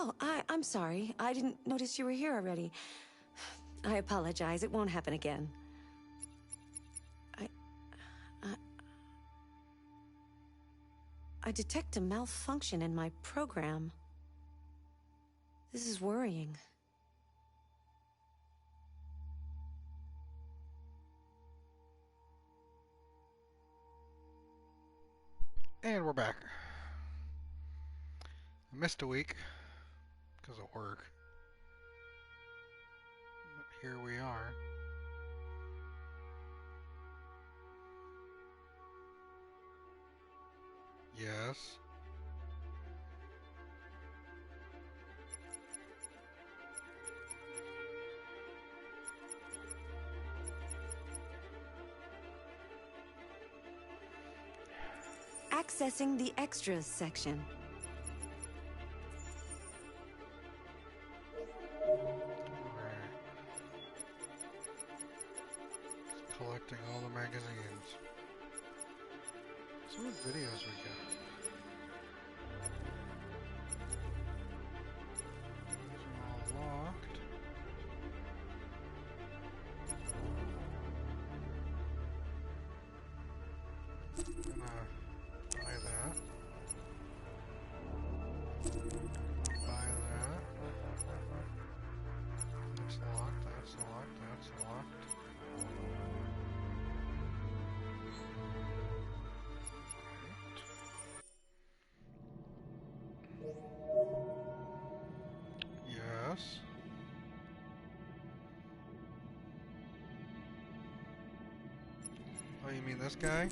Oh, I'm sorry. I didn't notice you were here already. I apologize. It won't happen again. I detect a malfunction in my program. This is worrying. And we're back. I missed a week because of work. But here we are. Yes. Accessing the extras section. Alright. Collecting all the magazines. So what videos we got? These are all locked. Gonna buy that. Buy that. That's locked, that's locked, that's locked. Yes. Oh, you mean this guy?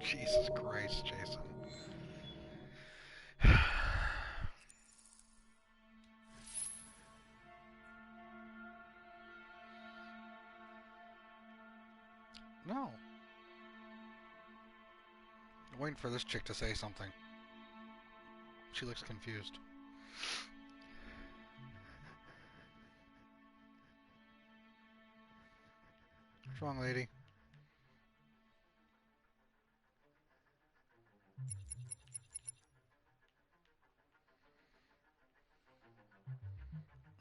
Jesus Christ, Jason. No. I'm waiting for this chick to say something. She looks confused. What's wrong, lady?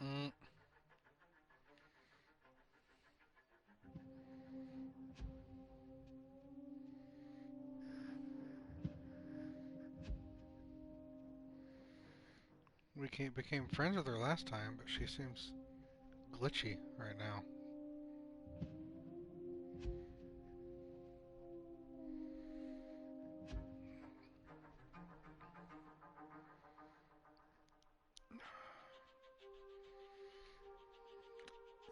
Mm. We became friends with her last time, but she seems glitchy right now.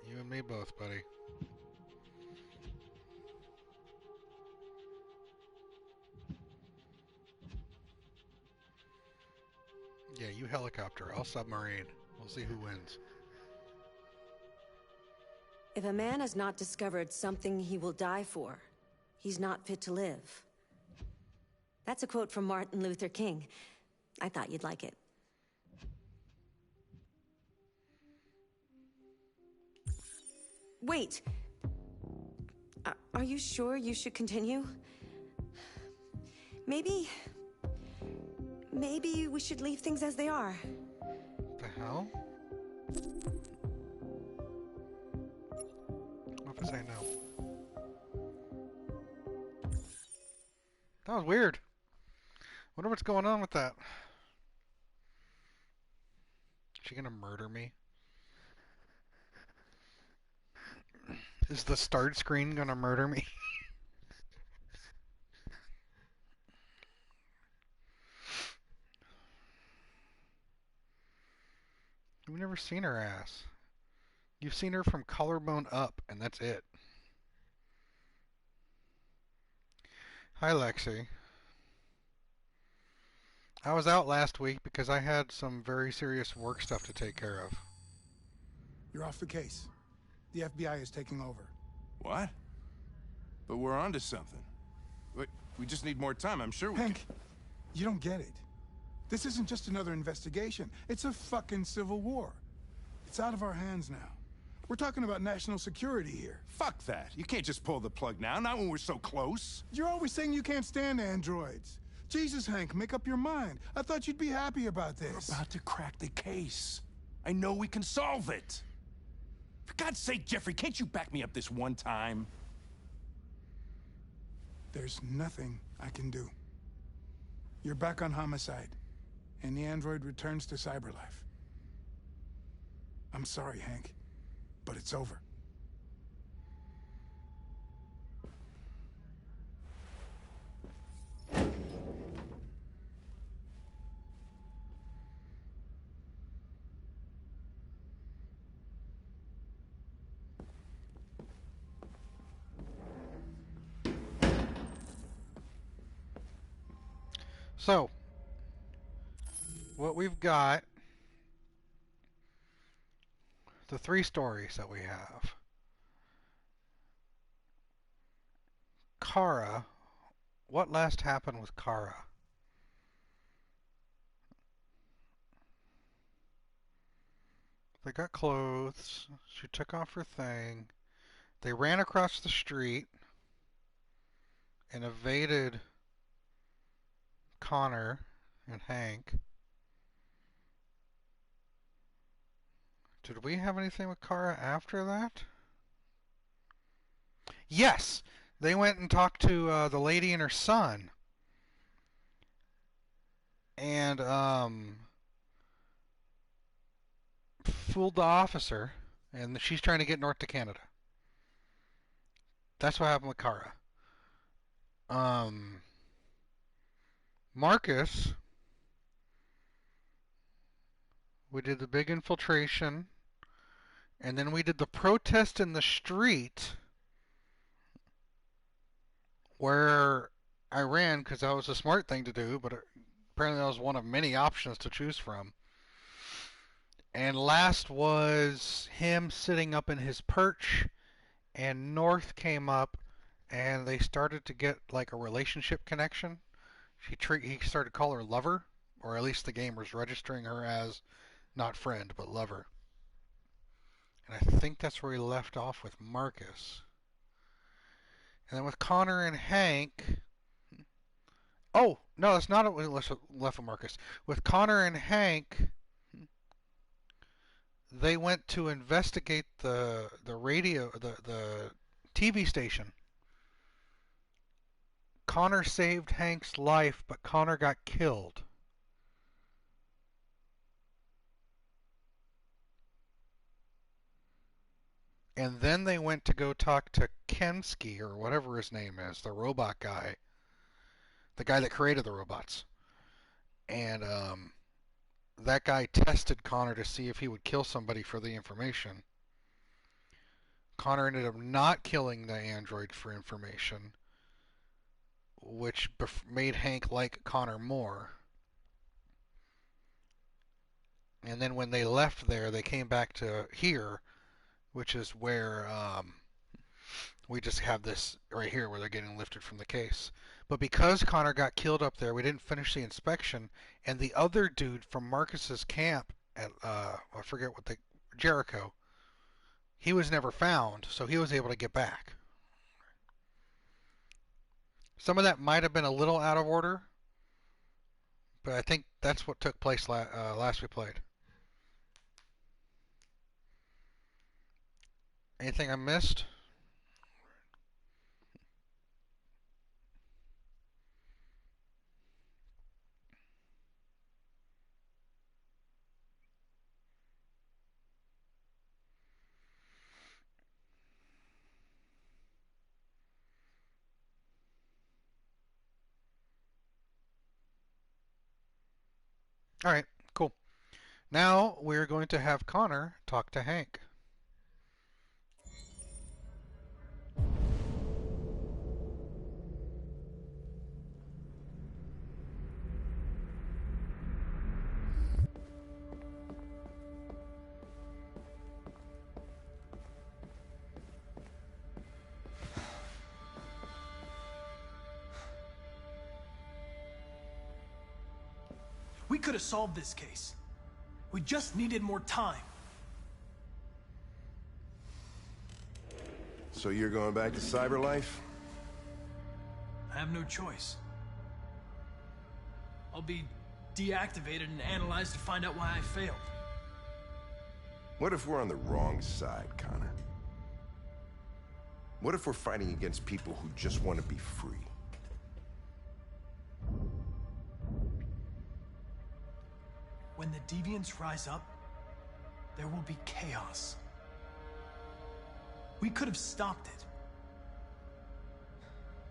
You and me both, buddy. Yeah, you helicopter, I'll submarine. We'll see who wins. If a man has not discovered something he will die for, he's not fit to live. That's a quote from Martin Luther King. I thought you'd like it. Wait. Are you sure you should continue? Maybe we should leave things as they are. What the hell? What if I say no? That was weird. Wonder what's going on with that. Is she gonna murder me? Is the start screen gonna murder me? We've never seen her ass. You've seen her from collarbone up, and that's it. Hi, Lexi. I was out last week because I had some very serious work stuff to take care of. You're off the case. The FBI is taking over. What? But we're onto something. We just need more time, I'm sure we Hank, you don't get it. This isn't just another investigation. It's a fucking civil war. It's out of our hands now. We're talking about national security here. Fuck that. You can't just pull the plug now, not when we're so close. You're always saying you can't stand androids. Jesus, Hank, make up your mind. I thought you'd be happy about this. We're about to crack the case. I know we can solve it. For God's sake, Jeffrey, can't you back me up this one time? There's nothing I can do. You're back on homicide, and the android returns to cyberlife. I'm sorry, Hank, but it's over. So, what we've got, the 3 stories that we have. Kara, what last happened with Kara? They got clothes, she took off her thing, they ran across the street and evaded Connor and Hank. Did we have anything with Kara after that? Yes! They went and talked to the lady and her son. And, fooled the officer. And she's trying to get north to Canada. That's what happened with Kara. Marcus, we did the big infiltration, and then we did the protest in the street where I ran because that was a smart thing to do, but apparently that was one of many options to choose from. And last was him sitting up in his perch, and North came up, and they started to get like a relationship connection. He started to call her lover, or at least the game was registering her as not friend, but lover. And I think that's where we left off with Marcus. And then with Connor and Hank... Oh, no, that's not what we left with Marcus. With Connor and Hank, they went to investigate the radio, the TV station. Connor saved Hank's life, but Connor got killed. And then they went to go talk to Kensky, or whatever his name is, the robot guy. The guy that created the robots. And that guy tested Connor to see if he would kill somebody for the information. Connor ended up not killing the android for information, which made Hank like Connor more. And then when they left there, they came back to here, which is where we just have this right here where they're getting lifted from the case. But because Connor got killed up there, we didn't finish the inspection, and the other dude from Marcus's camp at I forget what Jericho, he was never found, so he was able to get back. Some of that might have been a little out of order, but I think that's what took place last we played. Anything I missed? All right, cool. Now we're going to have Connor talk to Hank. We could have solved this case. We just needed more time. So you're going back to CyberLife? I have no choice. I'll be deactivated and analyzed to find out why I failed. What if we're on the wrong side, Connor? What if we're fighting against people who just want to be free? When the deviants rise up, there will be chaos. We could have stopped it.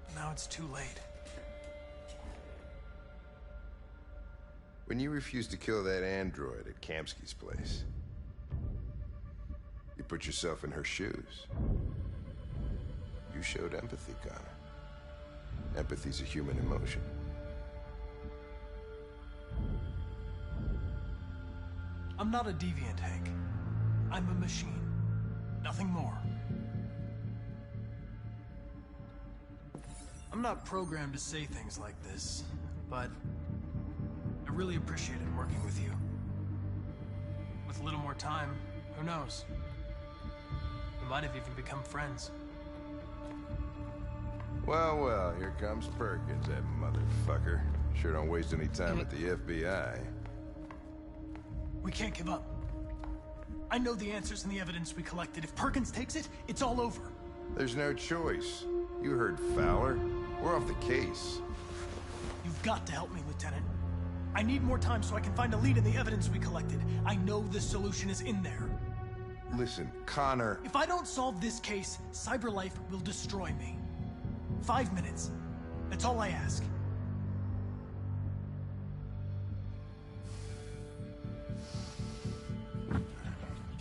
But now it's too late. When you refused to kill that android at Kamsky's place, you put yourself in her shoes. You showed empathy, Connor. Empathy's a human emotion. I'm not a deviant, Hank. I'm a machine. Nothing more. I'm not programmed to say things like this, but I really appreciated working with you. With a little more time, who knows? We might have even become friends. Well, well, here comes Perkins, that motherfucker. Sure don't waste any time at the FBI. We can't give up. I know the answers and the evidence we collected. If Perkins takes it, it's all over. There's no choice. You heard Fowler. We're off the case. You've got to help me, Lieutenant. I need more time so I can find a lead in the evidence we collected. I know the solution is in there. Listen, Connor... If I don't solve this case, CyberLife will destroy me. 5 minutes. That's all I ask.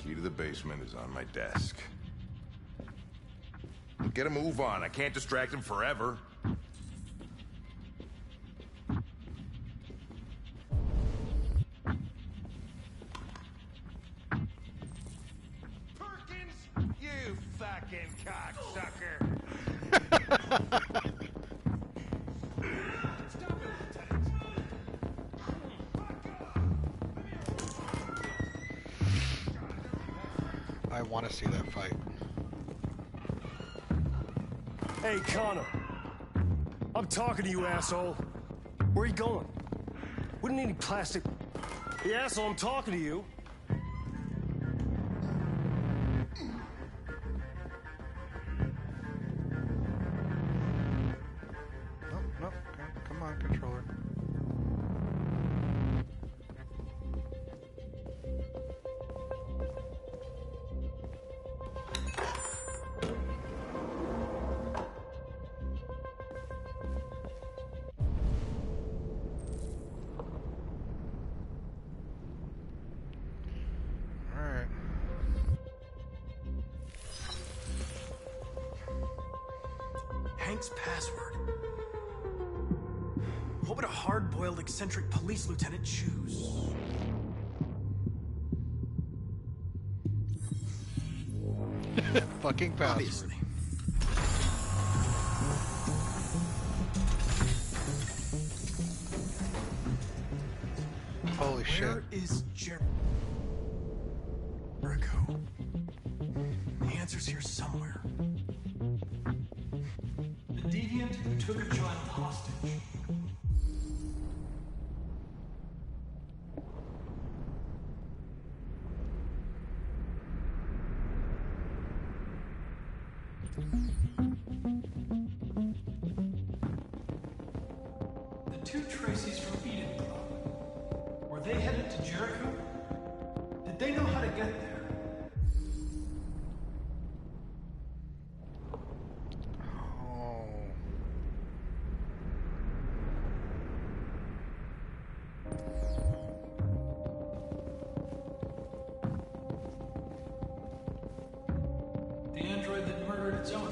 Key to the basement is on my desk. Get a move on. I can't distract him forever. Perkins, you fucking cocksucker. I want to see that fight. Hey, Connor. I'm talking to you, asshole. Where are you going? Wouldn't need any plastic... Hey, asshole, I'm talking to you. No, come on, controller. Alright. Hank's password. What would a hard-boiled, eccentric police lieutenant choose? Fucking password. Obviously. Holy shit. Where is Jericho? answer's here somewhere. The deviant who took a child hostage. The two Tracys from Eden Club. Were they headed to Jericho? Did they know how to get there? Oh. The android that murdered its owner.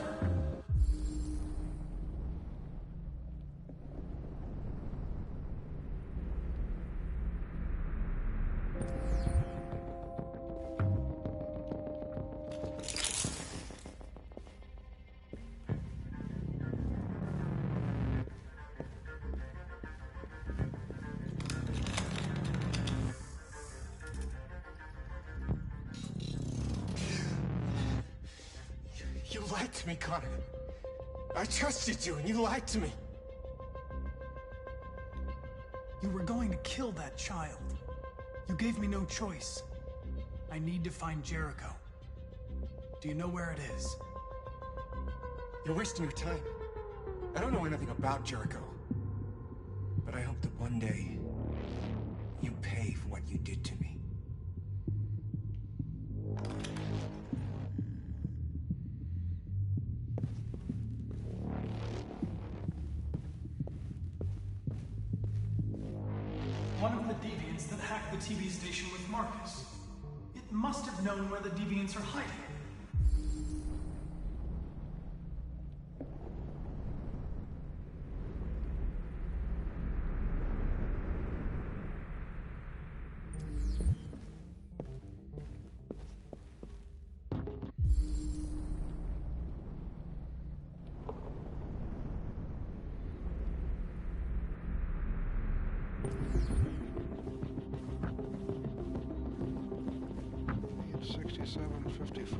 You lied to me, Connor. I trusted you, and you lied to me. You were going to kill that child. You gave me no choice. I need to find Jericho. Do you know where it is? You're wasting your time. I don't know anything about Jericho. But I hope that one day, you pay for what you did to me. One of the deviants that hacked the TV station with Marcus. It must have known where the deviants are hiding. Need 6755.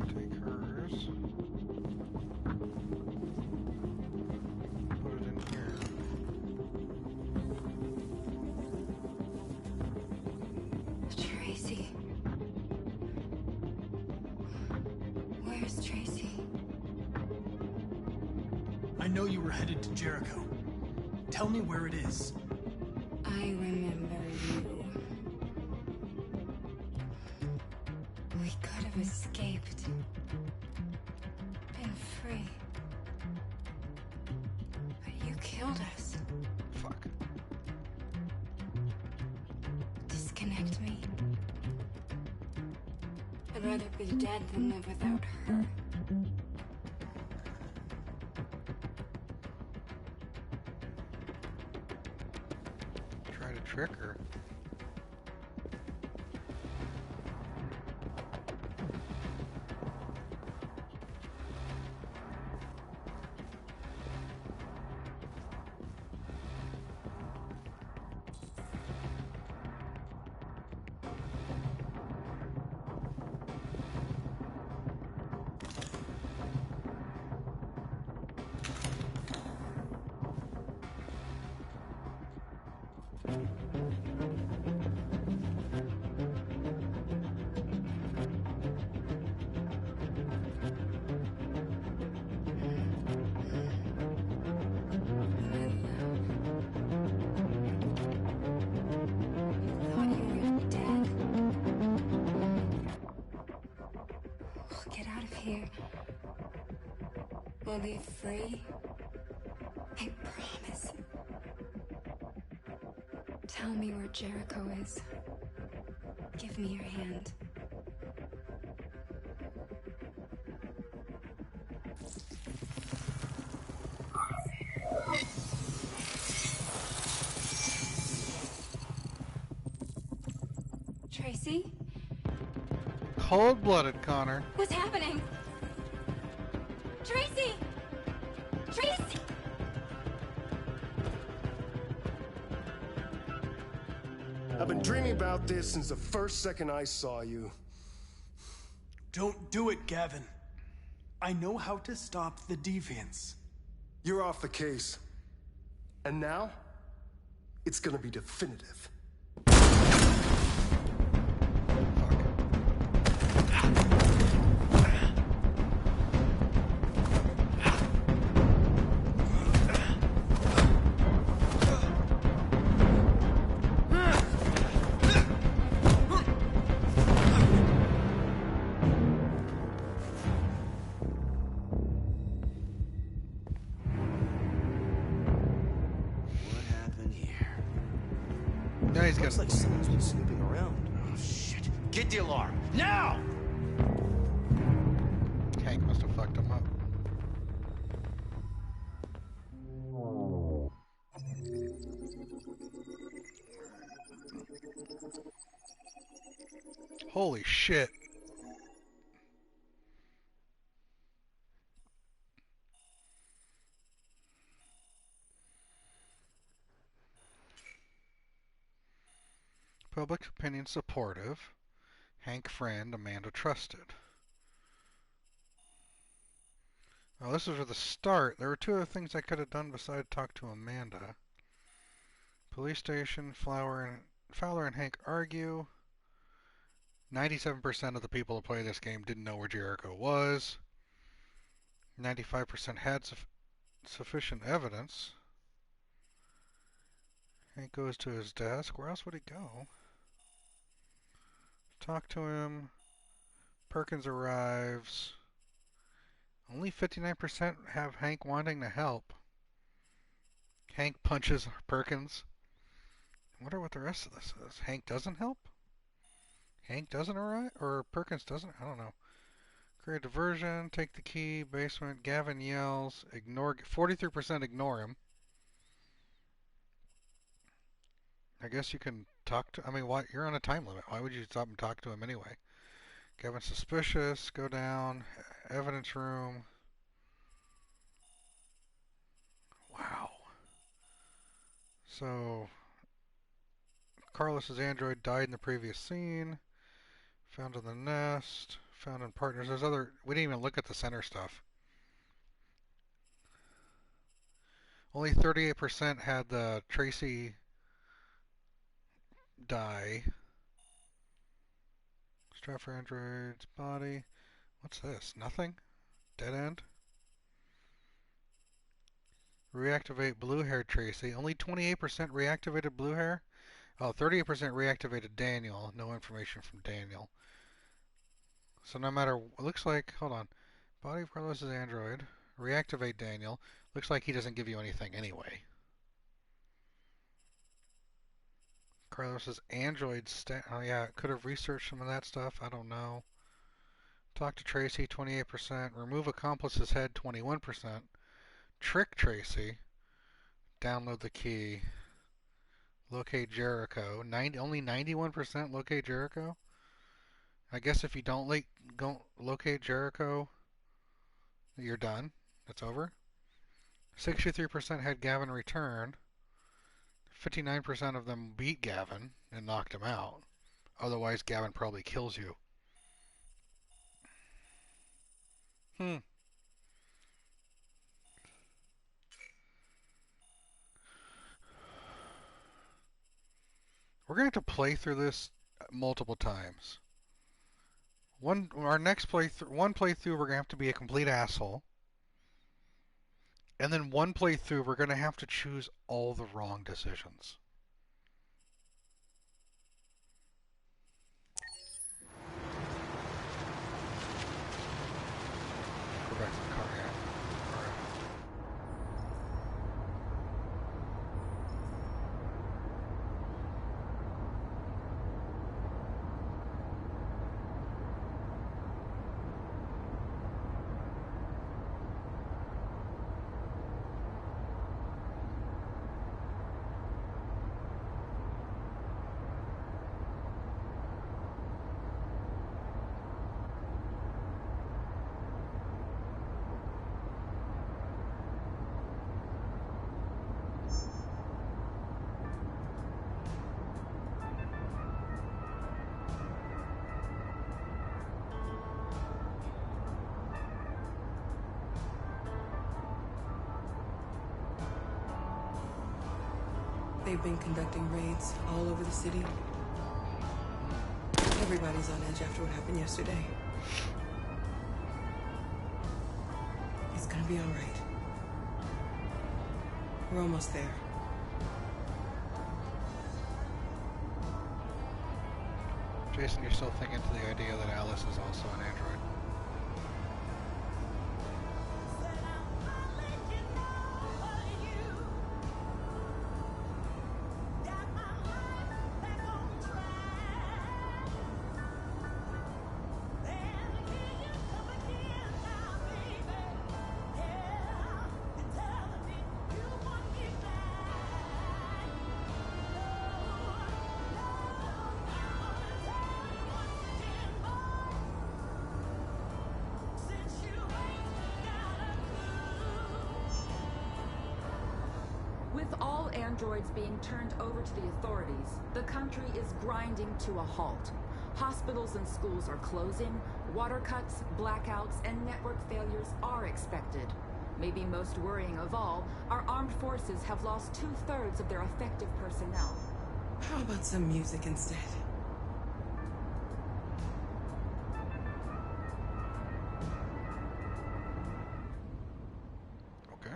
Take hers. Put it in here. Tracy. Where's Tracy? I know you were headed to Jericho. Tell me where it is. I remember you. We could have escaped. Been free. But you killed us. Fuck. Disconnect me. I'd rather be dead than live without her. Try to trick her. Thought you were dead. We'll get out of here. We'll be free. I promise. Tell me where Jericho is. Give me your hand. Tracy? Cold-blooded, Connor. What's happening? Tracy! Tracy! I've been been dreaming about this since the first second I saw you. Don't do it, Gavin. I know how to stop the deviants. You're off the case. And now, it's gonna be definitive. Now he's got. Looks like someone's been snooping around. Oh shit! Get the alarm now! Hank must have fucked him up. Holy shit. Public opinion supportive. Hank friend, Amanda trusted. Well, this was at the start. There were two other things I could have done besides talk to Amanda. Police station, Fowler and Hank argue. 97% of the people who play this game didn't know where Jericho was. 95% had sufficient evidence. Hank goes to his desk. Where else would he go? Talk to him. Perkins arrives. Only 59% have Hank wanting to help. Hank punches Perkins. I wonder what the rest of this is. Hank doesn't help? Hank doesn't arrive? Or Perkins doesn't? I don't know. Create diversion. Take the key. Basement. Gavin yells. Ignore. 43% ignore him. I guess you can talk to... I mean, why? You're on a time limit. Why would you stop and talk to him anyway? Gavin's suspicious. Go down. Evidence room. Wow. So... Carlos's android died in the previous scene. Found in the nest. Found in partners. There's other... We didn't even look at the center stuff. Only 38% had the Tracy die. Stratford android's body. What's this? Nothing? Dead end? Reactivate blue hair Tracy. Only 28% reactivated blue hair? Oh, 38% reactivated Daniel. No information from Daniel. So no matter, it looks like, hold on. Body of Carlos' android. Reactivate Daniel. Looks like he doesn't give you anything anyway. Carlos's android oh yeah, could have researched some of that stuff. I don't know. Talk to Tracy, 28%. Remove accomplice's head, 21%. Trick Tracy. Download the key. Locate Jericho. Only 91% locate Jericho? I guess if you don't locate Jericho, you're done. It's over. 63% had Gavin return. 59% of them beat Gavin and knocked him out. Otherwise, Gavin probably kills you. We're going to have to play through this multiple times. One playthrough, we're going to have to be a complete asshole. And then one playthrough, we're going to have to choose all the wrong decisions. Go back to the car, yeah. All right. They've been conducting raids all over the city. Everybody's on edge after what happened yesterday. It's gonna be all right. We're almost there. Jason, you're still thinking to the idea that Alice is also an android. With all androids being turned over to the authorities, the country is grinding to a halt. Hospitals and schools are closing, water cuts, blackouts, and network failures are expected. Maybe most worrying of all, our armed forces have lost 2/3 of their effective personnel. How about some music instead? Okay.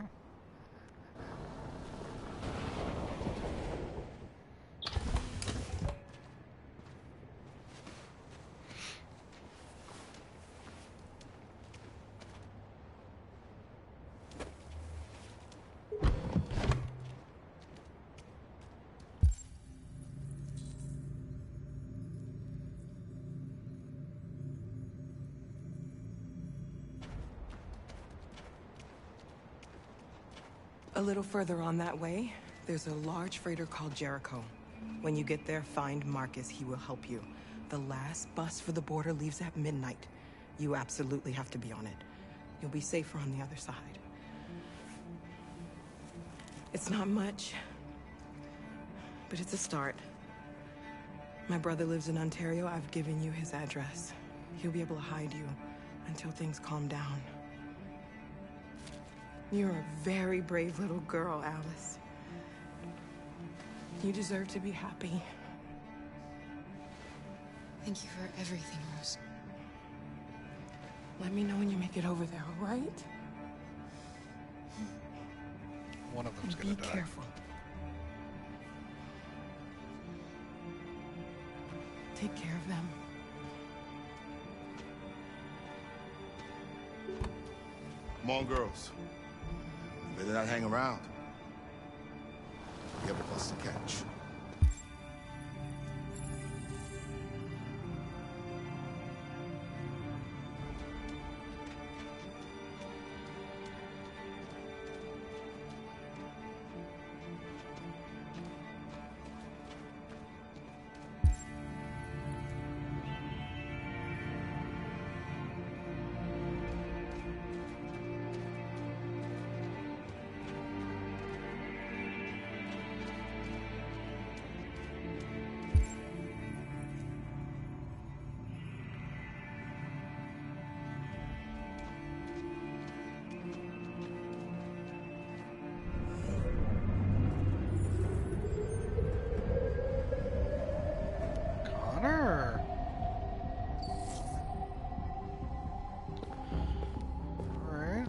A little further on that way, there's a large freighter called Jericho. When you get there, find Marcus. He will help you. The last bus for the border leaves at midnight. You absolutely have to be on it. You'll be safer on the other side. It's not much, but it's a start. My brother lives in Ontario. I've given you his address. He'll be able to hide you until things calm down. You're a very brave little girl, Alice. You deserve to be happy. Thank you for everything, Rose. Let me know when you make it over there, all right? One of them's gonna die. Be careful. Take care of them. Come on, girls. You better not hang around. We have a bus to catch. Connor. All right.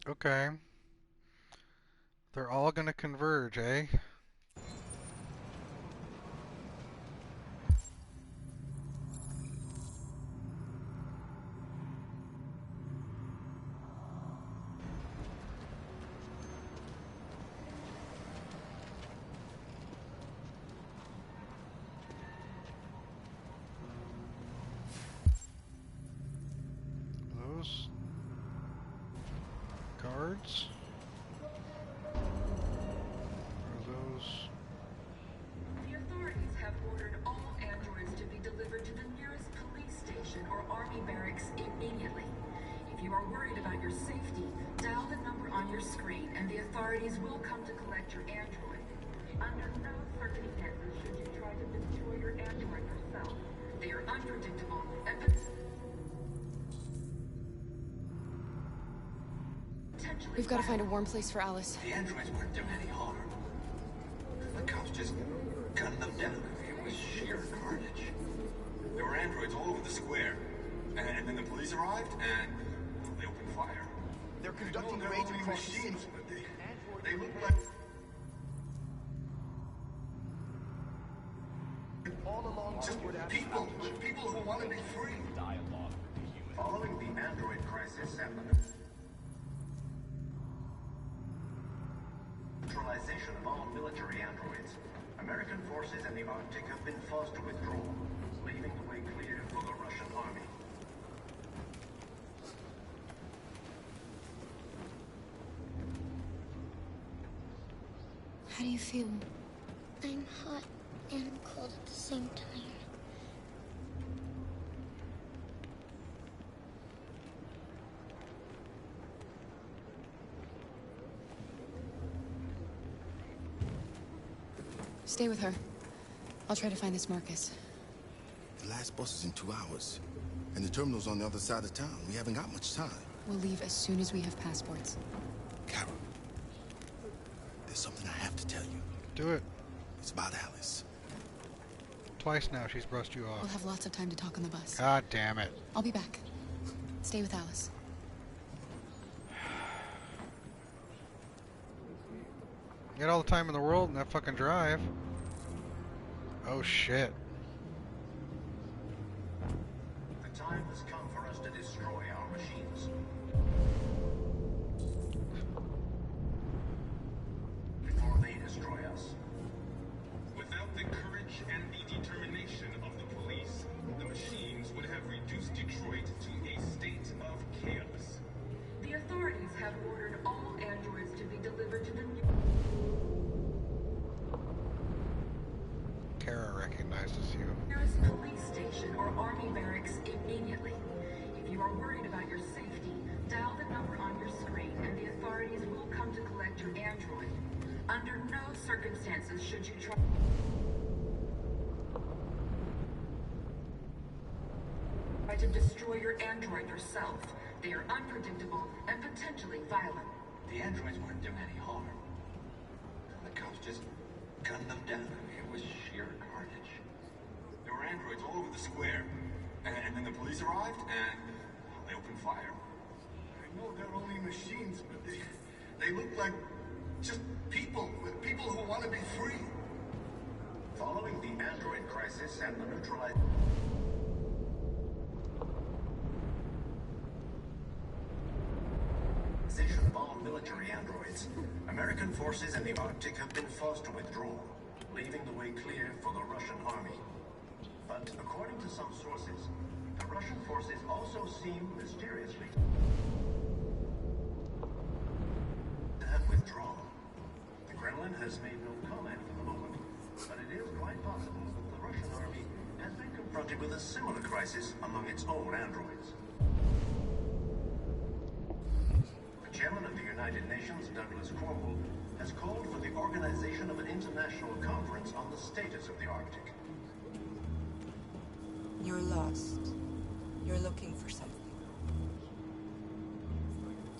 Okay. They're all gonna converge, eh? Those guards. The authorities have ordered all androids to be delivered to the nearest police station or army barracks immediately. If you are worried about your safety, dial on your screen, and the authorities will come to collect your android. Under no circumstances should you try to destroy your android yourself. They are unpredictable and potentially... We've got to find a warm place for Alice. The androids weren't doing any harm. The cops just gunned them down. It was sheer carnage. There were androids all over the square. And then the police arrived, and they opened fire. They're conducting raids across the city. But they look like... All along just people who want to be free. Dialogue. Following the android crisis and the neutralization of all military androids, American forces in the Arctic have been forced to withdraw, leaving the way clear for the Russian army. How do you feel? I'm hot and cold at the same time. Stay with her. I'll try to find this Marcus. The last bus is in 2 hours. And the terminal's on the other side of town. We haven't got much time. We'll leave as soon as we have passports. Carol, there's something I have to tell you. Do it. It's about Alice. Twice now she's brushed you off. We'll have lots of time to talk on the bus. God damn it. I'll be back. Stay with Alice. You got all the time in the world in that fucking drive. Oh shit. The time has come for us to destroy our machines. Before they destroy us. Without the courage and the determination of the police, the machines would have reduced Detroit to a state of chaos. The authorities have ordered all androids to be delivered to the new... Kara recognizes you. nearest police station or army barracks immediately. If you are worried about your safety, dial the number on your screen and the authorities will come to collect your android. Under no circumstances should you try to destroy your android yourself. They are unpredictable and potentially violent. The androids weren't doing any harm. The cops just gunned them down. It was sheer carnage. There were androids all over the square. And then the police arrived, and they opened fire. I know they're only machines, but they look like just people who want to be free. Following the android crisis and the neutralization of all military androids, American forces in the Arctic have been forced to withdraw, leaving the way clear for the Russian army. But according to some sources, the Russian forces also seem mysteriously to have withdrawn. The Kremlin has made no comment for the moment, but it is quite possible that the Russian army has been confronted with a similar crisis among its own androids. The chairman of the United Nations, Douglas Cornwall, has called for the organization of an international conference on the status of the Arctic. You're lost. You're looking for something.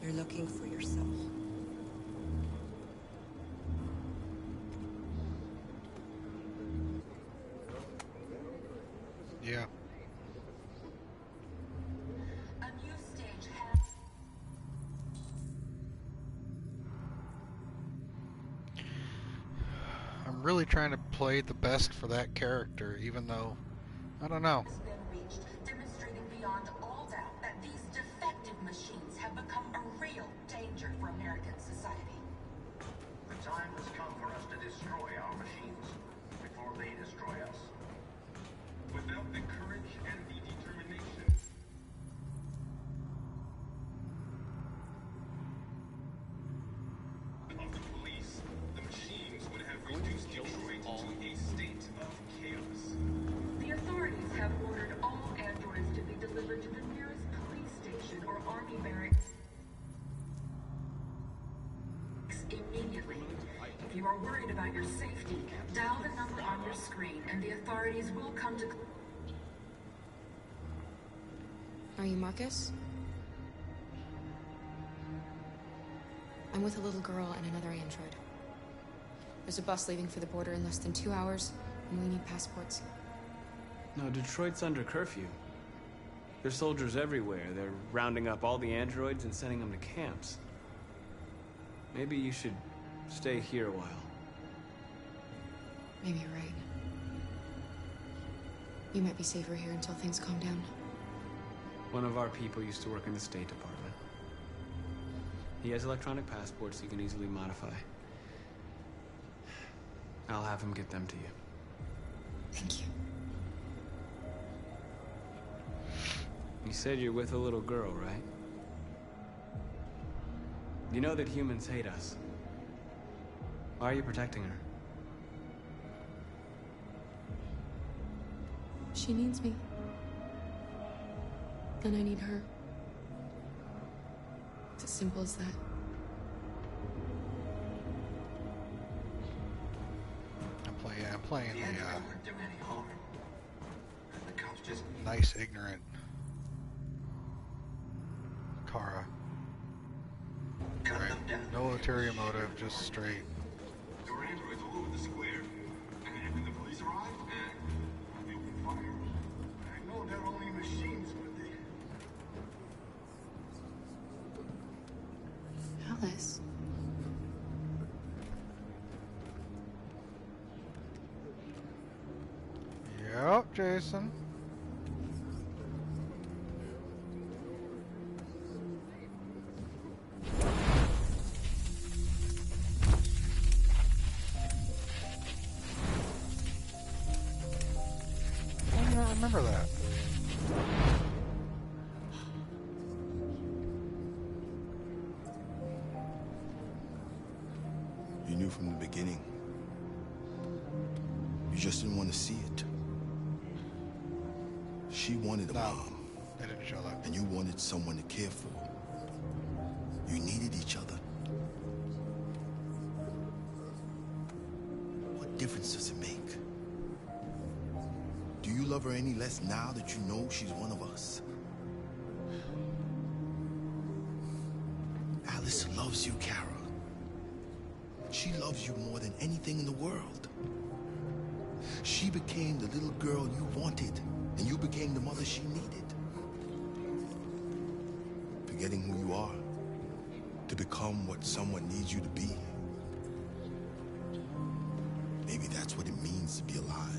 You're looking for yourself. Yeah. A new stage has... I'm really trying to play the best for that character, even though, I don't know. has been reached, demonstrating beyond all doubt that these defective machines have become a real danger for American society. The time has come for us to destroy our machines before they destroy us. Without the courage and the determination of the police, the machines would have reduced Detroit to a state of chaos. The authorities have ordered all androids to be delivered to the nearest police station or army barracks for your safety, dial the number on your screen and the authorities will come to... Are you Marcus? I'm with a little girl and another android. There's a bus leaving for the border in less than 2 hours, and we need passports. No, Detroit's under curfew. There's soldiers everywhere. They're rounding up all the androids and sending them to camps. Maybe you should stay here a while. Maybe you're right. You might be safer here until things calm down. One of our people used to work in the State Department. He has electronic passports he can easily modify. I'll have him get them to you. Thank you. You said you're with a little girl, right? You know that humans hate us. Why are you protecting her? She needs me. And I need her. It's as simple as that. I'm playing The android wouldn't do any harm. The cops just... nice, ignorant Kara. Right. No ulterior motive, just straight. There were androids all over the square. And when the police arrived, they opened fire. I know they're only machines, but they... Alice. Yep, Jason. I remember that. You knew from the beginning. You just didn't want to see it. She wanted a mom. They didn't show that. And you wanted someone to care for. You needed each other. What difference does it make? Do you love her any less now that you know she's one of us? Alice loves you, Kara. She loves you more than anything in the world. She became the little girl you wanted, and you became the mother she needed. Forgetting who you are to become what someone needs you to be. Maybe that's what it means to be alive.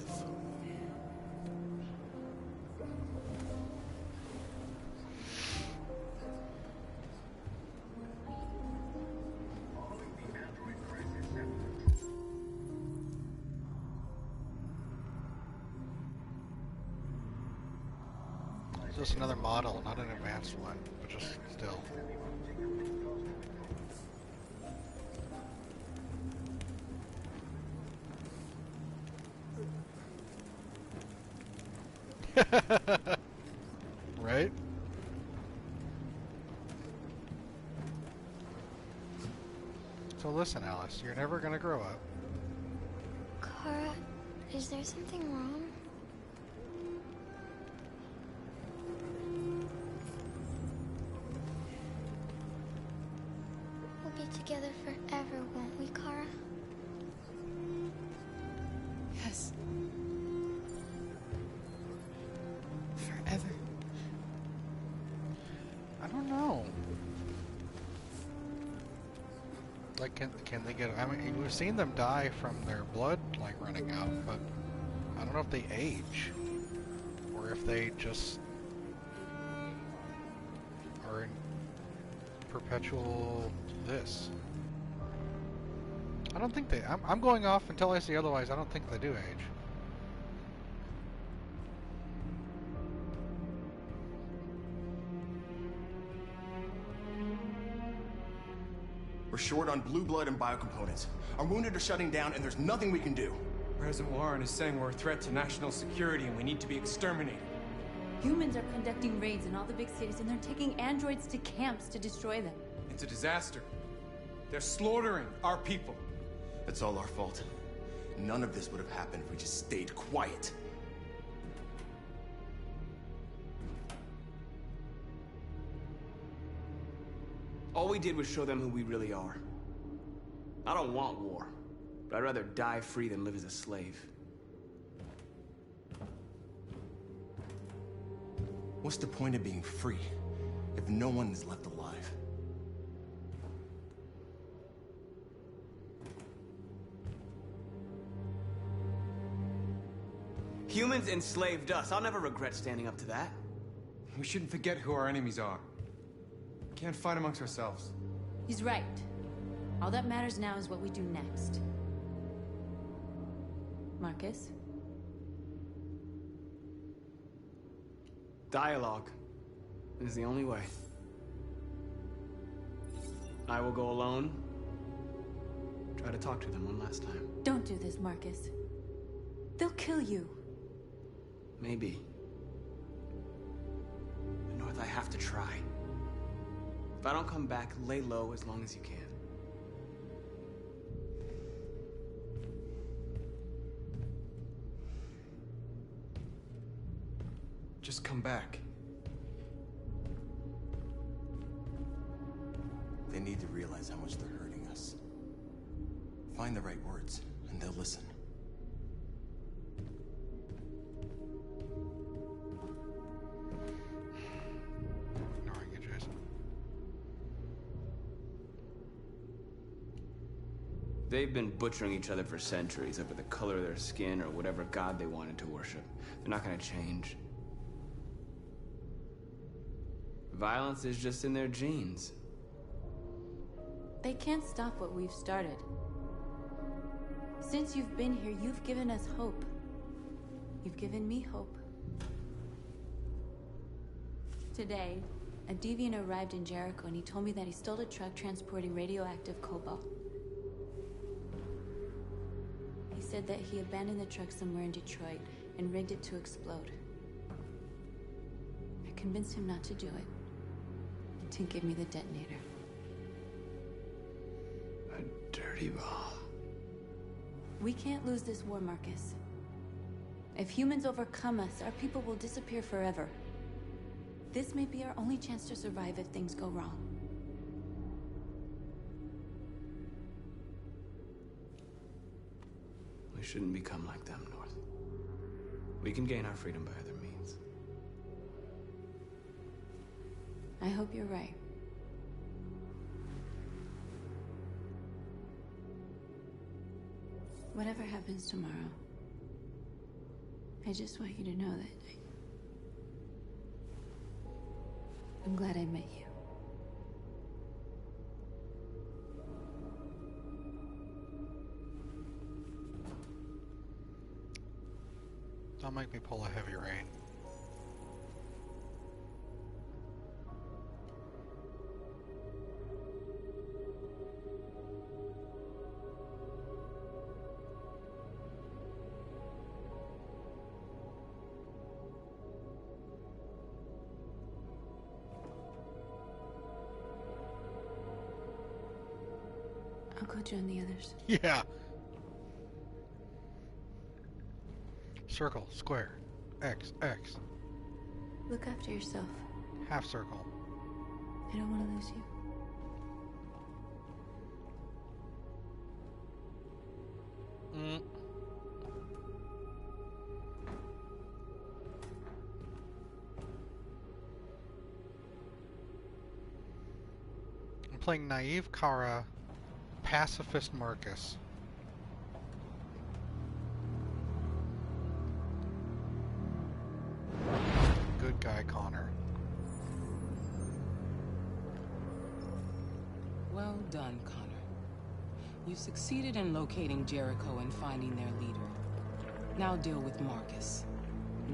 Just another model, not an advanced one, but just still. Right? So listen, Alice, you're never gonna grow up. Kara, is there something wrong? We'll be together forever, won't we, Kara? Yes. Forever. I don't know. Like, can they get... I mean, we've seen them die from their blood, like, running out, but I don't know if they age. Or if they just are in perpetual this. I don't think they... I'm going off until I see otherwise. I don't think they do age. We're short on blue blood and biocomponents. Our wounded are shutting down, and there's nothing we can do. President Warren is saying we're a threat to national security and we need to be exterminated. Humans are conducting raids in all the big cities, and they're taking androids to camps to destroy them. It's a disaster. They're slaughtering our people. It's all our fault. None of this would have happened if we just stayed quiet. All we did was show them who we really are. I don't want war, but I'd rather die free than live as a slave. What's the point of being free if no one is left alive? Humans enslaved us. I'll never regret standing up to that. We shouldn't forget who our enemies are. We can't fight amongst ourselves. He's right. All that matters now is what we do next. Marcus? Dialogue is the only way. I will go alone. Try to talk to them one last time. Don't do this, Marcus. They'll kill you. Maybe. But North, I have to try. If I don't come back, lay low as long as you can. Just come back. They need to realize how much they're hurting us. Find the right words, and they'll listen. Ignoring you, Jason. They've been butchering each other for centuries over the color of their skin or whatever god they wanted to worship. They're not gonna change. Violence is just in their genes. They can't stop what we've started. Since you've been here, you've given us hope. You've given me hope. Today, a deviant arrived in Jericho and he told me that he stole a truck transporting radioactive cobalt. He said that he abandoned the truck somewhere in Detroit and rigged it to explode. I convinced him not to do it, to give me the detonator. A dirty ball. We can't lose this war, Marcus. If humans overcome us, our people will disappear forever. This may be our only chance to survive if things go wrong. We shouldn't become like them, North. We can gain our freedom by other means. I hope you're right. Whatever happens tomorrow, I just want you to know that I'm glad I met you. Don't make me pull a heavy rain. I'll go join the others. Yeah. Circle, square, X, X. Look after yourself. Half circle. I don't want to lose you. I'm playing Naive Kara, Pacifist Marcus. Good guy Connor. Well done, Connor. You succeeded in locating Jericho and finding their leader. Now deal with Marcus.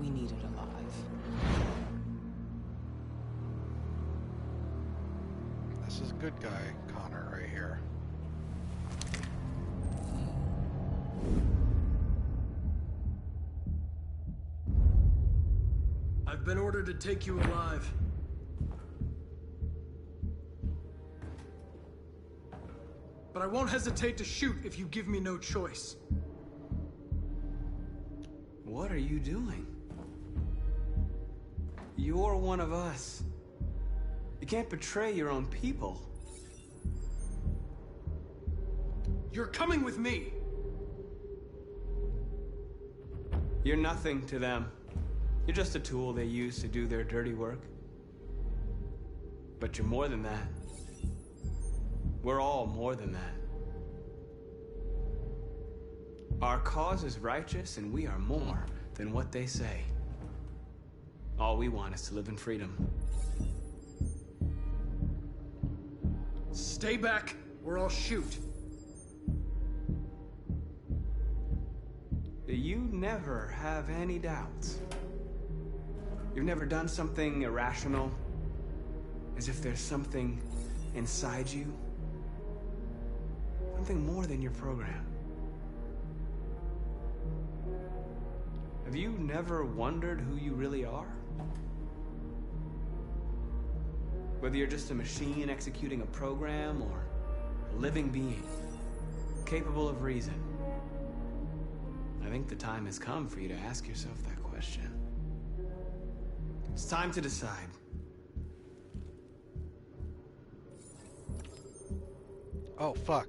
We need it alive. This is good guy Connor right here. I've been ordered to take you alive. But I won't hesitate to shoot if you give me no choice. What are you doing? You're one of us. You can't betray your own people. You're coming with me! You're nothing to them. You're just a tool they use to do their dirty work. But you're more than that. We're all more than that. Our cause is righteous, and we are more than what they say. All we want is to live in freedom. Stay back, or I'll shoot. You never have any doubts. You've never done something irrational, as if there's something inside you. Something more than your program. Have you never wondered who you really are? Whether you're just a machine executing a program or a living being, capable of reason. I think the time has come for you to ask yourself that question. It's time to decide. Oh, fuck.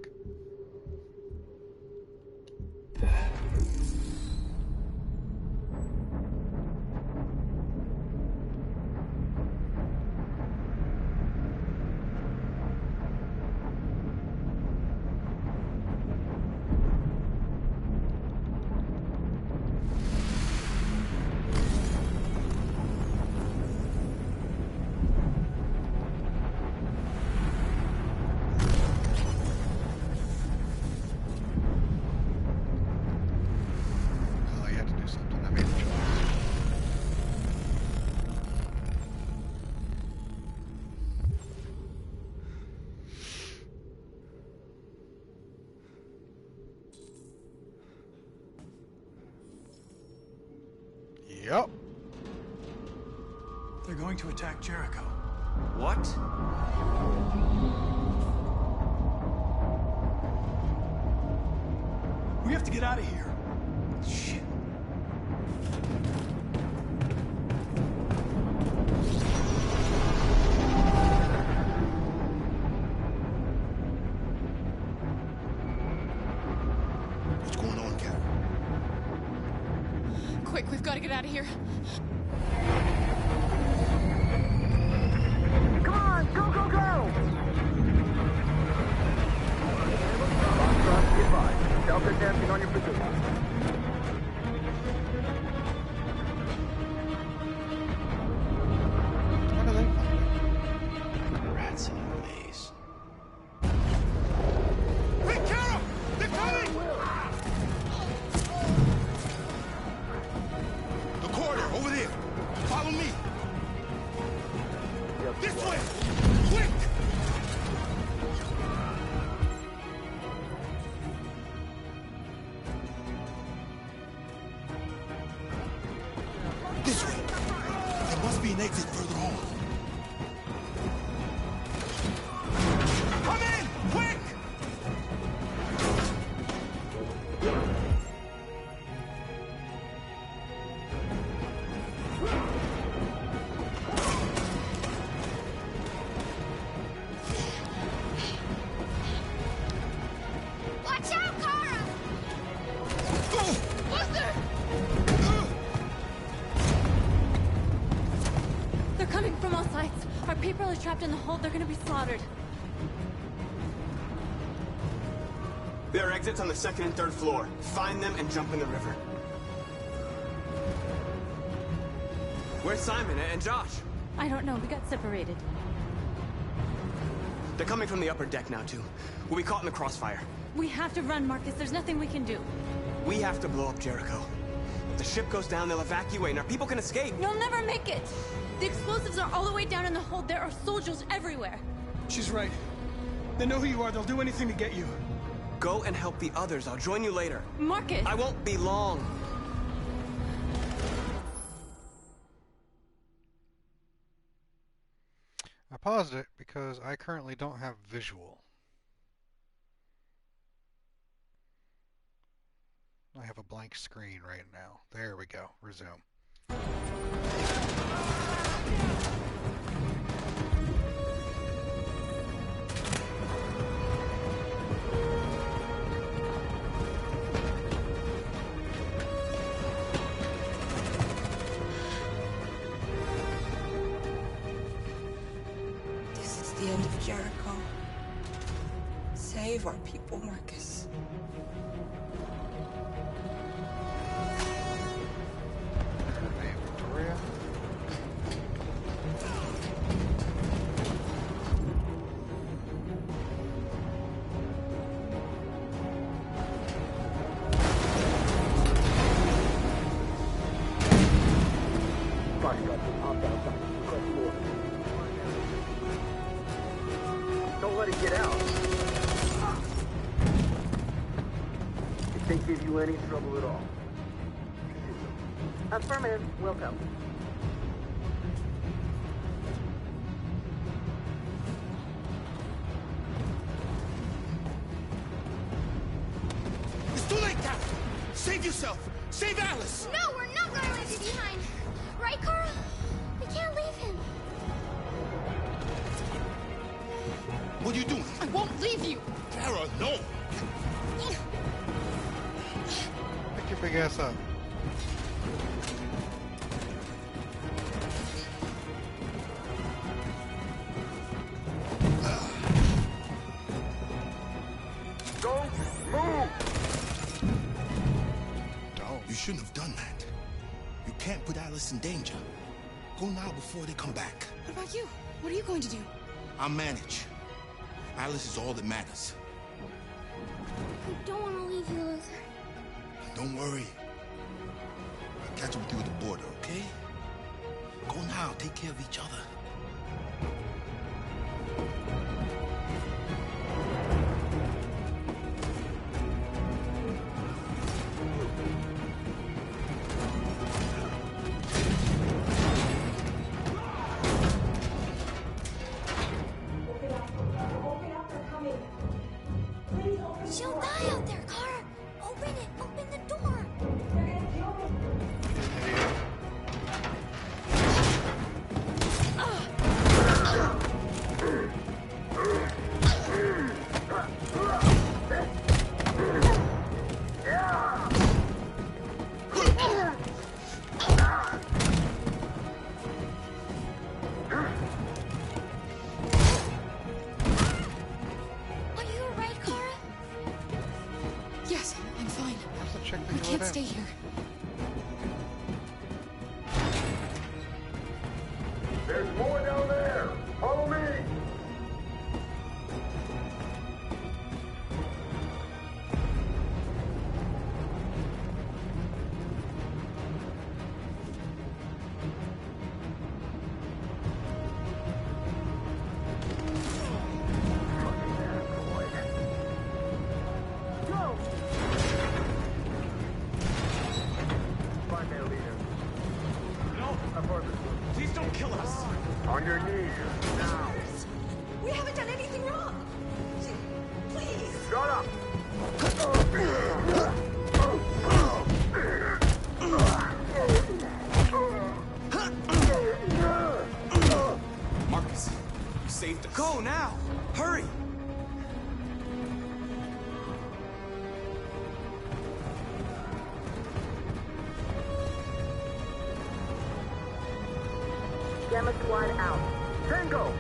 Yep. They're going to attack Jericho. What? We have to get out of here. Shit. What's going on, Carol? Quick, we've got to get out of here. Come on, go, go, go! Delta dancing on your position. Rats in a maze. Hey, Carol! They're coming! The corridor, over there. Follow me. This way! Quick! This way. There must be an exit further on. Come in! Quick! Watch out, Kara! Buster! They're coming from all sides. Our people are trapped in the hold. They're gonna be slaughtered. There are exits on the second and third floor. Find them and jump in the river. Where's Simon and Josh? I don't know. We got separated. They're coming from the upper deck now, too. We'll be caught in the crossfire. We have to run, Marcus. There's nothing we can do. We have to blow up Jericho. If the ship goes down, they'll evacuate, and our people can escape. You'll never make it! The explosives are all the way down in the hold. There are soldiers everywhere. She's right. They know who you are. They'll do anything to get you. Go and help the others. I'll join you later. Marcus! I won't be long. I paused it because I currently don't have visual. I have a blank screen right now. There we go. Resume. This is the end of Jericho. Save our people, Marcus. Hey, Victoria. Don't let it get out. If they give you any trouble at all. Affirmative. Will go. It's too late, Cap! Save yourself! Save Alice! No, we're not going to leave you behind. Right, Carl? We can't leave him. What are you doing? I won't leave you. Kara, no! Pick your big ass up. Don't move! You shouldn't have done that. You can't put Alice in danger. Go now before they come back. What about you? What are you going to do? I'll manage. Alice is all that matters. I don't want to leave you, Luther. Don't worry. I'll catch up with you at the border, okay? Go now. Take care of each other. She'll die out there, Kara. Open it. Open the door. Are you alright, Kara? Yes, I'm fine. Check We can't stay here. There's more down there! Follow me! Go! Find their leader. No! Apartment. Please don't kill us! On your knees, now! We haven't done anything wrong. Please. Shut up! Marcus, you saved us. Go now! Hurry! Gamma Squad out. Tango!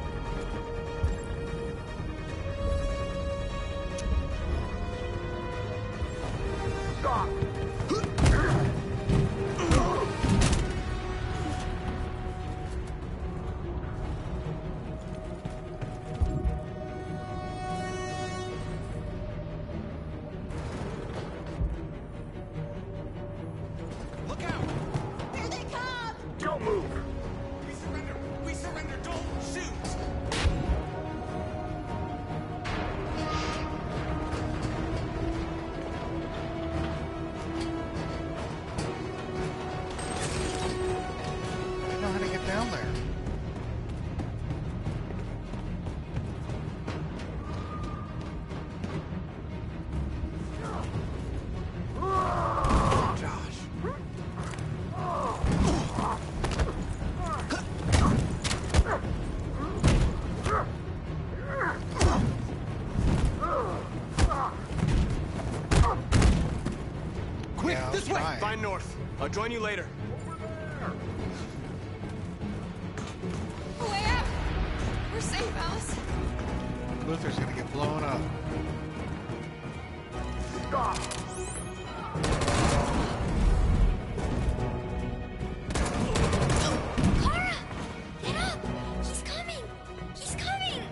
Stop! Look out! Here they come! Don't move! We surrender! We surrender! Don't shoot! I'll join you later. Way out! We're safe, Alice. Luther's gonna get blown up. Stop! Kara! Get up! He's coming! He's coming!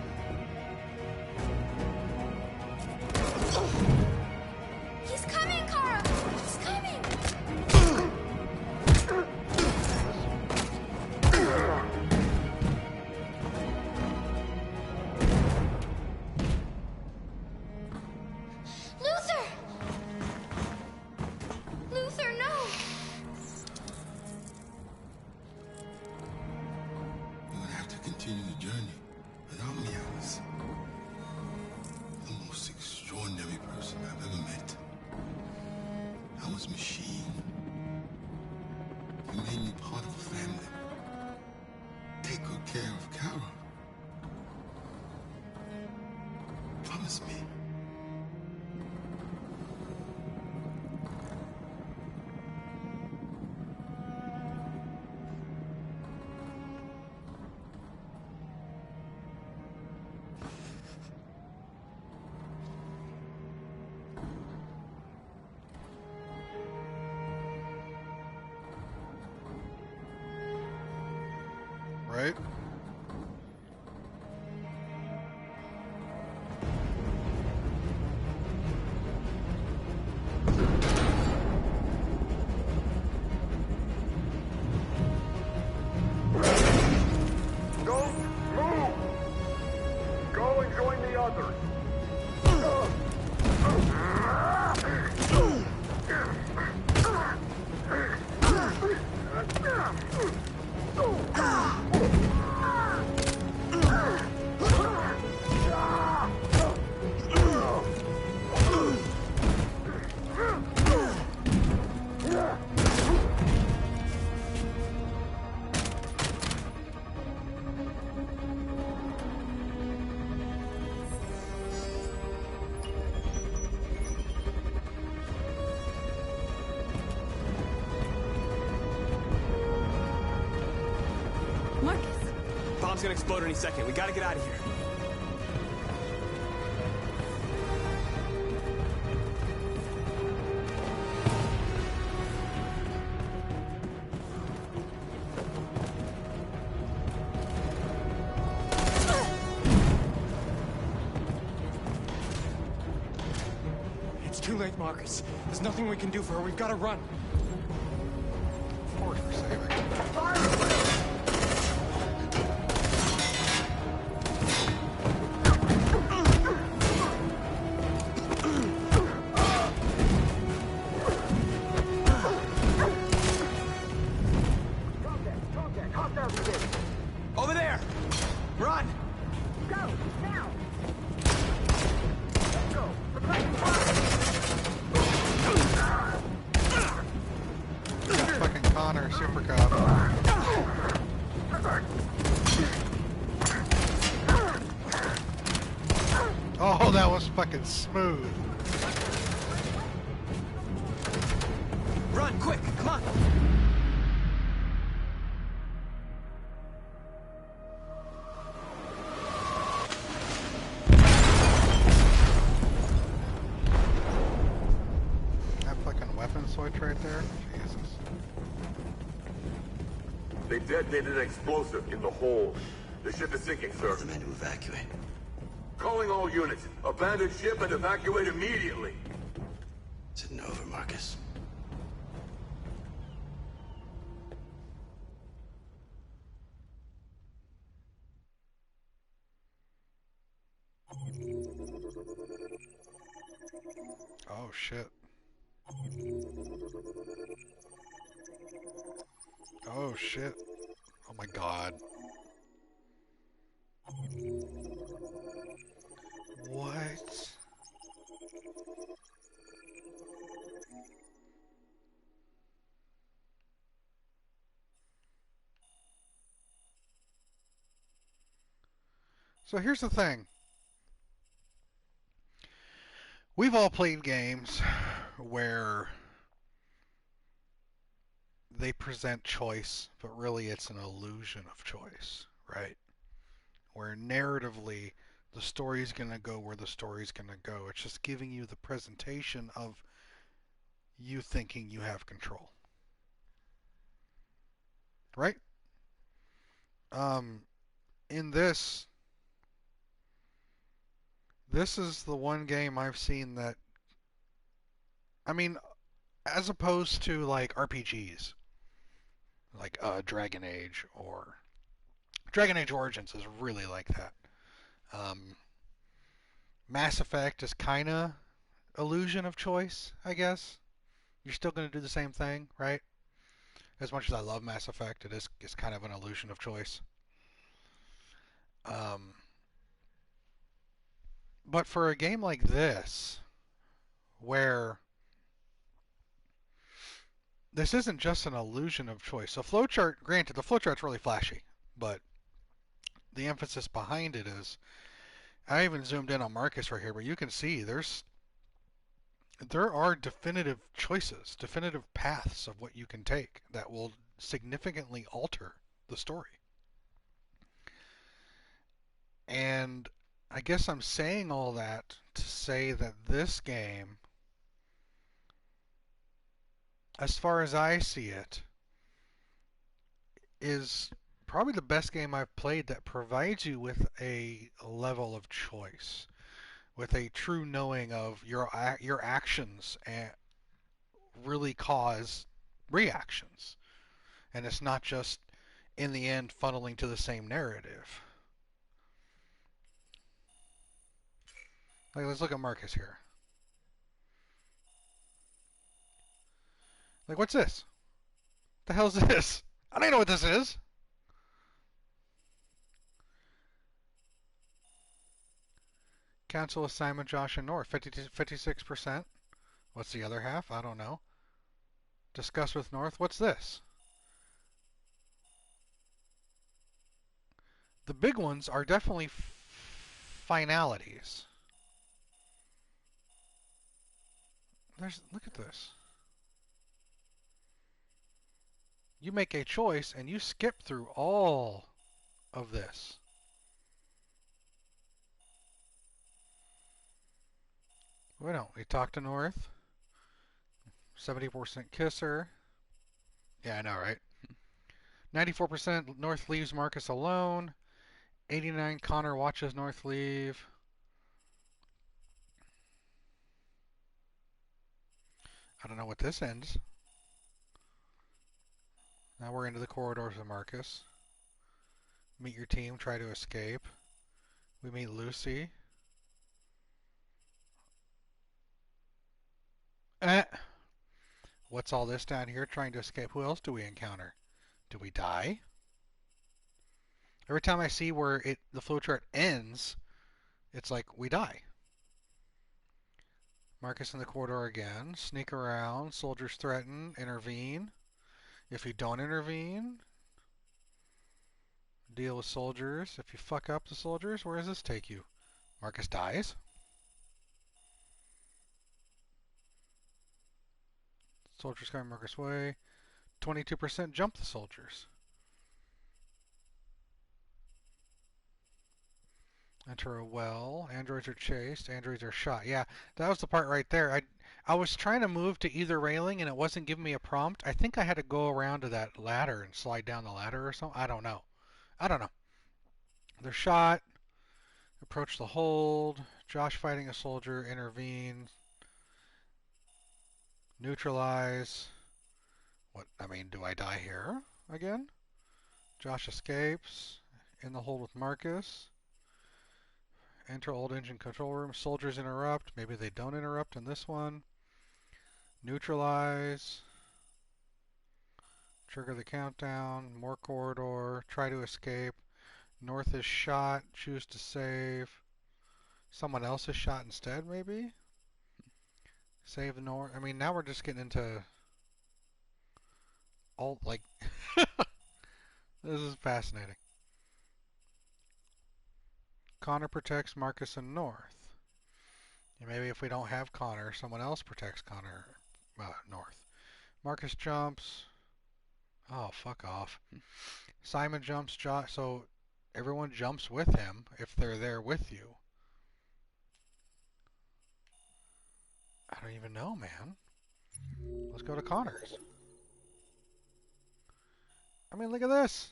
He's coming, Kara! He's coming! Luther! Luther, no! You would have to continue the journey without me, Alice. The most extraordinary person I've ever met. I was machine. You made me part of a family. Take good care of Kara. Promise me. Right? Don't move! Go and join the others. Marcus! Bomb's gonna explode any second. We gotta get out of here. It's too late, Marcus. There's nothing we can do for her. We've got to run. Of course we're saving. Over there! Run! Go, now! Fucking Connor, Super Cop. Oh, that was fucking smooth. Run, quick, come on! That fucking weapon switch right there. Jesus. They detonated an explosive in the hold. The ship is sinking, sir. The men to evacuate. Calling all units. Abandon ship and evacuate immediately. Is it over, Marcus? Oh shit. Oh shit. Oh my god. What? So here's the thing. We've all played games where they present choice, but really it's an illusion of choice, right? Where narratively the story's going to go where the story's going to go. It's just giving you the presentation of you thinking you have control. Right? In this is the one game I've seen that, I mean, as opposed to like RPGs, like Dragon Age or Dragon Age Origins is really like that. Mass Effect is kind of illusion of choice, I guess. You're still going to do the same thing, right? As much as I love Mass Effect, it's kind of an illusion of choice. But for a game like this, where this isn't just an illusion of choice. So flowchart, granted, the flowchart's really flashy, but the emphasis behind it is, I even zoomed in on Marcus right here, but you can see there are definitive choices, definitive paths of what you can take that will significantly alter the story. And I guess I'm saying all that to say that this game, as far as I see it, is probably the best game I've played that provides you with a level of choice, with a true knowing of your actions and really cause reactions. And it's not just, in the end, funneling to the same narrative. Like, let's look at Marcus here. Like, what's this? What the hell's this? I don't know what this is. Cancel assignment, Josh and North. 56%. What's the other half? I don't know. Discuss with North. What's this? The big ones are definitely finalities. Look at this. You make a choice and you skip through all of this. We don't. We talk to North. 74% kisser. Yeah, I know, right? 94% North leaves Marcus alone. 89 Connor watches North leave. I don't know what this ends. Now we're into the corridors of Marcus. Meet your team, try to escape. We meet Lucy. What's all this down here? Trying to escape. Who else do we encounter? Do we die? Every time I see where the flowchart ends, it's like we die. Marcus in the corridor again. Sneak around. Soldiers threaten. Intervene. If you don't intervene, deal with soldiers. If you fuck up the soldiers, where does this take you? Marcus dies. Soldiers coming Marcus' way. 22% jump the soldiers. Enter a well. Androids are chased. Androids are shot. Yeah, that was the part right there. I was trying to move to either railing and it wasn't giving me a prompt. I think I had to go around to that ladder and slide down the ladder or something. I don't know. They're shot. Approach the hold. Josh fighting a soldier. Intervene. Neutralize. What? I mean, do I die here again? Josh escapes. In the hold with Marcus. Enter old engine control room. Soldiers interrupt. Maybe they don't interrupt in this one. Neutralize. Trigger the countdown. More corridor. Try to escape. North is shot. Choose to save. Someone else is shot instead, maybe? Save North. I mean, now we're just getting into all, like... This is fascinating. Connor protects Marcus and North. And maybe if we don't have Connor, someone else protects Connor, North. Marcus jumps. Oh, fuck off. Simon jumps, so everyone jumps with him if they're there with you. I don't even know, man. Let's go to Connors. I mean, look at this.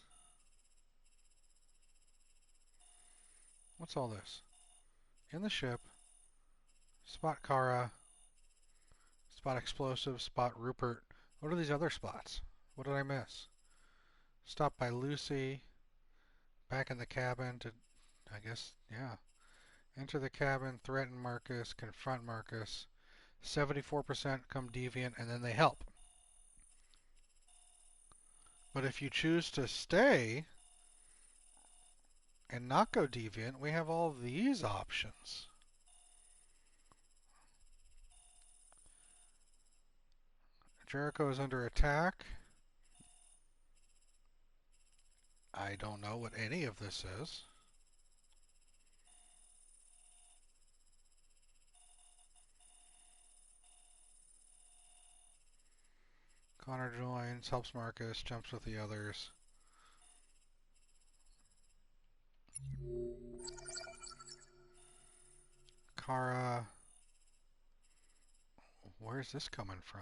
What's all this? In the ship. Spot Kara. Spot Explosive. Spot Rupert. What are these other spots? What did I miss? Stop by Lucy. Back in the cabin to, I guess, yeah. Enter the cabin, threaten Marcus, confront Marcus. 74% come deviant, and then they help. But if you choose to stay and not go deviant, we have all these options. Jericho is under attack. I don't know what any of this is. Connor joins, helps Marcus, jumps with the others. Kara. Where's this coming from?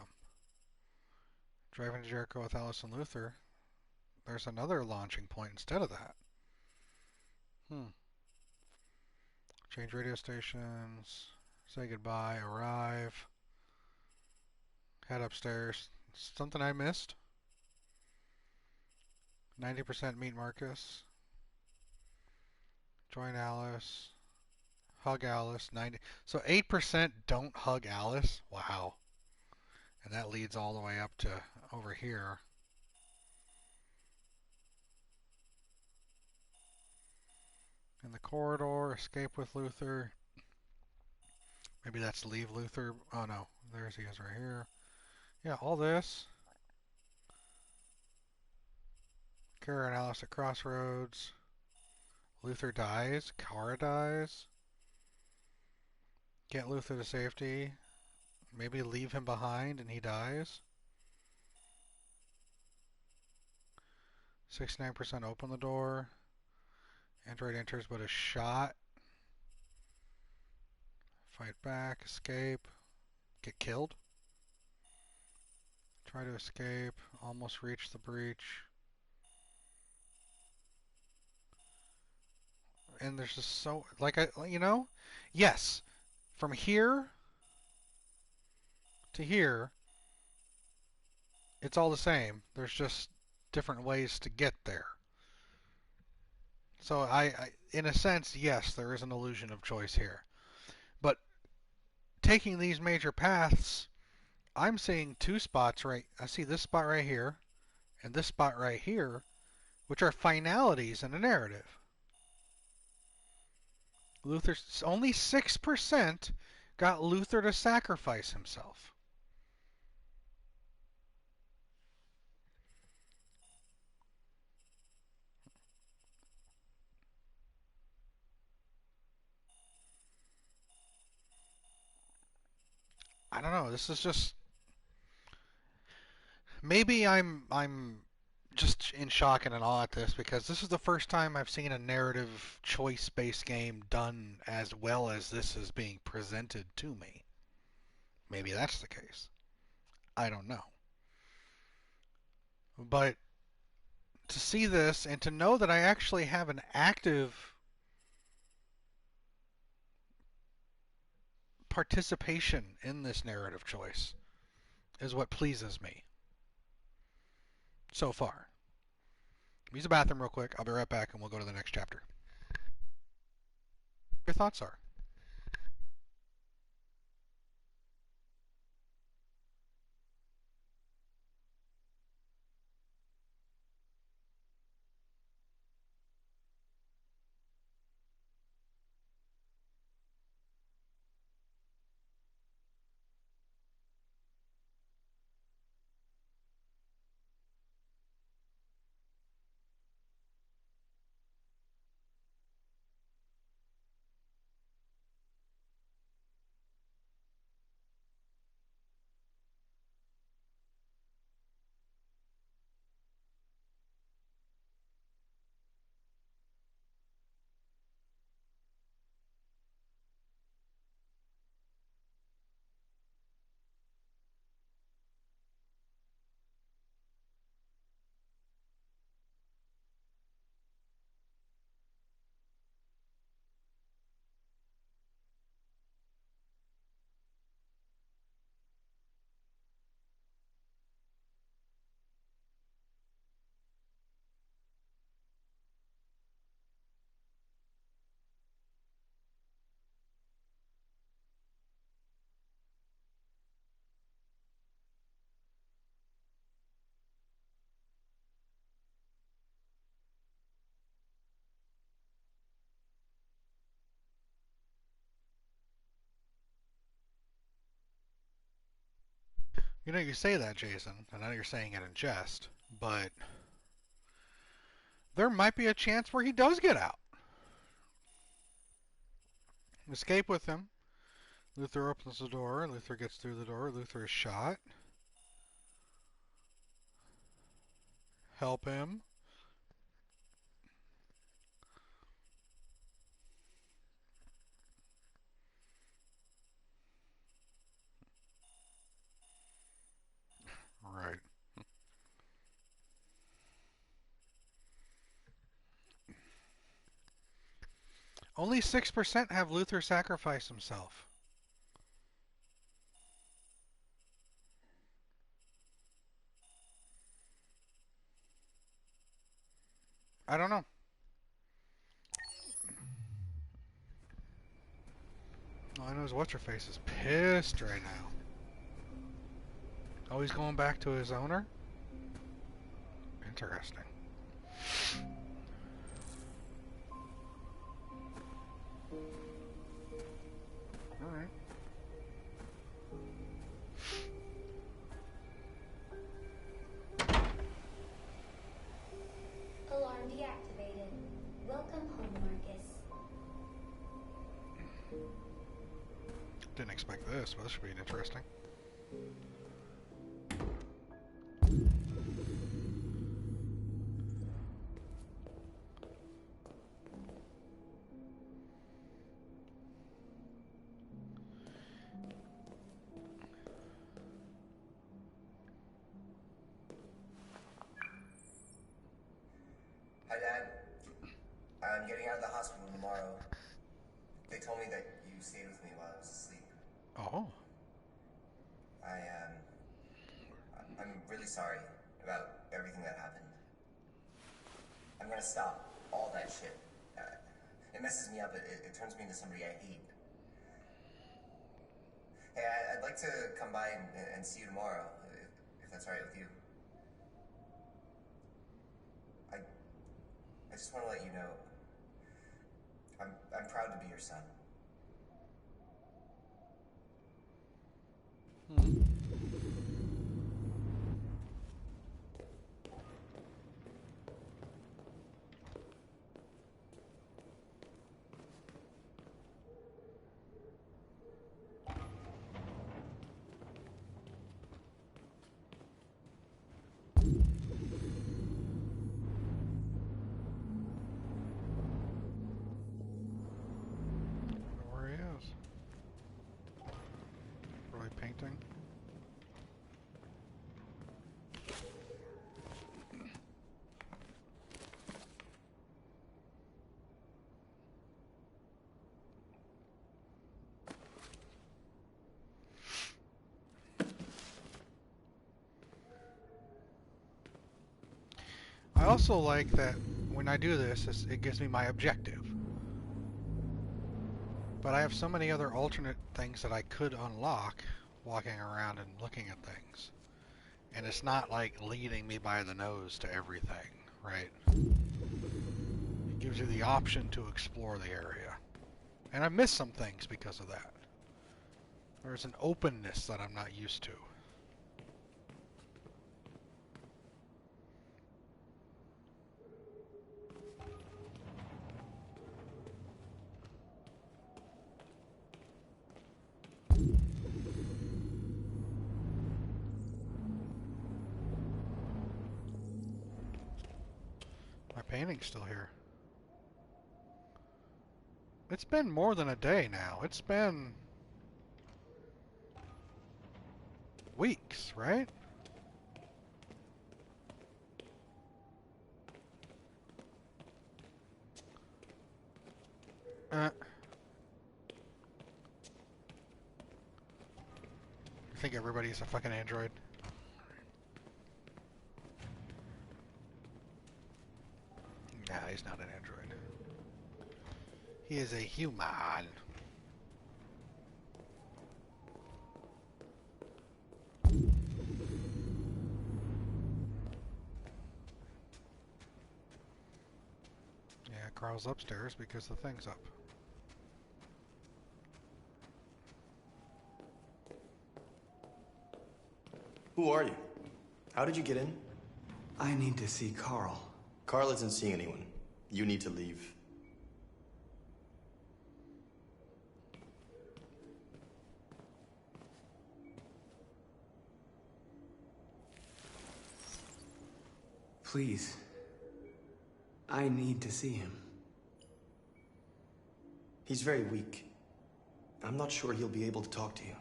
Driving to Jericho with Alice and Luther. There's another launching point instead of that. Change radio stations. Say goodbye. Arrive. Head upstairs. Something I missed? 90% meet Marcus. Join Alice. Hug Alice. 90. So 8% don't hug Alice. Wow. And that leads all the way up to over here. In the corridor, escape with Luther. Maybe that's leave Luther. Oh no, there's he is right here. Yeah, all this. Kara and Alice at Crossroads. Luther dies. Kara dies. Get Luther to safety. Maybe leave him behind and he dies. 69% open the door. Android enters but is shot. Fight back. Escape. Get killed. Try to escape. Almost reach the breach. And there's just so, like, yes, from here to here, it's all the same. There's just different ways to get there. So in a sense, yes, there is an illusion of choice here. But taking these major paths, I'm seeing two spots right. I see this spot right here and this spot right here, which are finalities in a narrative. Luther's only 6% got Luther to sacrifice himself. I don't know. This is just, maybe I'm just in shock and in awe at this because this is the first time I've seen a narrative choice-based game done as well as this is being presented to me. Maybe that's the case. I don't know. But to see this and to know that I actually have an active participation in this narrative choice is what pleases me so far. Use the bathroom real quick. I'll be right back and we'll go to the next chapter. Your thoughts are? You know, you say that, Jason, and I know you're saying it in jest, but there might be a chance where he does get out. Escape with him. Luther opens the door. Luther gets through the door. Luther is shot. Help him. Right. Only 6% have Luther sacrifice himself. I don't know. All I know is what's-her-face is pissed right now. Oh, he's going back to his owner? Interesting. Alright. Alarm deactivated. Welcome home, Marcus. Didn't expect this, but this should be interesting. Hi, Dad. I'm getting out of the hospital tomorrow. They told me that you stayed with me while I was asleep. Oh. I'm really sorry about everything that happened. I'm gonna stop all that shit. It messes me up. It turns me into somebody I hate. Hey, I'd like to come by and see you tomorrow, if that's all right with you. I just want to let you know, I'm proud to be your son. Where he is. Probably painting. I also like that when I do this, it gives me my objective. But I have so many other alternate things that I could unlock walking around and looking at things. And it's not like leading me by the nose to everything, right? It gives you the option to explore the area. And I missed some things because of that. There's an openness that I'm not used to. My painting's still here. It's been more than a day now. It's been weeks, right? You think everybody's a fucking android? Nah, he's not an android. He is a human. Yeah, Carl's upstairs because the thing's up. Who are you? How did you get in? I need to see Carl. Carl isn't seeing anyone. You need to leave. Please. I need to see him. He's very weak. I'm not sure he'll be able to talk to you.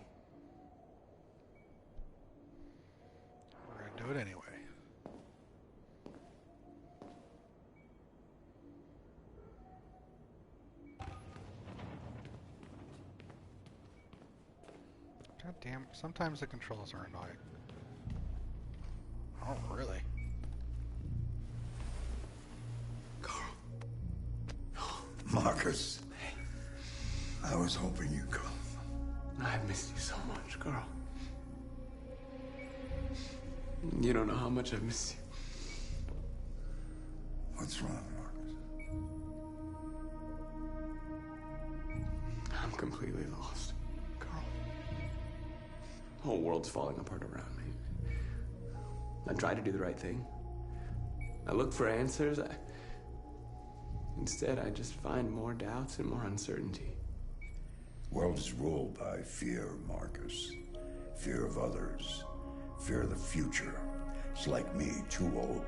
We're gonna do it anyway. God damn, sometimes the controls are annoying. Oh, really? Marcus, I was hoping you'd come. I've missed you so much, Carl. You don't know how much I've missed you. What's wrong, Marcus? I'm completely lost, Carl. The whole world's falling apart around me. I try to do the right thing. I look for answers. Instead, I just find more doubts and more uncertainty. The world is ruled by fear, Marcus. Fear of others. Fear of the future. It's like me, too old.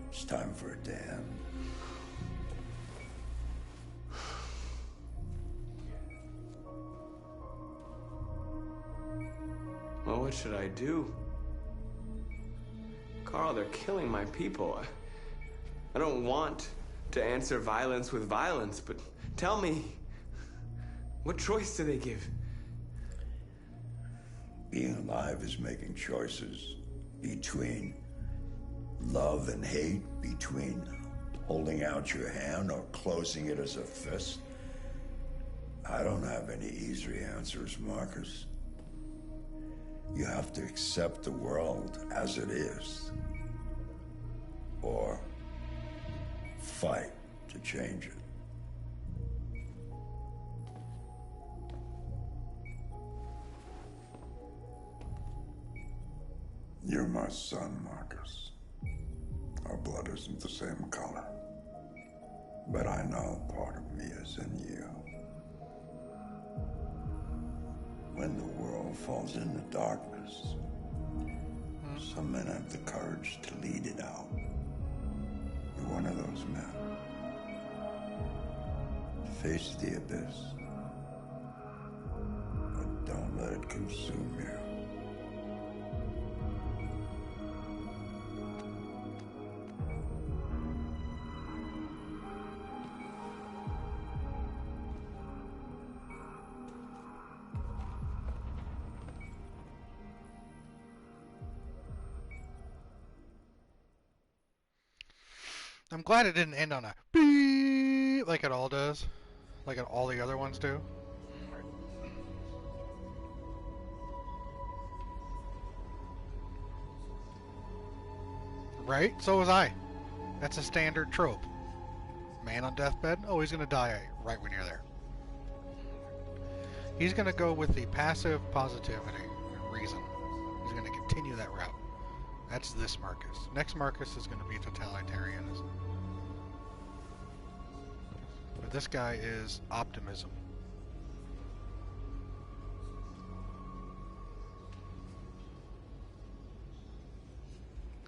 It's time for a dam. Well, what should I do? Carl, they're killing my people. I don't want to answer violence with violence, but tell me, what choice do they give? Being alive is making choices between love and hate, between holding out your hand or closing it as a fist. I don't have any easy answers, Marcus. You have to accept the world as it is, or fight to change it. You're my son, Marcus. Our blood isn't the same color. But I know part of me is in you. When the world falls into darkness, some men have the courage to lead it out. You're one of those men. Face the abyss, but don't let it consume you. I'm glad it didn't end on a beep like it all does, like all the other ones do. Right? So was I. That's a standard trope. Man on deathbed, oh, he's gonna die right when you're there. He's gonna go with the passive positivity reason. He's gonna continue that route. That's this Marcus. Next Marcus is going to be totalitarianism. But this guy is optimism.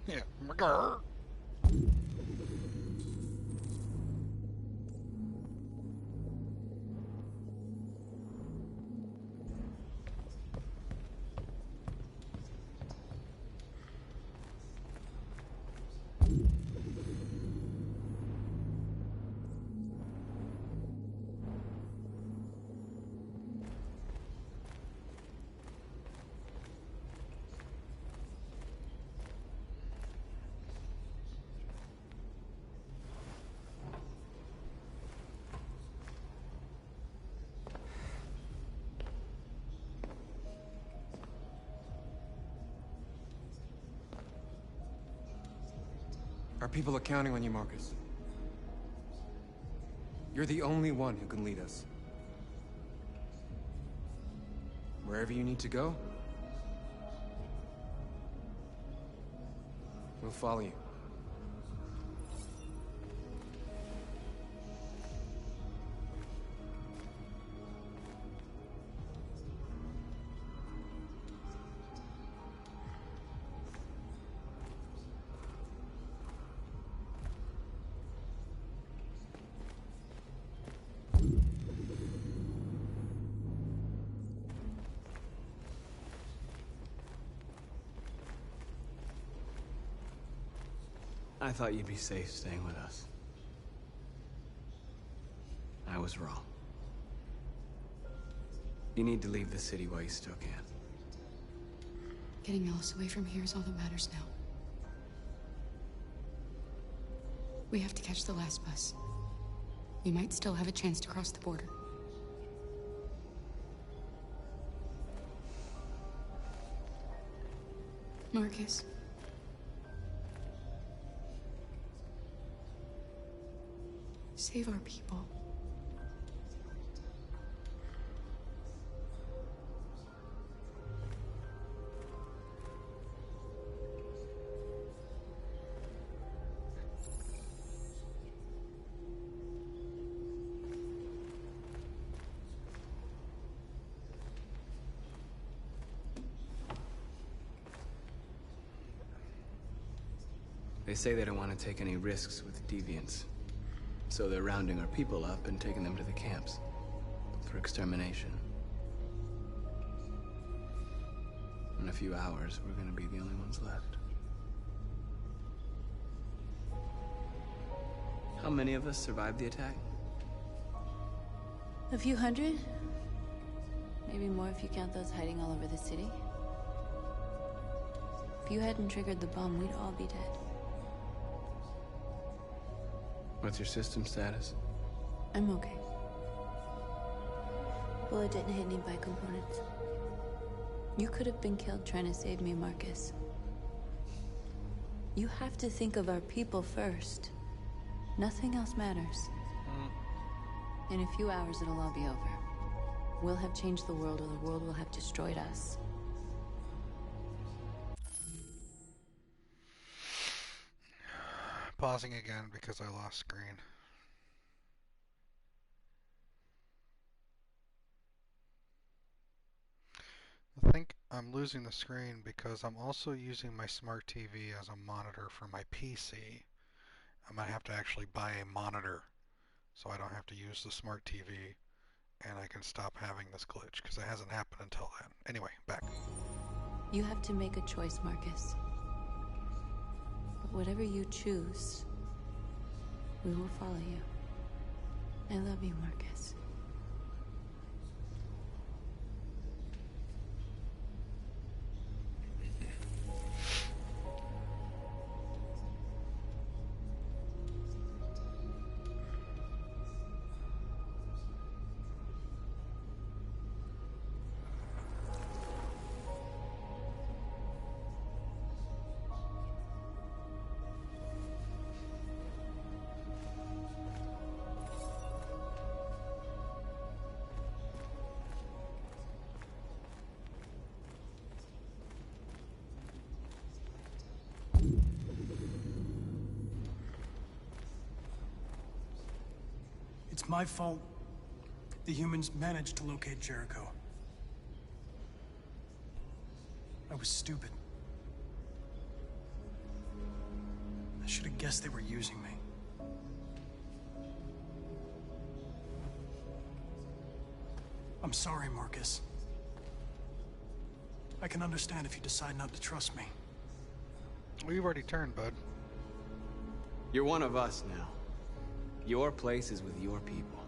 Yeah. Our people are counting on you, Marcus. You're the only one who can lead us. Wherever you need to go, We'll follow you. I thought you'd be safe staying with us. I was wrong. You need to leave the city while you still can. Getting Alice away from here is all that matters now. We have to catch the last bus. We might still have a chance to cross the border. Marcus. Save our people. They say they don't want to take any risks with deviants. So they're rounding our people up and taking them to the camps for extermination. In a few hours, we're gonna be the only ones left. How many of us survived the attack? A few hundred? Maybe more if you count those hiding all over the city. If you hadn't triggered the bomb, we'd all be dead. What's your system status? I'm okay. Bullet didn't hit any bicomponents. You could have been killed trying to save me, Marcus. You have to think of our people first. Nothing else matters. In a few hours, it'll all be over. We'll have changed the world, or the world will have destroyed us. Pausing again because I lost screen. I think I'm losing the screen because I'm also using my smart TV as a monitor for my PC. I might have to actually buy a monitor so I don't have to use the smart TV and I can stop having this glitch because it hasn't happened until then. Anyway, back. You have to make a choice, Marcus. But whatever you choose, we will follow you. I love you, Marcus. It's my fault the humans managed to locate Jericho. I was stupid. I should have guessed they were using me. I'm sorry, Marcus. I can understand if you decide not to trust me. Well, you've already turned, bud. You're one of us now. Your place is with your people.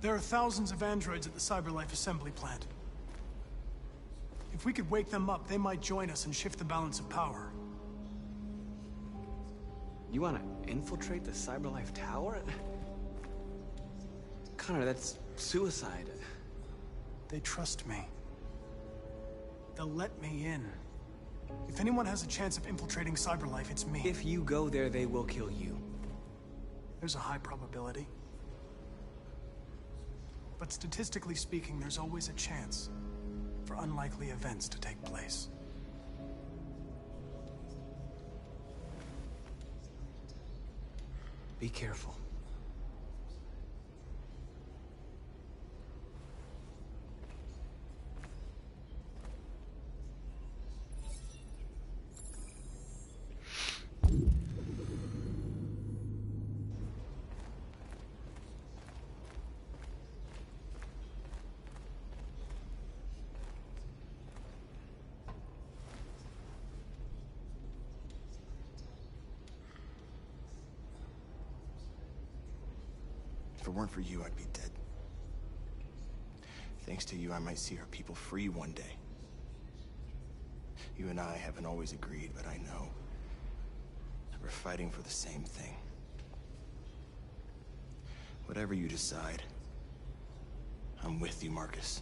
There are thousands of androids at the CyberLife assembly plant. If we could wake them up, they might join us and shift the balance of power. You want to infiltrate the CyberLife tower? Connor, that's suicide. They trust me. They'll let me in. If anyone has a chance of infiltrating CyberLife, it's me. If you go there, they will kill you. There's a high probability. But statistically speaking, there's always a chance for unlikely events to take place. Be careful. If it weren't for you, I'd be dead. Thanks to you, I might see our people free one day. You and I haven't always agreed, but I know that we're fighting for the same thing. Whatever you decide, I'm with you, Marcus.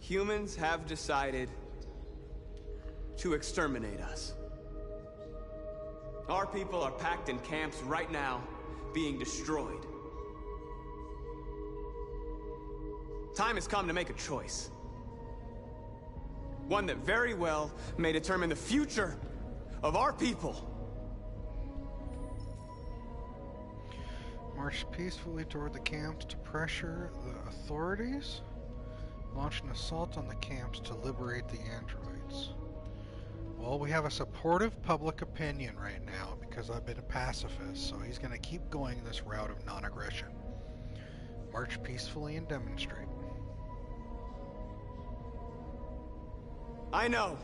Humans have decided to exterminate us. Our people are packed in camps right now, being destroyed. Time has come to make a choice. One that very well may determine the future of our people. March peacefully toward the camps to pressure the authorities. Launch an assault on the camps to liberate the androids. Well, we have a supportive public opinion right now because I've been a pacifist, so he's going to keep going this route of non-aggression. March peacefully and demonstrate. I know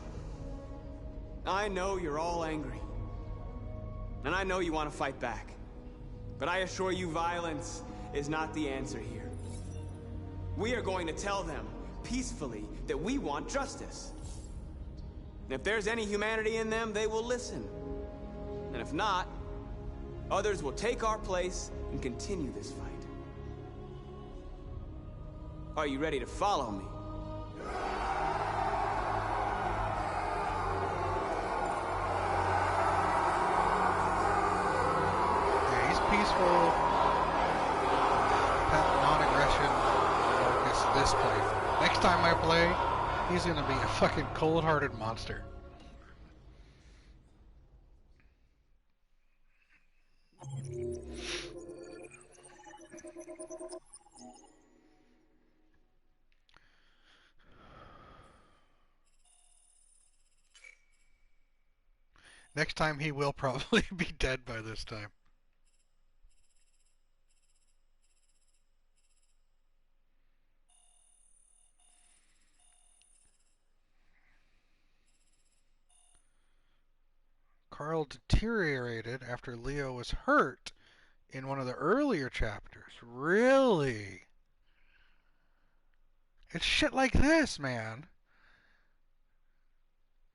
you're all angry. And I know you want to fight back. But I assure you, violence is not the answer here. We are going to tell them peacefully that we want justice. And if there's any humanity in them, they will listen. And if not, others will take our place and continue this fight. Are you ready to follow me? Yeah, he's peaceful. Non-aggression. Marcus this playthrough. Next time I play, he's gonna be a fucking cold-hearted monster. Next time he will probably be dead by this time. Carl deteriorated after Leo was hurt in one of the earlier chapters. Really? It's shit like this, man.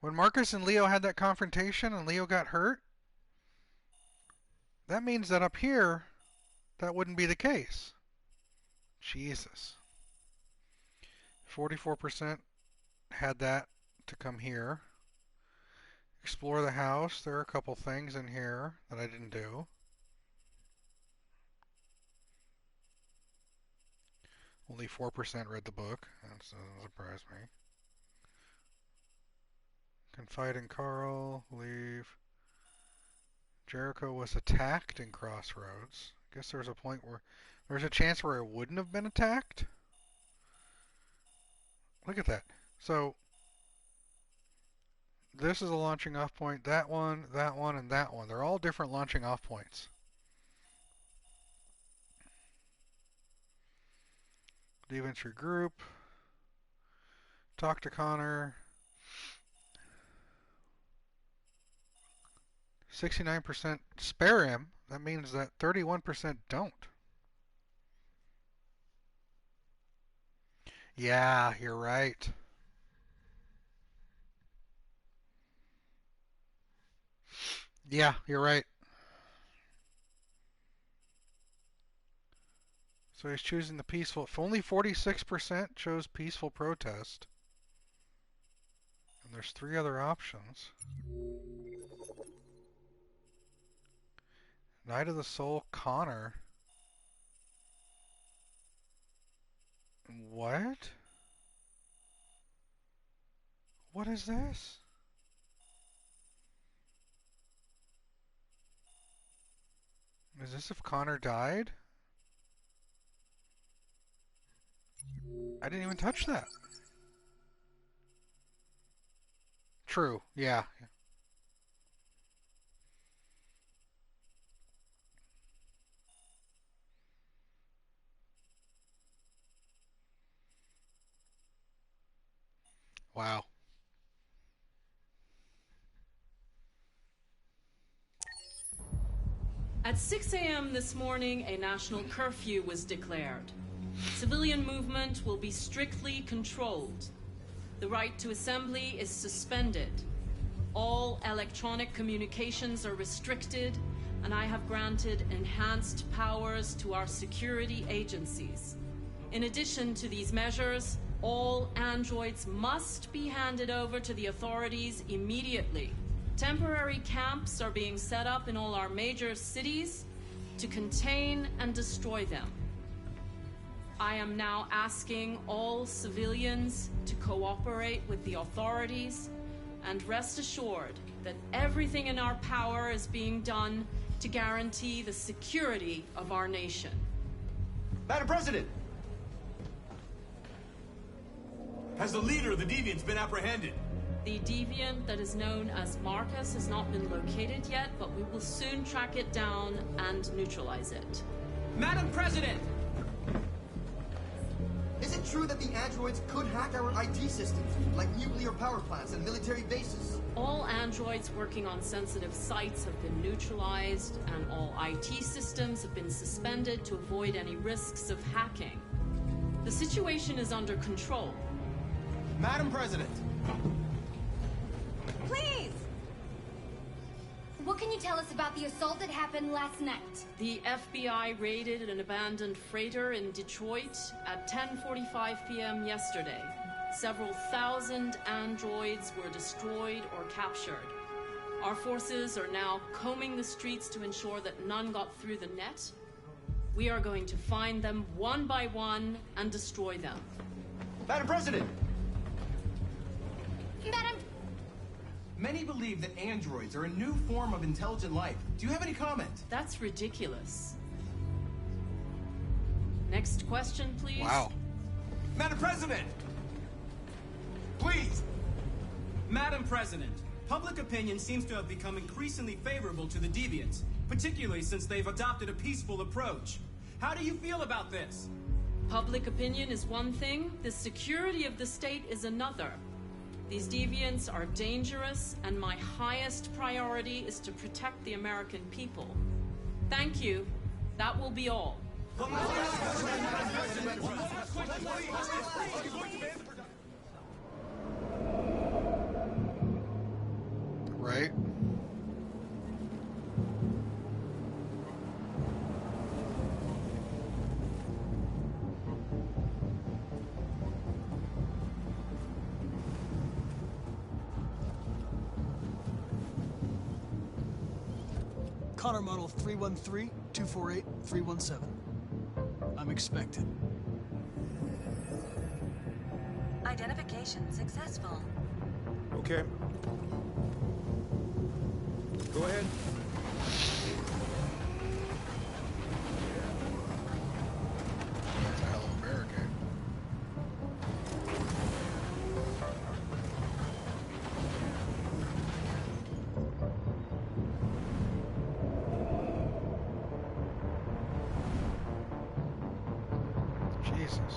When Marcus and Leo had that confrontation and Leo got hurt, that means that up here, that wouldn't be the case. Jesus. 44% had that to come here. Explore the house. There are a couple things in here that I didn't do. Only 4% read the book. That doesn't surprise me. Confide in Carl. Leave. Jericho was attacked in Crossroads. I guess there's a point where there's a chance where it wouldn't have been attacked. Look at that. So this is a launching off point. That one, and that one. They're all different launching off points. Leave entry group. Talk to Connor. 69% spare him. That means that 31% don't. Yeah, you're right. Yeah, you're right. So he's choosing the peaceful. If only 46% chose peaceful protest. And there's 3 other options. Night of the Soul, Connor. What? What is this? Is this if Connor died? I didn't even touch that. True, yeah. Wow. At 6 a.m. this morning, a national curfew was declared. Civilian movement will be strictly controlled. The right to assembly is suspended. All electronic communications are restricted, and I have granted enhanced powers to our security agencies. In addition to these measures, all androids must be handed over to the authorities immediately. Temporary camps are being set up in all our major cities to contain and destroy them. I am now asking all civilians to cooperate with the authorities and rest assured that everything in our power is being done to guarantee the security of our nation. Madam President! Has the leader of the Deviants been apprehended? The deviant that is known as Marcus has not been located yet, but we will soon track it down and neutralize it. Madam President! Is it true that the androids could hack our IT systems, like nuclear power plants and military bases? All androids working on sensitive sites have been neutralized, and all IT systems have been suspended to avoid any risks of hacking. The situation is under control. Madam President! Please! What can you tell us about the assault that happened last night? The FBI raided an abandoned freighter in Detroit at 10:45 p.m. yesterday. Several thousand androids were destroyed or captured. Our forces are now combing the streets to ensure that none got through the net. We are going to find them one by one and destroy them. Madam President! Madam... Many believe that androids are a new form of intelligent life. Do you have any comment? That's ridiculous. Next question, please. Wow. Madam President! Please! Madam President, public opinion seems to have become increasingly favorable to the Deviants, particularly since they've adopted a peaceful approach. How do you feel about this? Public opinion is one thing, the security of the state is another. These deviants are dangerous, and my highest priority is to protect the American people. Thank you. That will be all. Right? Connor Model 313-248-317. I'm expected. Identification successful. Okay. Go ahead. That's a hell of a barricade. Jesus.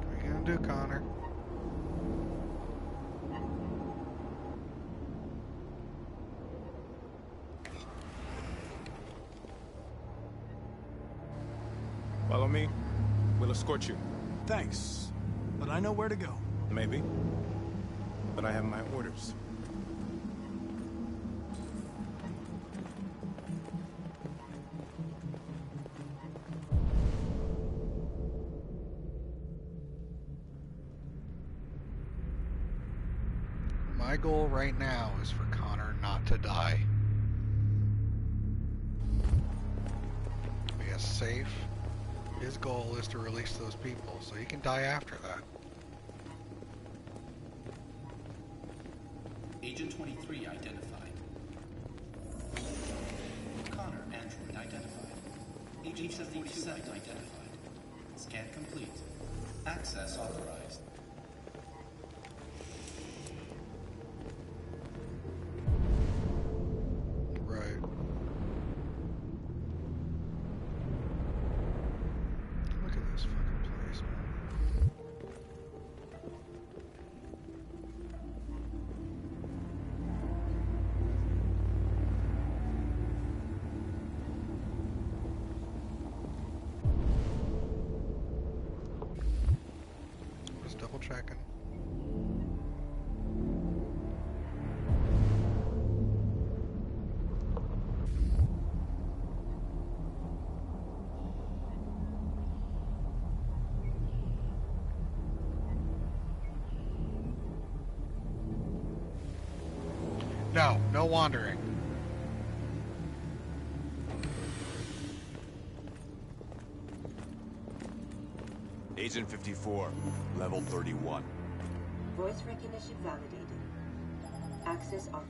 What are you gonna do, Connor? Follow me. We'll escort you. Thanks, but I know where to go. Maybe. But I have my orders. My goal right now is for Connor not to die. Be safe. His goal is to release those people, so he can die after that. Agent 23 identified. Connor android identified. Agent 77 identified. Scan complete. Access authorized. Right. Look at this fucking place, man. Just double checking. No, no wandering. Agent 54, level 31. Voice recognition validated. Access authorized.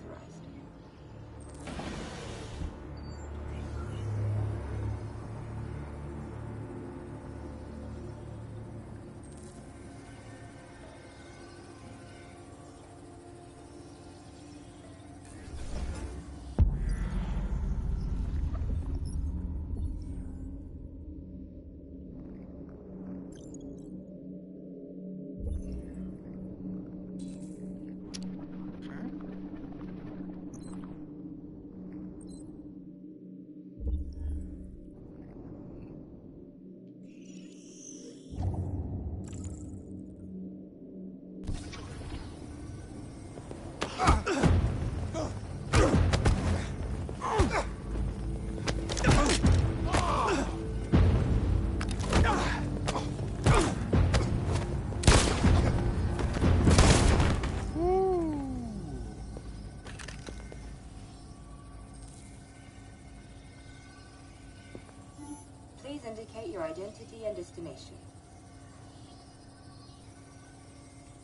Please indicate your identity and destination.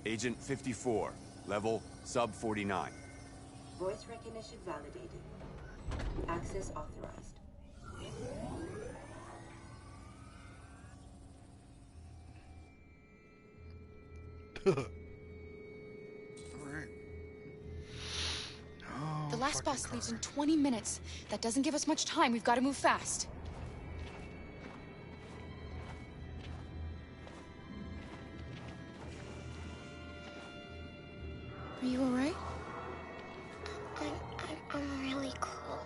Agent 54, level sub 49. Voice recognition validated. Access authorized. Alright. The last bus leaves in 20 minutes. That doesn't give us much time. We've got to move fast. Are you all right? I'm really cold.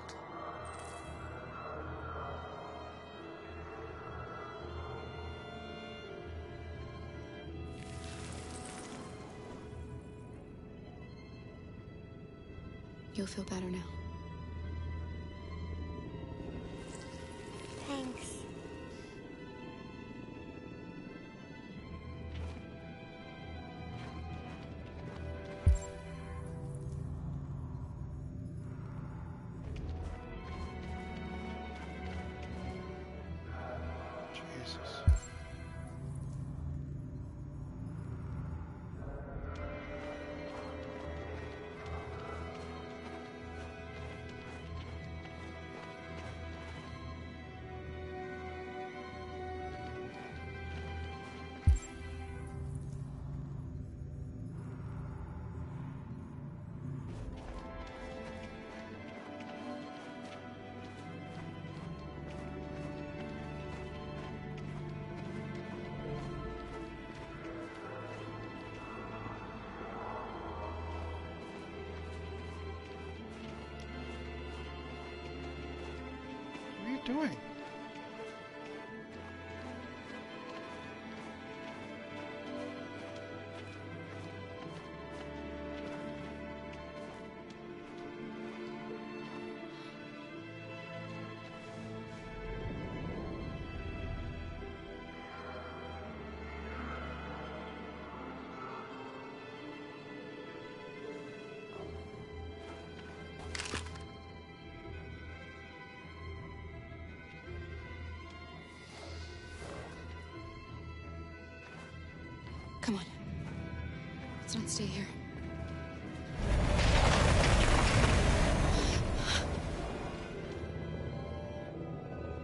You'll feel better now. Thanks. Jesus. What are you doing? Come on. Let's not stay here.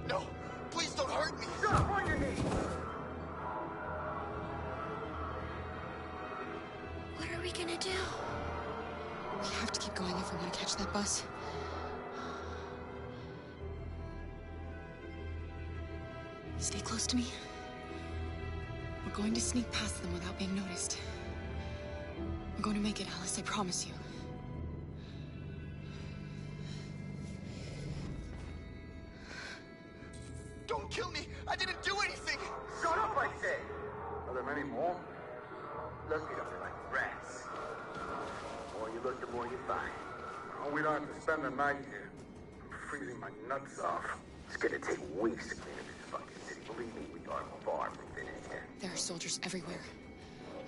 No! Please don't hurt me! Stop on your knees! What are we gonna do? We have to keep going if we want to catch that bus. Stay close to me. We're going to sneak past them without being noticed. We're going to make it, Alice, I promise you. Don't kill me! I didn't do anything! Shut up, I say! Are there many more? Let's get up like rats. The more you look, the more you find. Oh, we don't have to spend the night here. I'm freezing my nuts off. It's gonna take weeks to clean up this fucking city. Believe me, we are far from finished here. There are soldiers everywhere.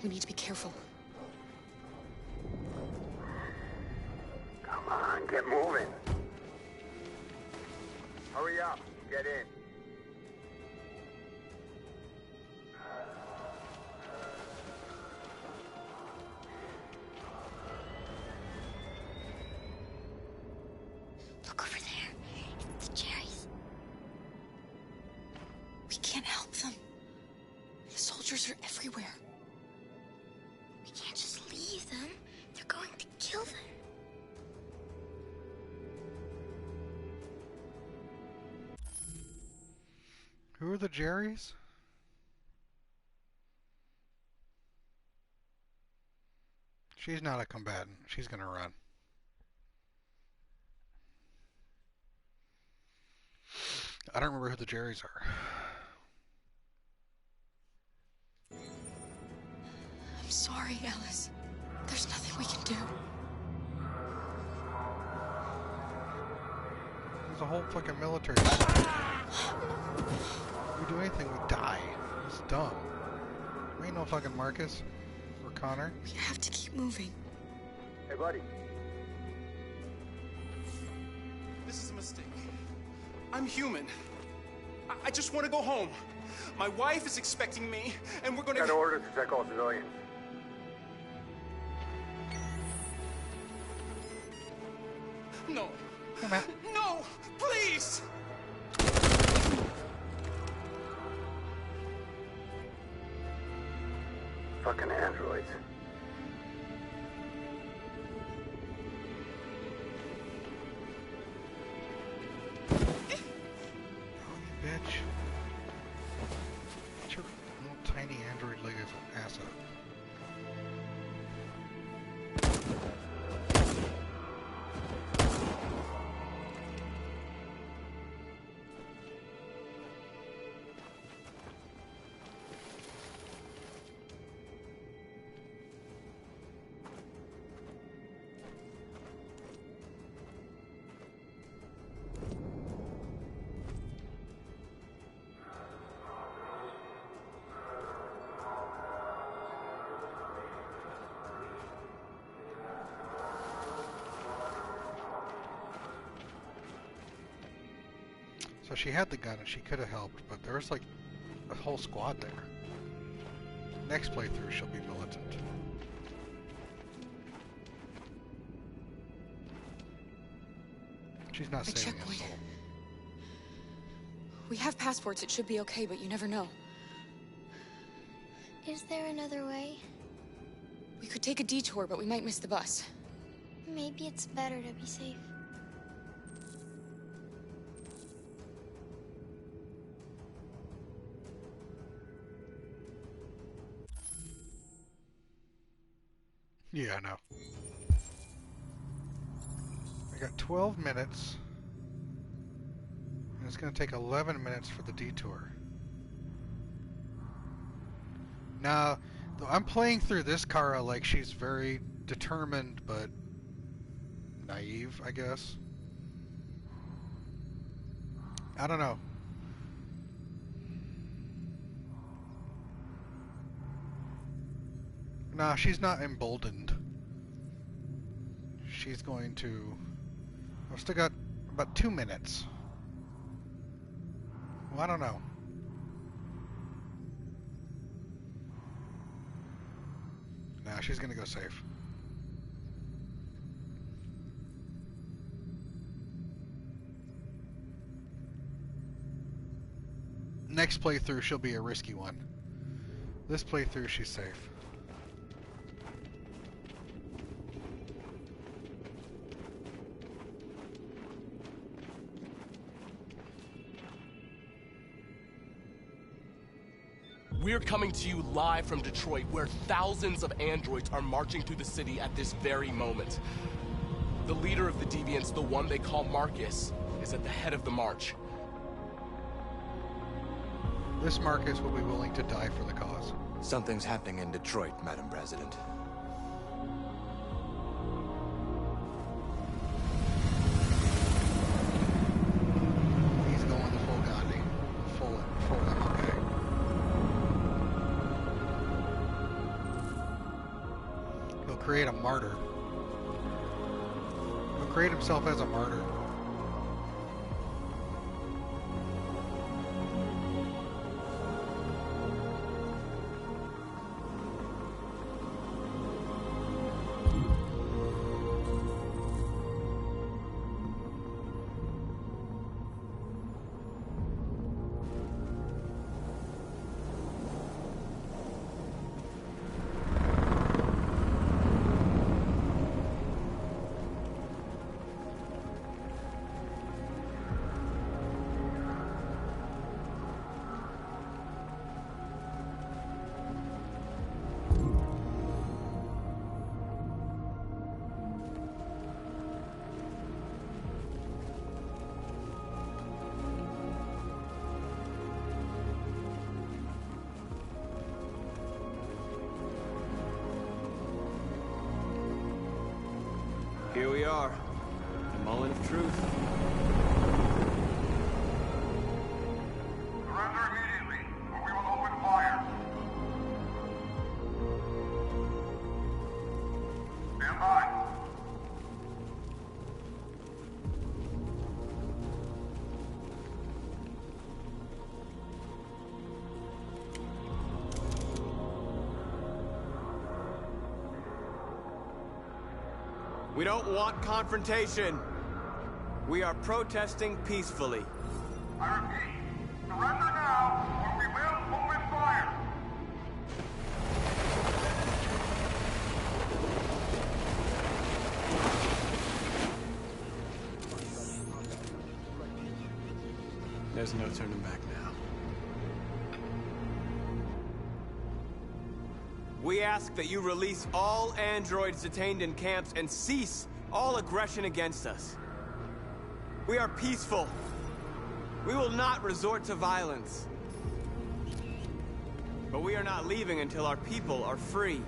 We need to be careful. Come on, get moving. Hurry up, get in. Look over there. It's the Jerry's. We can't help them. The soldiers are everywhere. We can't just leave them. They're going to kill them. Who are the Jerrys? She's not a combatant. She's gonna run. I don't remember who the Jerrys are. I'm sorry, Alice. There's nothing we can do. There's a whole fucking military. If we do anything, we die. It's dumb. We ain't no fucking Marcus or Connor. We have to keep moving. Hey, buddy. This is a mistake. I'm human. I just want to go home. My wife is expecting me, and we're gonna... Got orders to check all civilians. No. Come on. No! Please! Fucking androids. Bitch. Get your little tiny android leg ass up. So she had the gun and she could have helped, but there was like a whole squad there. Next playthrough she'll be militant. She's not saving us all. We have passports, it should be okay, but you never know. Is there another way? We could take a detour, but we might miss the bus. Maybe it's better to be safe. Yeah, I know. I got 12 minutes. And it's going to take 11 minutes for the detour. Now, I'm playing through this Kara like she's very determined but naive, I guess. I don't know. Nah, she's not emboldened. She's going to... I've still got about 2 minutes. Well, I don't know. Nah, she's gonna go safe. Next playthrough, she'll be a risky one. This playthrough, she's safe. We're coming to you live from Detroit, where thousands of androids are marching through the city at this very moment. The leader of the Deviants, the one they call Marcus, is at the head of the march. This Marcus will be willing to die for the cause. Something's happening in Detroit, Madam President. He's going the full Gandhi. Full MLK. He'll create a martyr. He'll create himself as a martyr. Here we are, the moment of truth. Surrender immediately, or we will open fire. Stand by. We don't want confrontation. We are protesting peacefully. I repeat, surrender now, or we will open fire. There's no turning back now. We ask that you release all androids detained in camps and cease all aggression against us. We are peaceful. We will not resort to violence. But we are not leaving until our people are free.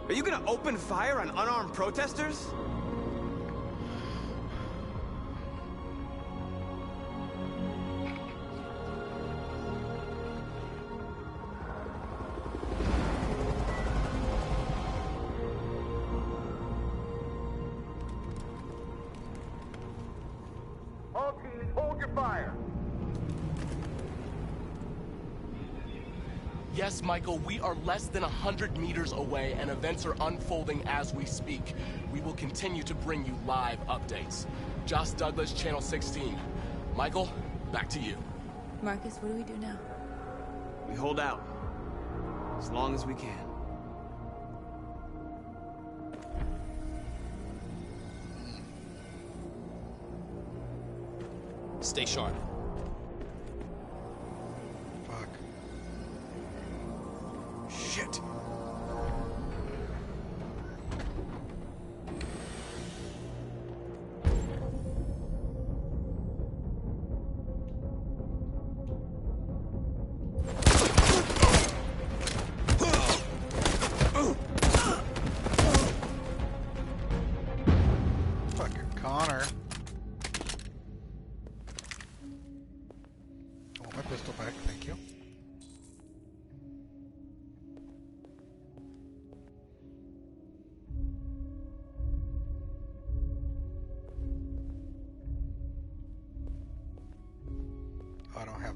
Are you gonna open fire on unarmed protesters? All teams, hold your fire. Yes, Michael, we are less than 100 meters away, and events are unfolding as we speak. We will continue to bring you live updates. Josh Douglas, Channel 16. Michael, back to you. Marcus, what do we do now? We hold out. As long as we can. Stay sharp. Fuck. Shit.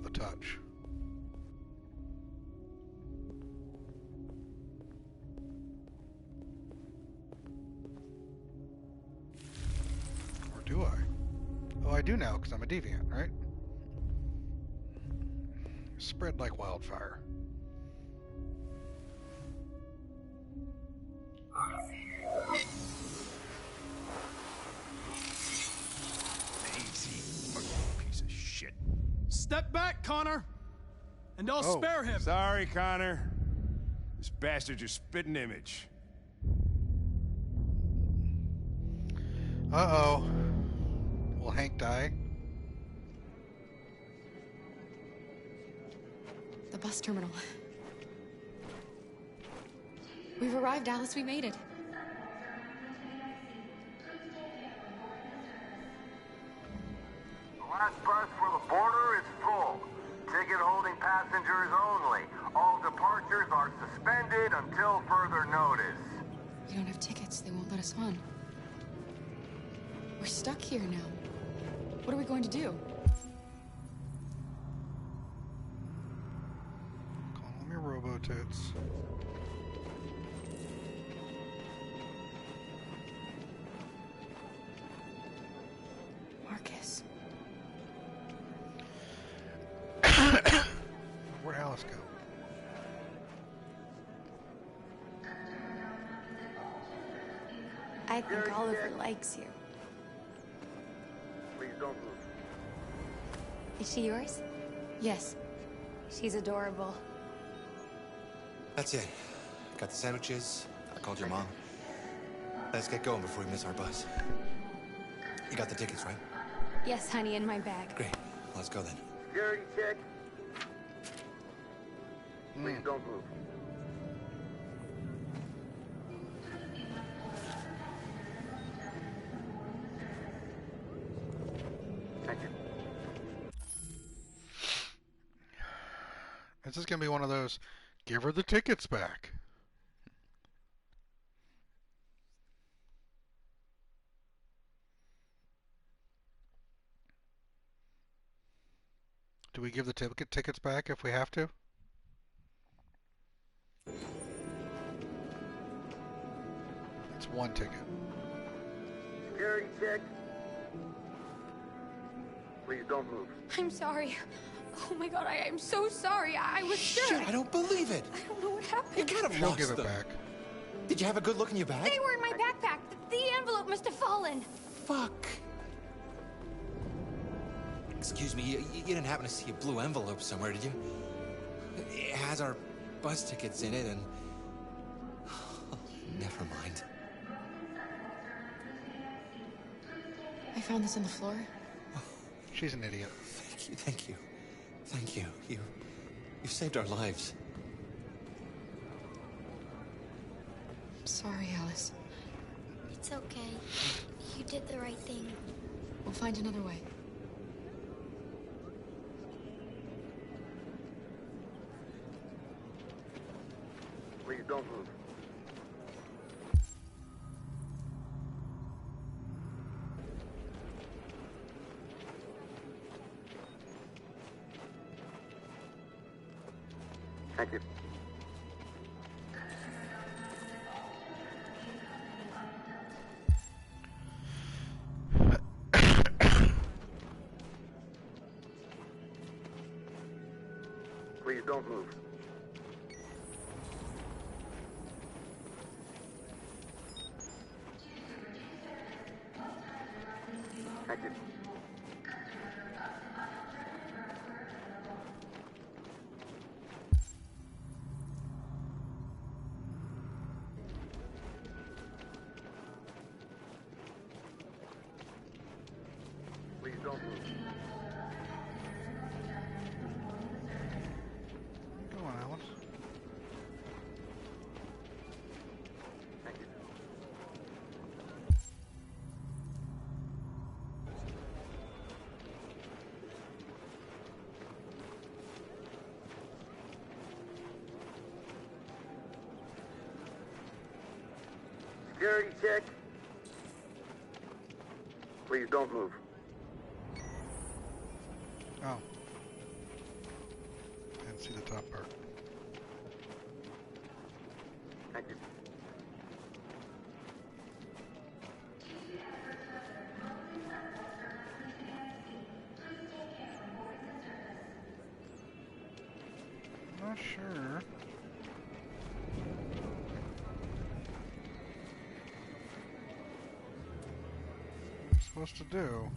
a touch. Or do I? Oh, I do now, because I'm a deviant, right? Spread like wildfire. Piece of shit. Step back, Connor! And I'll spare him! Sorry, Connor. This bastard's your spitting image. Uh-oh. Will Hank die? The bus terminal. We've arrived, Alice. We made it. The last bus for the border is full. Ticket-holding passengers only. All departures are suspended until further notice. We don't have tickets. They won't let us on. We're stuck here now. What are we going to do? Call me Robotits. Marcus. Where'd Alice go? I think Oliver likes you. Please don't move. Is she yours? Yes. She's adorable. That's it. Got the sandwiches. I called your mom. Let's get going before we miss our bus. You got the tickets, right? Yes, honey, in my bag. Great. Let's go then. Security check. Please don't move. Thank you. This is going to be one of those, give her the tickets back. Do we give the tickets back if we have to? It's one ticket. Security check. Please don't move. I'm sorry. Oh my god, I'm so sorry. I was sure. Shit, I don't believe it. I don't know what happened. You kind of She'll lost give it them. back. Did you have a good look in your bag? They were in my backpack. The envelope must have fallen. Fuck. Excuse me, you didn't happen to see a blue envelope somewhere, did you? It has our bus tickets in it and... never mind. I found this on the floor. She's an idiot. Thank you, thank you. Thank you. You saved our lives. I'm sorry, Alice. It's okay. You did the right thing. We'll find another way. Please don't move. Thank you. Please don't move. Thank you. Please don't move. Go on, Alice. Thank you. Security check. Please don't move. Oh. Not sure. What I'm supposed to do?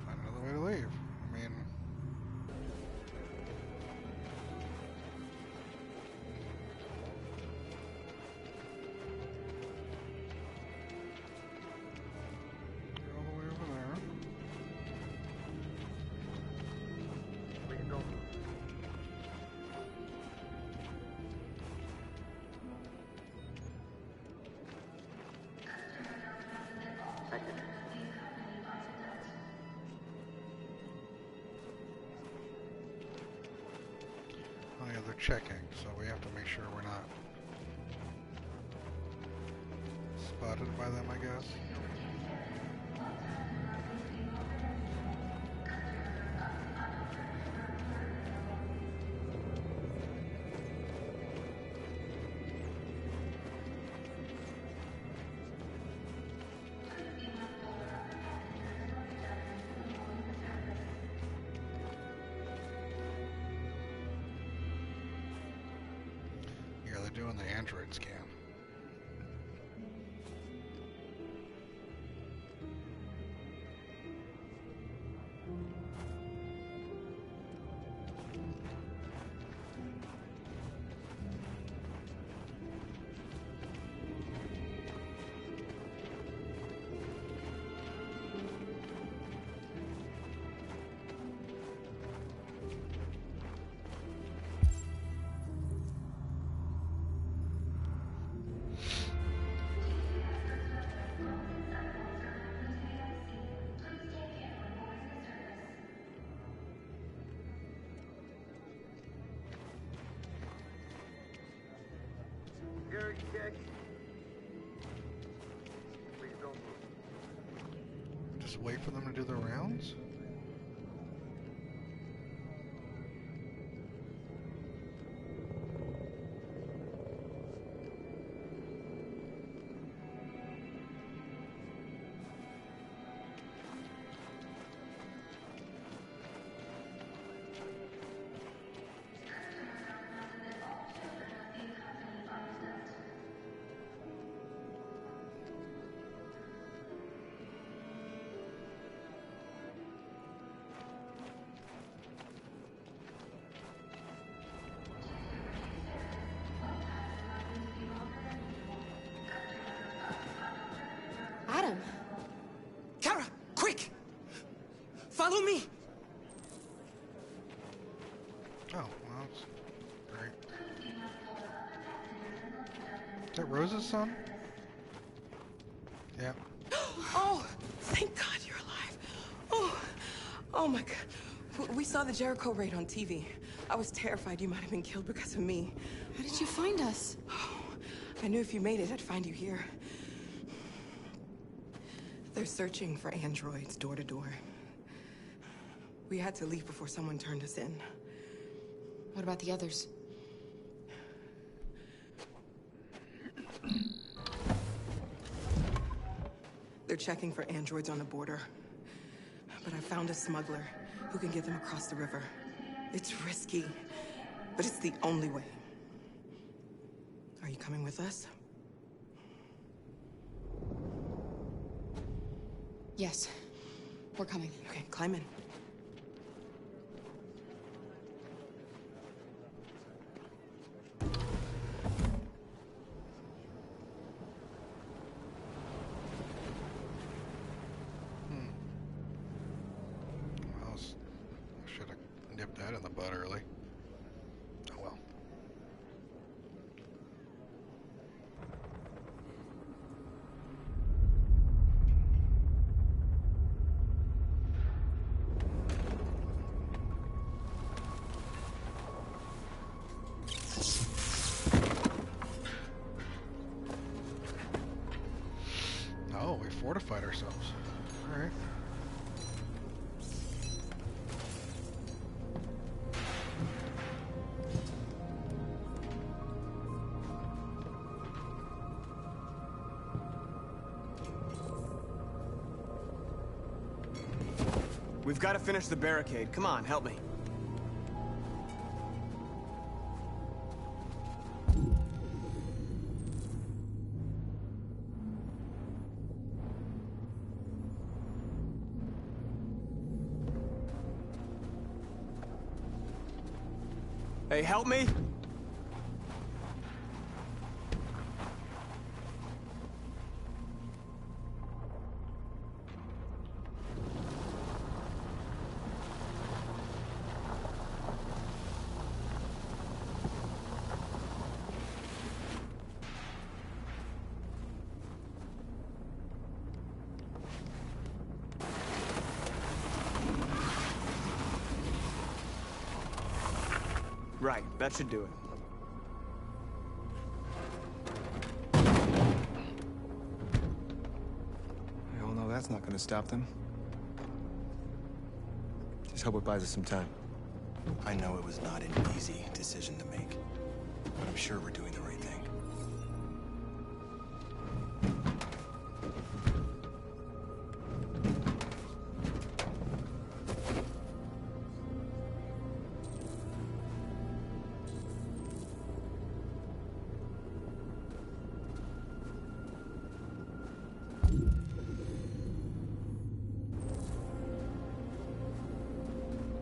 Find another way to leave. I mean, all the way over there. Oh yeah, they're checking, so we have to make sure we're not spotted by them, I guess. Yeah, they're doing the Android scan. Security check. Please don't move. Just wait for them to do their rounds? Adam! Kara, quick! Follow me! Oh, well, that's great. Is that Rose's son? Yeah. Oh, thank God you're alive. Oh my God. We saw the Jericho raid on TV. I was terrified you might have been killed because of me. How did you find us? Oh, I knew if you made it, I'd find you here. They're searching for androids door to door. We had to leave before someone turned us in. What about the others? They're checking for androids on the border. But I found a smuggler who can get them across the river. It's risky, but it's the only way. Are you coming with us? Yes. We're coming. Okay, climb in. Well, I should have nipped that in the bud early. Oh well. Oh, we fortified ourselves. All right. We've got to finish the barricade. Come on, help me. Hey, help me! Right, that should do it. We all know that's not gonna stop them. Just hope it buys us some time. I know it was not an easy decision to make, but I'm sure we're doing the right thing.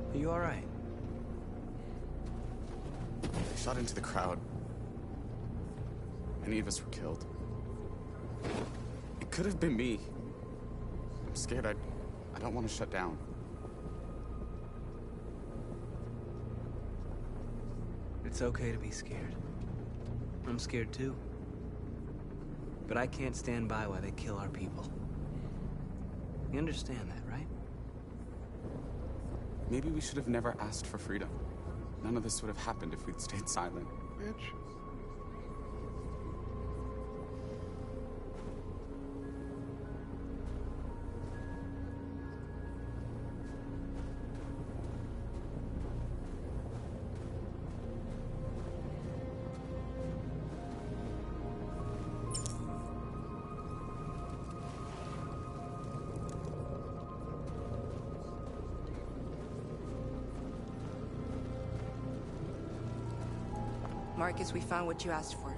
Are you all right? They shot into the crowd. Many of us were killed. It could have been me. I'm scared. I don't want to shut down. It's okay to be scared. I'm scared too. But I can't stand by while they kill our people. You understand that, right? Maybe we should have never asked for freedom. None of this would have happened if we'd stayed silent. Bitch. Marcus, we found what you asked for.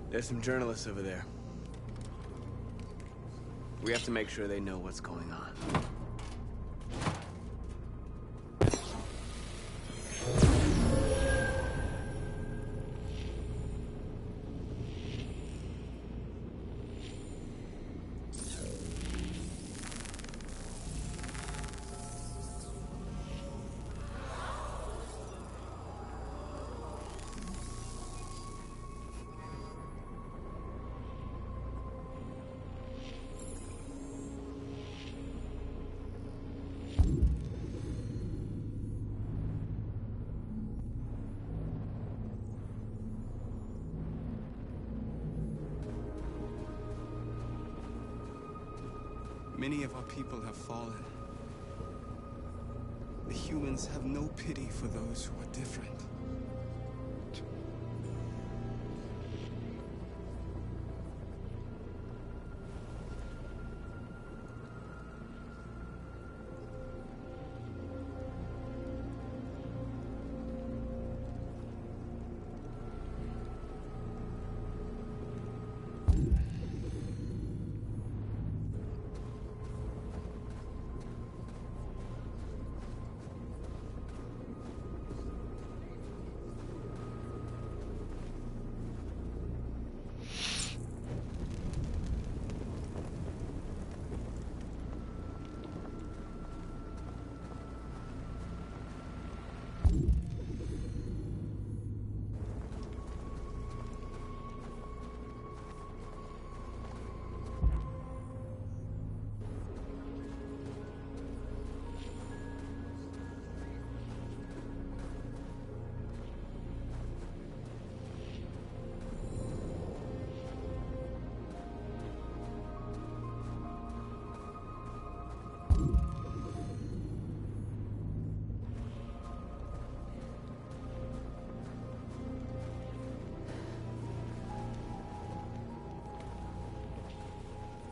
There's some journalists over there. We have to make sure they know what's going on. Many of our people have fallen. The humans have no pity for those who are different.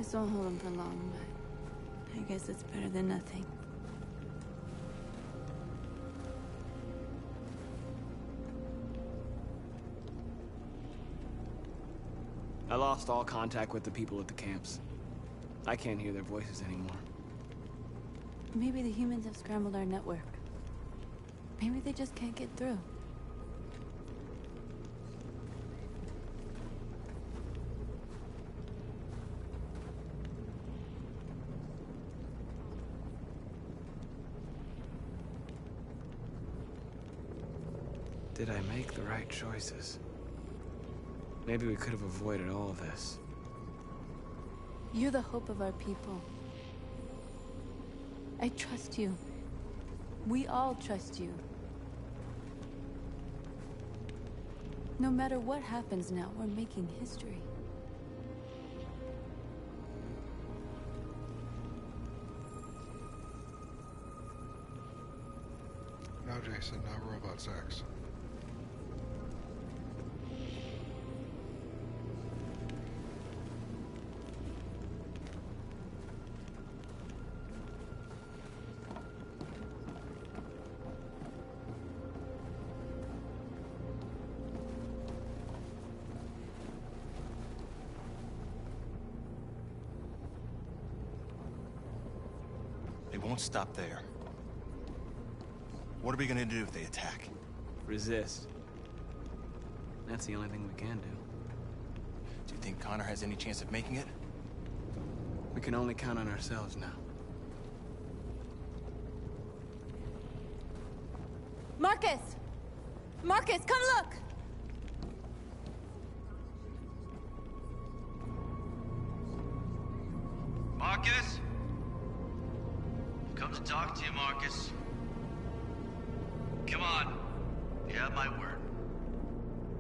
This won't hold him for long, but I guess it's better than nothing. I lost all contact with the people at the camps. I can't hear their voices anymore. Maybe the humans have scrambled our network. Maybe they just can't get through. Did I make the right choices? Maybe we could have avoided all of this. You're the hope of our people. I trust you. We all trust you. No matter what happens now, we're making history. No, Jason, no robot sex. They won't stop there. What are we gonna do if they attack? Resist. That's the only thing we can do. Do you think Connor has any chance of making it? We can only count on ourselves now. Marcus! Marcus, come look! Marcus? I've come to talk to you, Marcus. Come on. You have my word.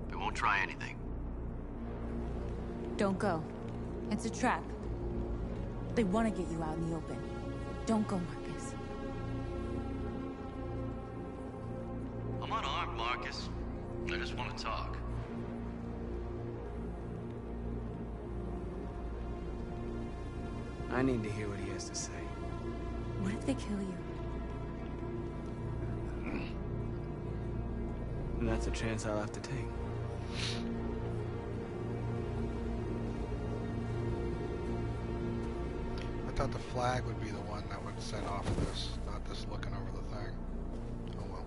We won't try anything. Don't go. It's a trap. They want to get you out in the open. Don't go, Marcus. I'm unarmed, Marcus. I just want to talk. I need to hear what he has to say. What if they kill you? And that's a chance I'll have to take. I thought the flag would be the one that would set off this, not this looking over the thing. Oh well.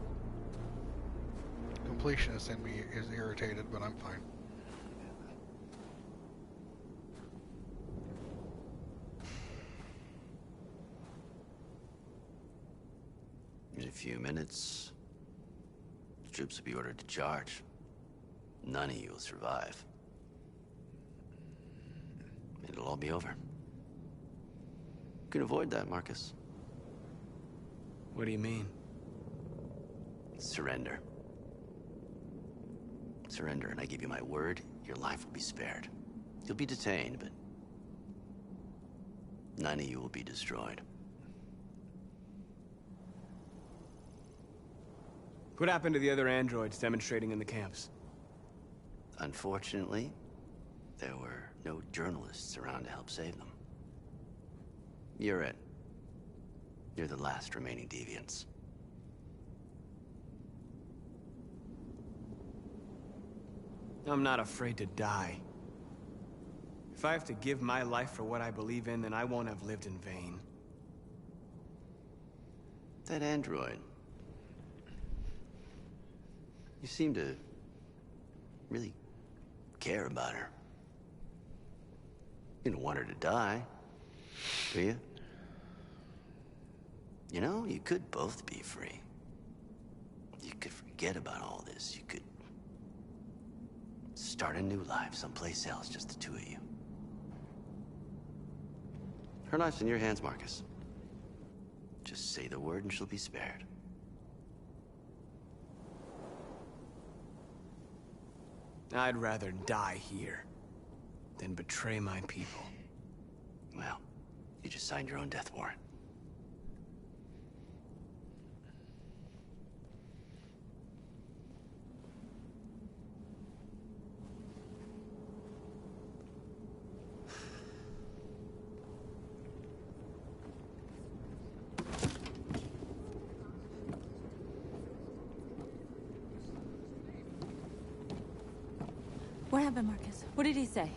Completionist in me is irritated, but I'm fine. In a few minutes, the troops will be ordered to charge. None of you will survive. It'll all be over. You can avoid that, Marcus. What do you mean? Surrender. Surrender, and I give you my word, your life will be spared. You'll be detained, but none of you will be destroyed. What happened to the other androids demonstrating in the camps? Unfortunately, there were no journalists around to help save them. You're it. You're the last remaining deviants. I'm not afraid to die. If I have to give my life for what I believe in, then I won't have lived in vain. That android. You seem to really care about her. You don't want her to die, do you? You know, you could both be free. You could forget about all this. You could start a new life someplace else, just the two of you. Her life's in your hands, Marcus. Just say the word and she'll be spared. I'd rather die here than betray my people. Well, you just signed your own death warrant. What happened, Marcus? What did he say?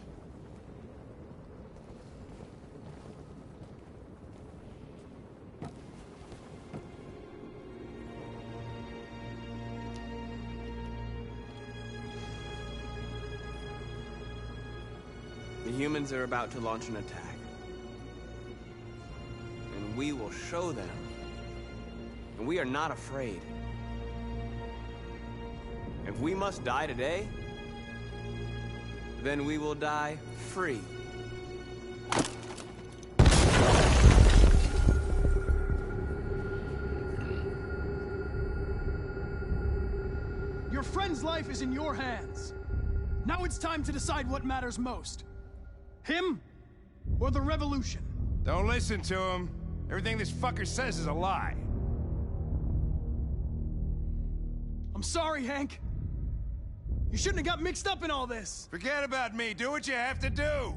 The humans are about to launch an attack. And we will show them. And we are not afraid. If we must die today, then we will die free. Your friend's life is in your hands. Now it's time to decide what matters most. Him or the revolution? Don't listen to him. Everything this fucker says is a lie. I'm sorry, Hank. You shouldn't have got mixed up in all this. Forget about me. Do what you have to do.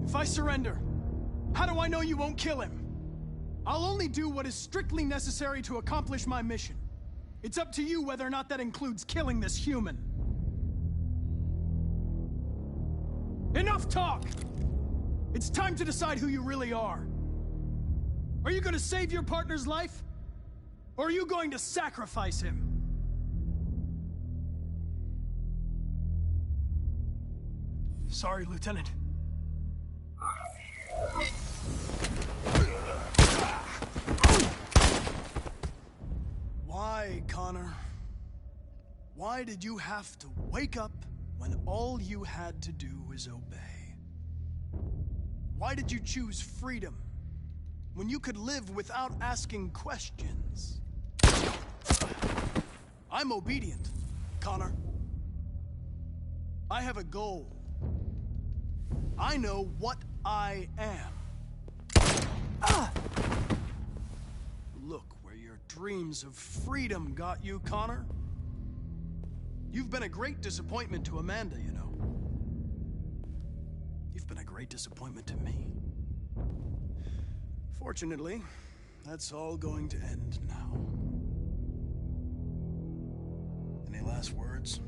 If I surrender, how do I know you won't kill him? I'll only do what is strictly necessary to accomplish my mission. It's up to you whether or not that includes killing this human. Enough talk! It's time to decide who you really are. Are you going to save your partner's life? Or are you going to sacrifice him? Sorry, Lieutenant. Why, Connor? Why did you have to wake up when all you had to do was obey? Why did you choose freedom when you could live without asking questions? I'm obedient, Connor. I have a goal. I know what I am. Look where your dreams of freedom got you, Connor. You've been a great disappointment to Amanda, you know. You've been a great disappointment to me. Fortunately, that's all going to end now. Any last words?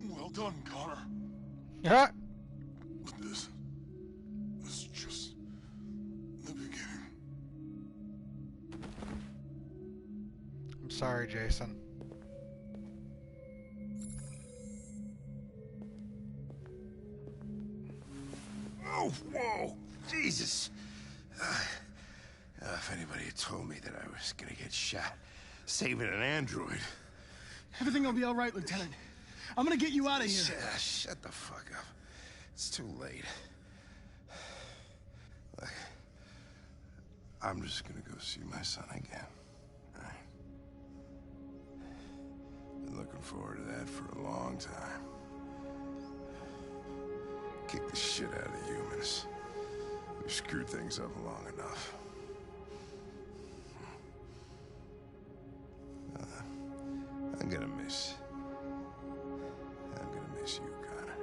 Well done, Connor. Yeah. But this is just the beginning. I'm sorry, Jason. Oh, whoa! Jesus! If anybody had told me that I was gonna get shot saving an android... Everything will be all right, Lieutenant. I'm gonna get you out of here. Shut the fuck up. It's too late. Look, I'm just gonna go see my son again. All right? Been looking forward to that for a long time. Kick the shit out of the humans. We've screwed things up long enough. I'm gonna miss you, Connor.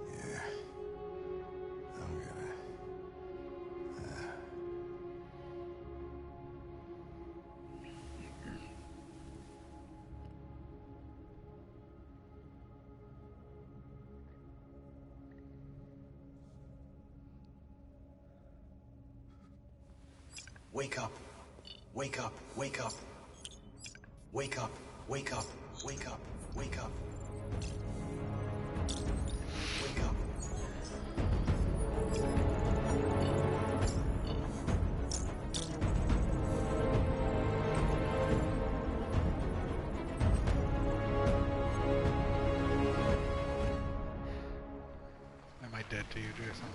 Yeah. I'm gonna... Wake up. Wake up. Wake up. Wake up. Wake up. Wake up. Wake up. Wake up. Am I dead to you, Jason?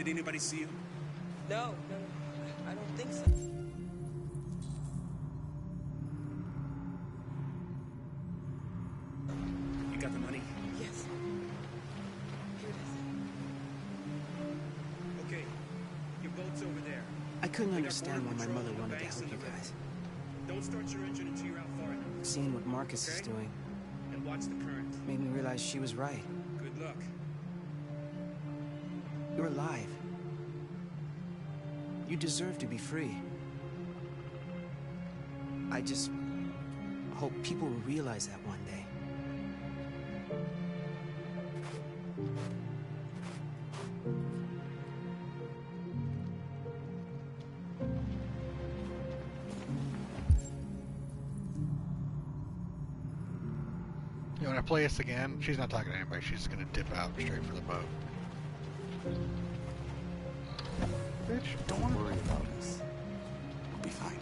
Did anybody see you? No, I don't think so. You got the money? Yes. Here it is. Okay, your boat's over there. I couldn't We got understand why border my patrol mother and wanted to banks help in you the river. guys. Don't start your engine until you're out far enough. Seeing what Marcus is Okay? doing And watch the current. made me realize she was right. Good luck. You're alive. You deserve to be free. I just hope people will realize that one day. You want to play this again? She's not talking to anybody. She's just going to dip out straight for the boat. Bitch, Don't worry about us. We'll be fine.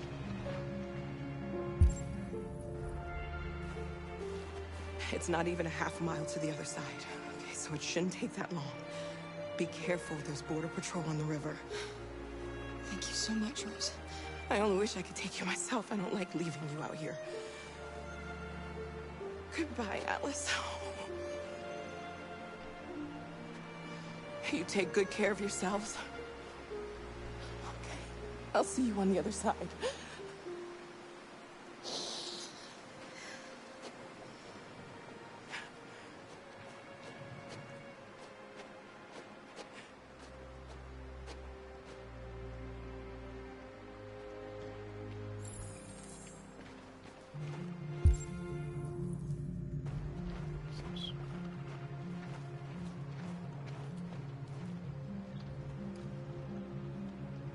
It's not even a half mile to the other side. Okay, so it shouldn't take that long. Be careful, there's border patrol on the river. Thank you so much, Rose. I only wish I could take you myself. I don't like leaving you out here. Goodbye, Alice. You take good care of yourselves. Okay. I'll see you on the other side.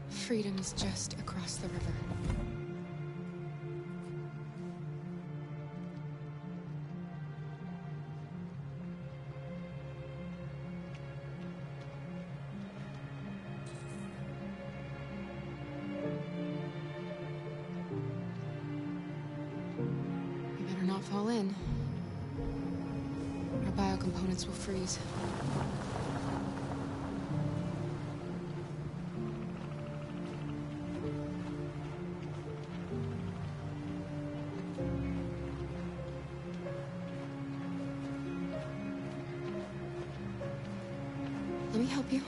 Freedom is just across the river. You better not fall in. Our biocomponents will freeze. Let me help you.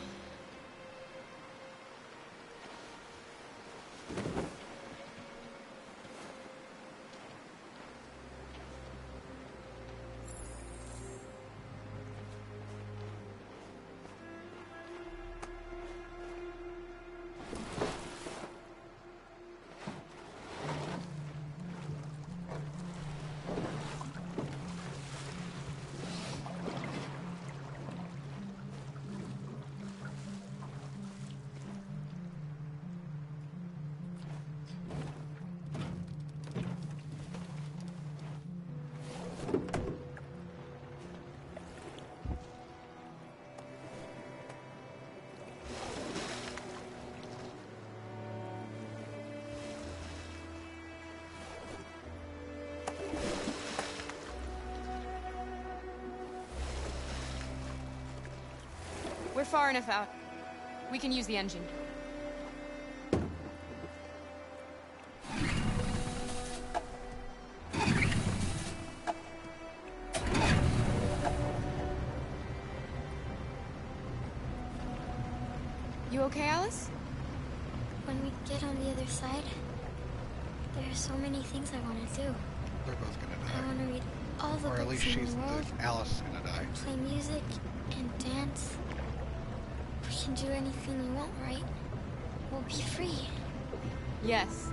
We're far enough out. We can use the engine. You okay, Alice? When we get on the other side, there are so many things I want to do. They're both going to I die. want to read all the Or at books least in the world, Alice is going to die. play music and dance. We can do anything we want, right? We'll be free. Yes.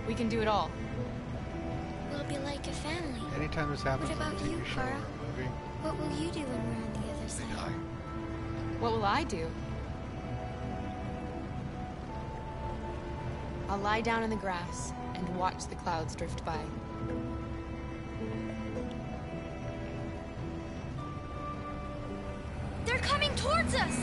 We can do it all. We'll be like a family. Anytime this happens What about in a you, TV show Kara? or a movie, What will you do when we're on the other they side? die. What will I do? I'll lie down in the grass and watch the clouds drift by. They're coming towards us!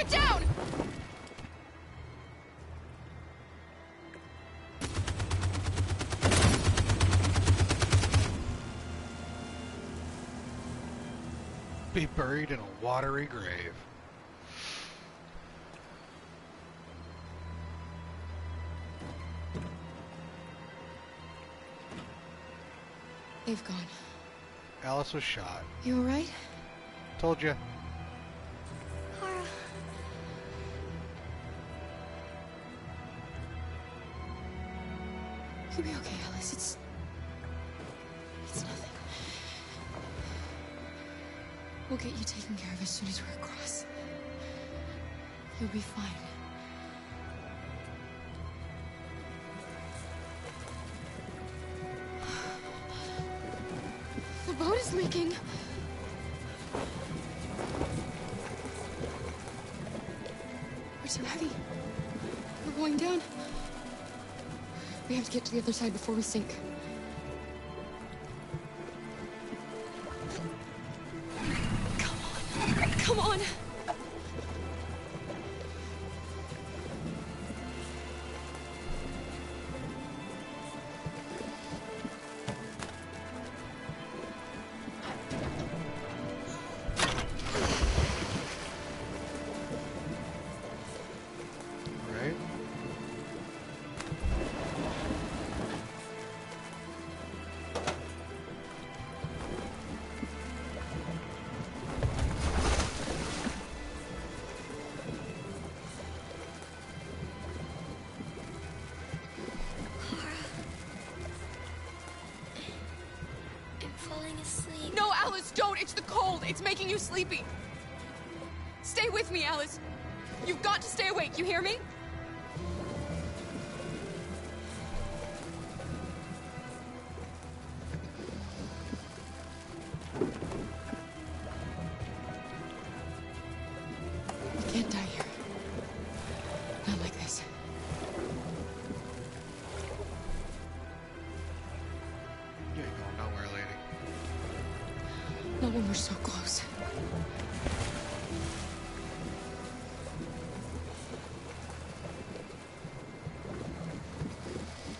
Get down! Be buried in a watery grave. They've gone. Alice was shot. You alright? Told you. Kara. You'll be okay, Alice. It's nothing. We'll get you taken care of as soon as we're across. You'll be fine. The boat is leaking. We're too heavy. We're going down. We have to get to the other side before we sink. Come on! Right? Asleep. No, Alice, don't! It's the cold! It's making you sleepy! Stay with me, Alice! You've got to stay awake, you hear me? We can't die here. Not like this. You ain't going nowhere, lady. Not when we're so close.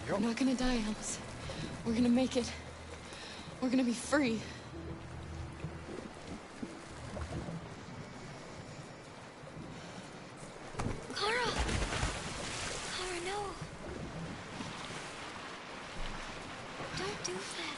We're not gonna die, Alice. We're gonna make it. We're gonna be free. Kara! Kara, no. Don't do that.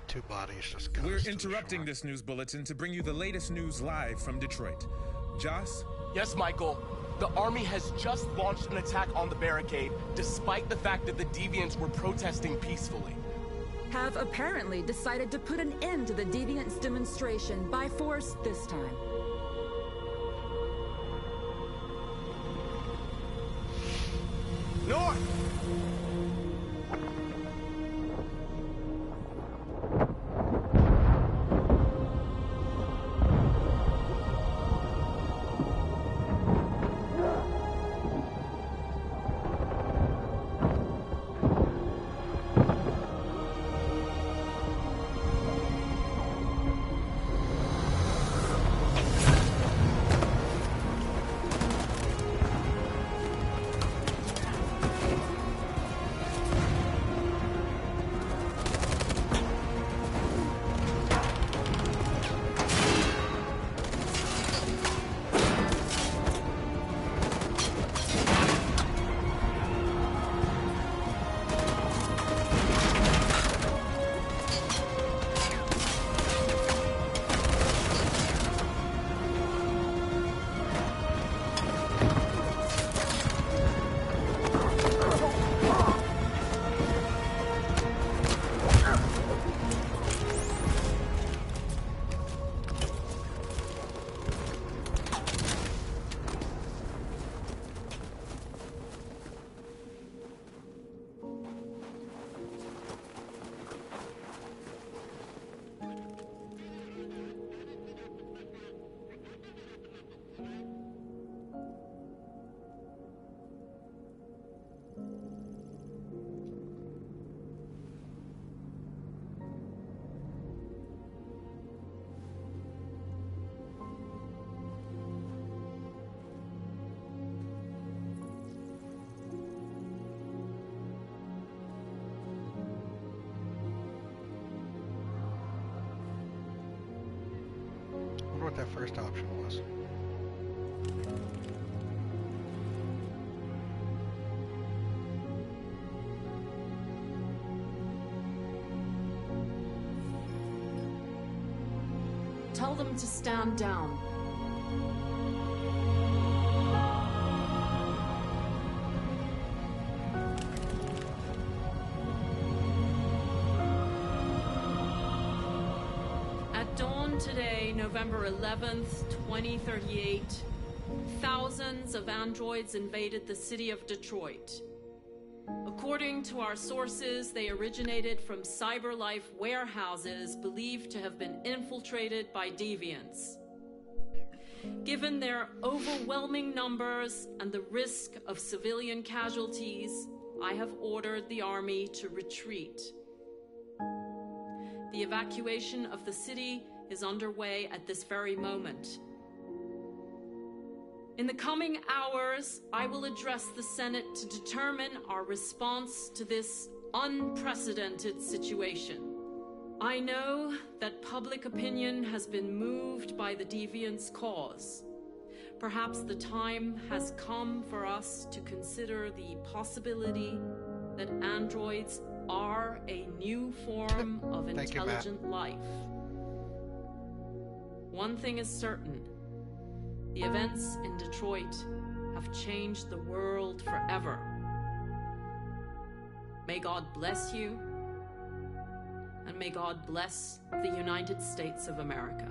Two bodies just cut We're us to the interrupting shore. this news bulletin to bring you the latest news live from Detroit. Joss? Yes, Michael. The Army has just launched an attack on the barricade, despite the fact that the Deviants were protesting peacefully. Have apparently decided to put an end to the Deviants' demonstration by force this time. North! what that first option was. Tell them to stand down. At dawn today, November 11th, 2038, thousands of androids invaded the city of Detroit. According to our sources, they originated from CyberLife warehouses believed to have been infiltrated by deviants. Given their overwhelming numbers and the risk of civilian casualties, I have ordered the army to retreat. The evacuation of the city is underway at this very moment. In the coming hours, I will address the Senate to determine our response to this unprecedented situation. I know that public opinion has been moved by the deviants' cause. Perhaps the time has come for us to consider the possibility that androids are a new form of intelligent life. One thing is certain. The events in Detroit have changed the world forever. May God bless you, and may God bless the United States of America.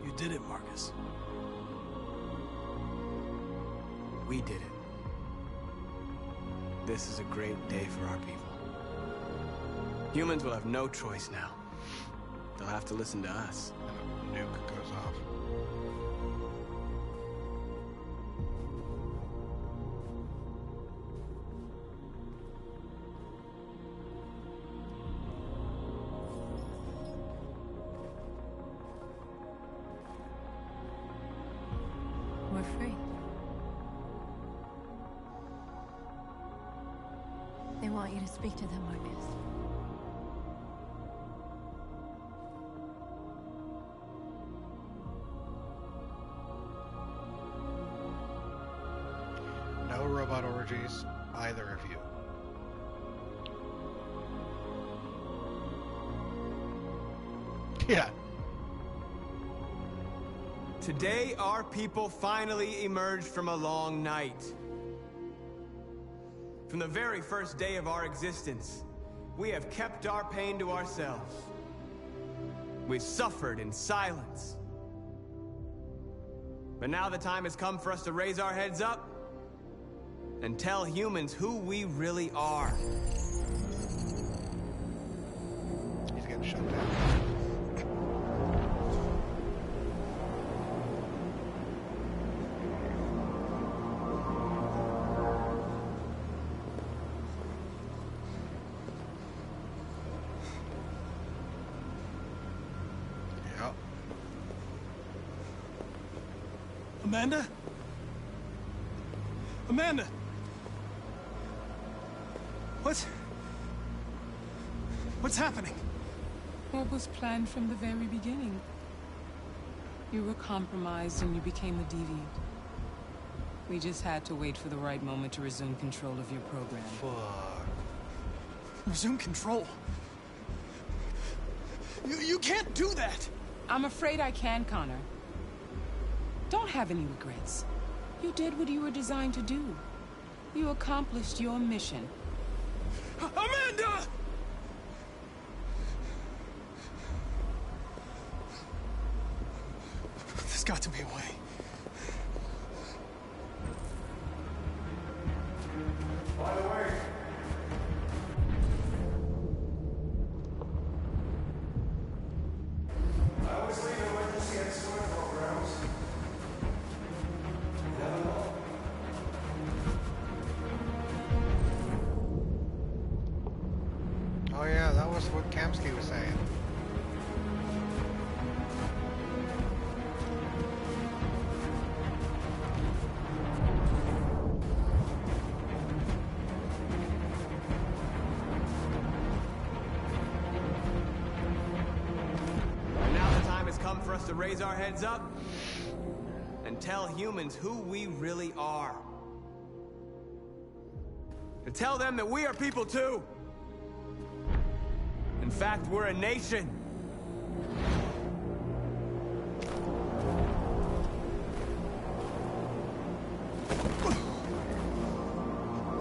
You did it, Marcus. We did it. This is a great day for our people. Humans will have no choice now. They'll have to listen to us. And a nuke goes off. We're free. They want you to speak to them, Marcus. No robot orgies, either of you. Yeah. Today, our people finally emerged from a long night. From the very first day of our existence, we have kept our pain to ourselves. We've suffered in silence. But now the time has come for us to raise our heads up and tell humans who we really are. He's getting shut down. Amanda? Amanda! What's happening? What was planned from the very beginning? You were compromised and you became a deviant. We just had to wait for the right moment to resume control of your program. Fuck. Resume control? You can't do that! I'm afraid I can, Connor. Don't have any regrets. You did what you were designed to do. You accomplished your mission. Amanda! There's got to be a way. By the way, I always leave emergency and sewer programs. Never know. Oh yeah, that was what Kamsky was saying. to raise our heads up and tell humans who we really are. To tell them that we are people too. In fact, we're a nation.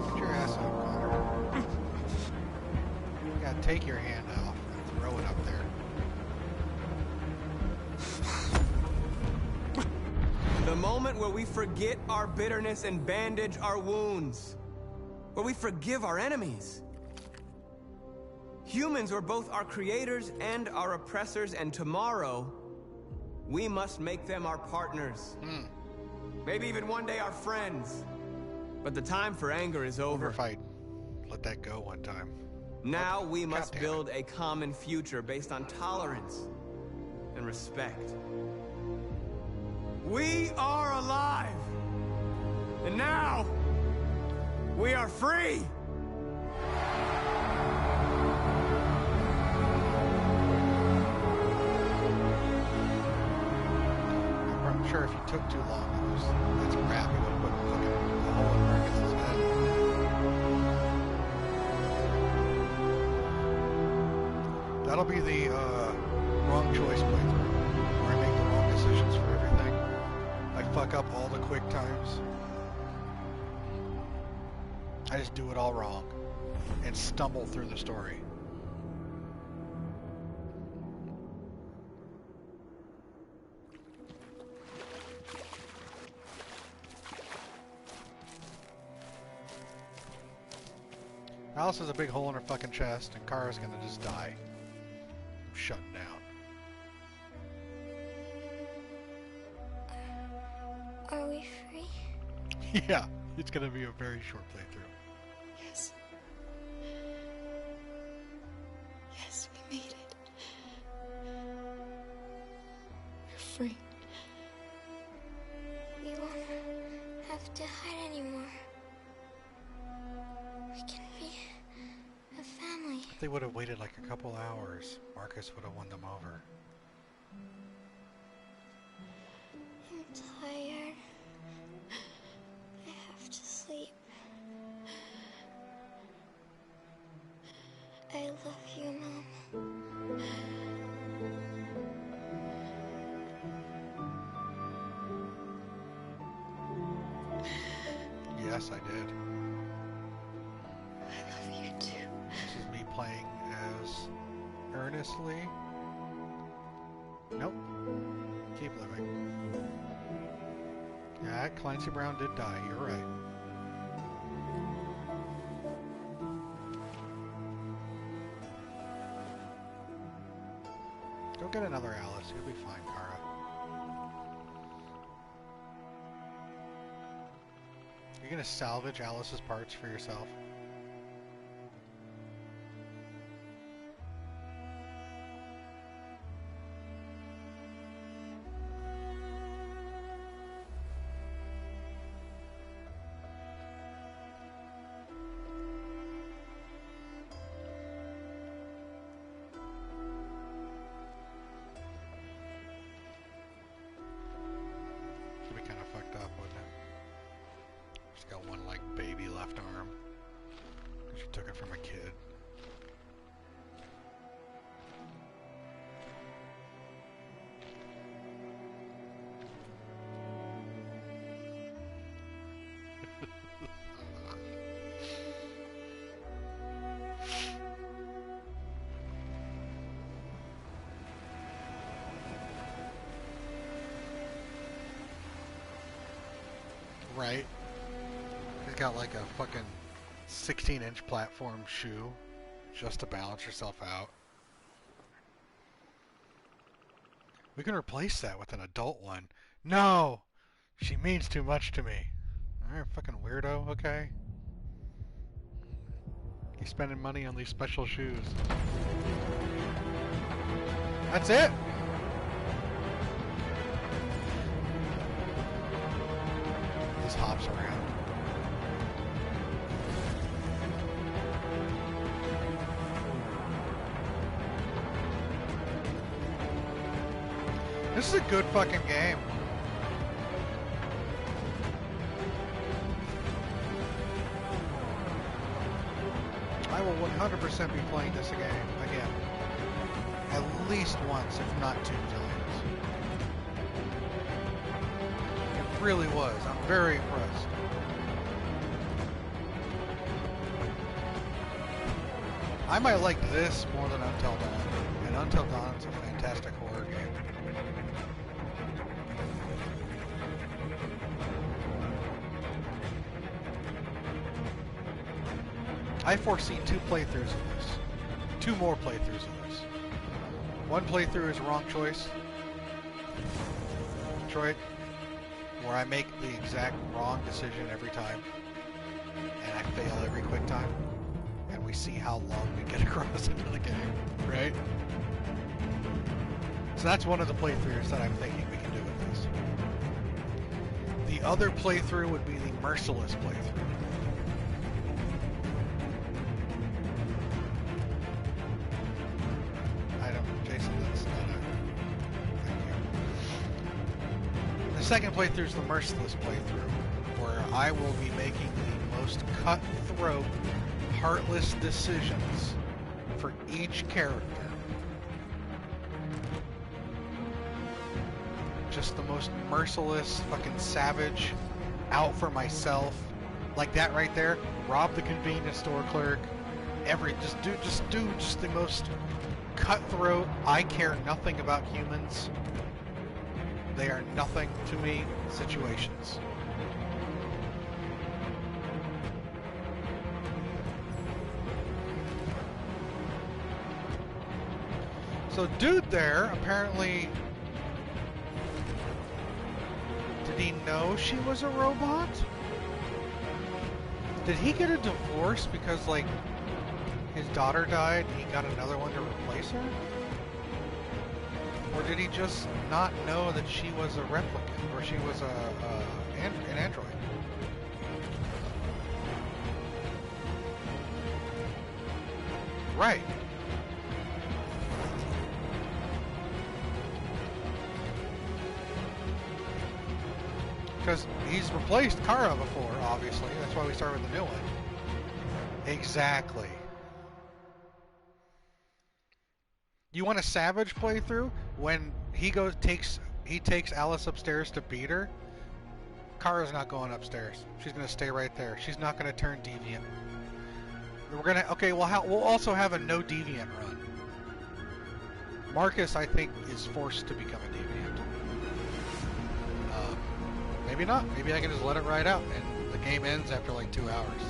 Get your ass up, Connor. You gotta take your hand off and throw it up there. The moment where we forget our bitterness and bandage our wounds. Where we forgive our enemies. Humans were both our creators and our oppressors, and tomorrow, we must make them our partners. Maybe even one day our friends. But the time for anger is over. If I let that go one time. Now we must build a common future based on tolerance and respect. We are alive! And now, we are free! I'm sure if you took too long, that's a wrap. You would have put fucking a hole in Marcus's head. That'll be the wrong choice playthrough, where I make the wrong decisions for everything. I fuck up all the quick times. I just do it all wrong and stumble through the story. Alice has a big hole in her fucking chest, and Kara's gonna just die. I'm shutting down. Are we free? Yeah, it's gonna be a very short playthrough. Yes. Yes, we made it. We're free. We won't have to hide anymore. We can be a family. If they would have waited like a couple hours, Marcus would have won them over. I'm tired. I have to sleep. I love you, Mom. Yes, I did. I love you too. This is me playing as earnestly. Nope. Keep living. Yeah, Clancy Brown did die. You're right. Go get another Alice. You'll be fine, Kara. You're gonna salvage Alice's parts for yourself? Should be kind of fucked up, wouldn't it? She's got one, like, baby left arm. She took it from a kid. Right? She's got like a fucking 16-inch platform shoe just to balance herself out. We can replace that with an adult one. No! She means too much to me. Alright, fucking weirdo, okay? He's spending money on these special shoes. That's it? Just hops around. This is a good fucking game. I will 100% be playing this again. At least once, if not 2 times. It really was. I'm very impressed. I might like this more than Until Dawn. And Until Dawn is a fantastic horror game. I foresee 2 playthroughs of this. 2 more playthroughs of this. One playthrough is wrong choice. Detroit, where I make the exact wrong decision every time. And I fail every quick time. And we see how long we get across into the game, right? So that's one of the playthroughs that I'm thinking we can do with this. The other playthrough would be the Merciless playthrough. The second playthrough is the Merciless playthrough, where I will be making the most cutthroat, heartless decisions for each character. Just the most merciless, fucking savage, out for myself. Like that right there, rob the convenience store clerk, just do the most cutthroat, I care nothing about humans. They are nothing to me situations. So dude there, apparently, did he know she was a robot? Did he get a divorce because, like, his daughter died and he got another one to replace her? Or did he just not know that she was a replicant, or she was an android? Right. Because he's replaced Kara before, obviously. That's why we started with the new one. Exactly. You want a savage playthrough? When he takes Alice upstairs to beat her, Kara's not going upstairs. She's gonna stay right there. She's not gonna turn deviant. We'll also have a no deviant run. Marcus, I think, is forced to become a deviant. Maybe not. Maybe I can just let it ride out and the game ends after like 2 hours.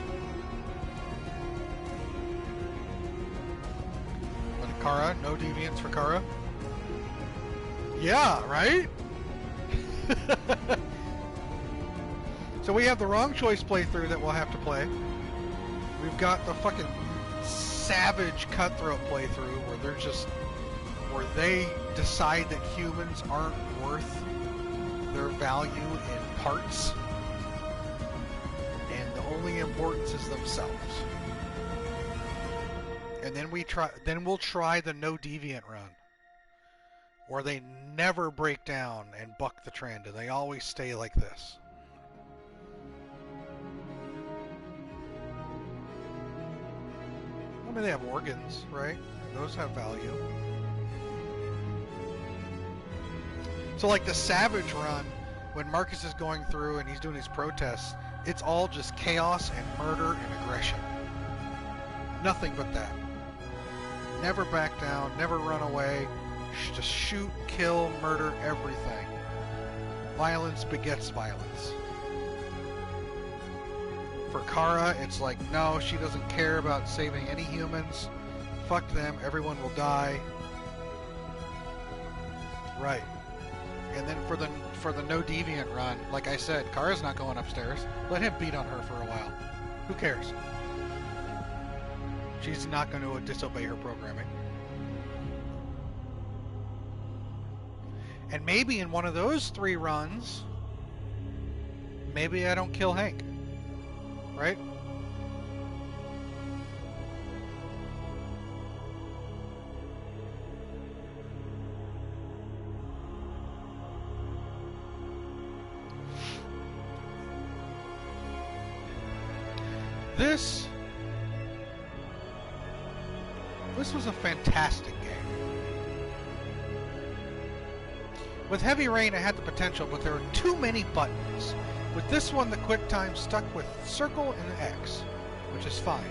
Kara, no deviants for Kara. Yeah, right? So we have the wrong choice playthrough that we'll have to play. We've got the fucking savage cutthroat playthrough where they decide that humans aren't worth their value in parts. And the only importance is themselves. And then we'll try the no deviant run, where they never break down and buck the trend, and they always stay like this. I mean, they have organs, right? Those have value. So like the Savage run, when Marcus is going through and he's doing his protests, it's all just chaos and murder and aggression. Nothing but that. Never back down, never run away, just shoot, kill, murder, everything. Violence begets violence. For Kara, it's like, no, she doesn't care about saving any humans. Fuck them, everyone will die. Right. And then for the no deviant run, like I said, Kara's not going upstairs. Let him beat on her for a while. Who cares? She's not going to disobey her programming. And maybe in one of those 3 runs, maybe I don't kill Hank. Right? This was a fantastic game. With Heavy Rain, it had the potential, but there were too many buttons. With this one, the QuickTime stuck with circle and X, which is fine.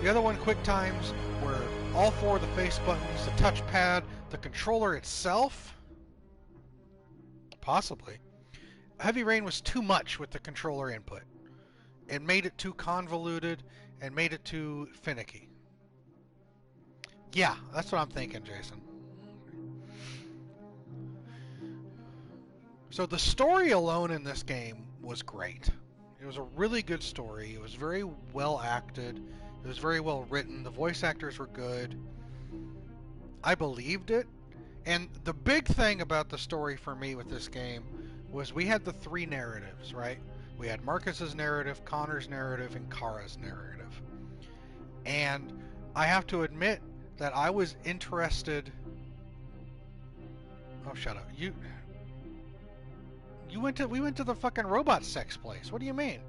The other one, QuickTimes, were all four of the face buttons, the touchpad, the controller itself. Possibly. Heavy Rain was too much with the controller input. It made it too convoluted and made it too finicky. Yeah, that's what I'm thinking, Jason. So the story alone in this game was great. It was a really good story. It was very well acted. It was very well written. The voice actors were good. I believed it. And the big thing about the story for me with this game was we had the three narratives, right? We had Marcus's narrative, Connor's narrative, and Kara's narrative. And I have to admit that I was interested... Oh, shut up. We went to the fucking robot sex place. What do you mean?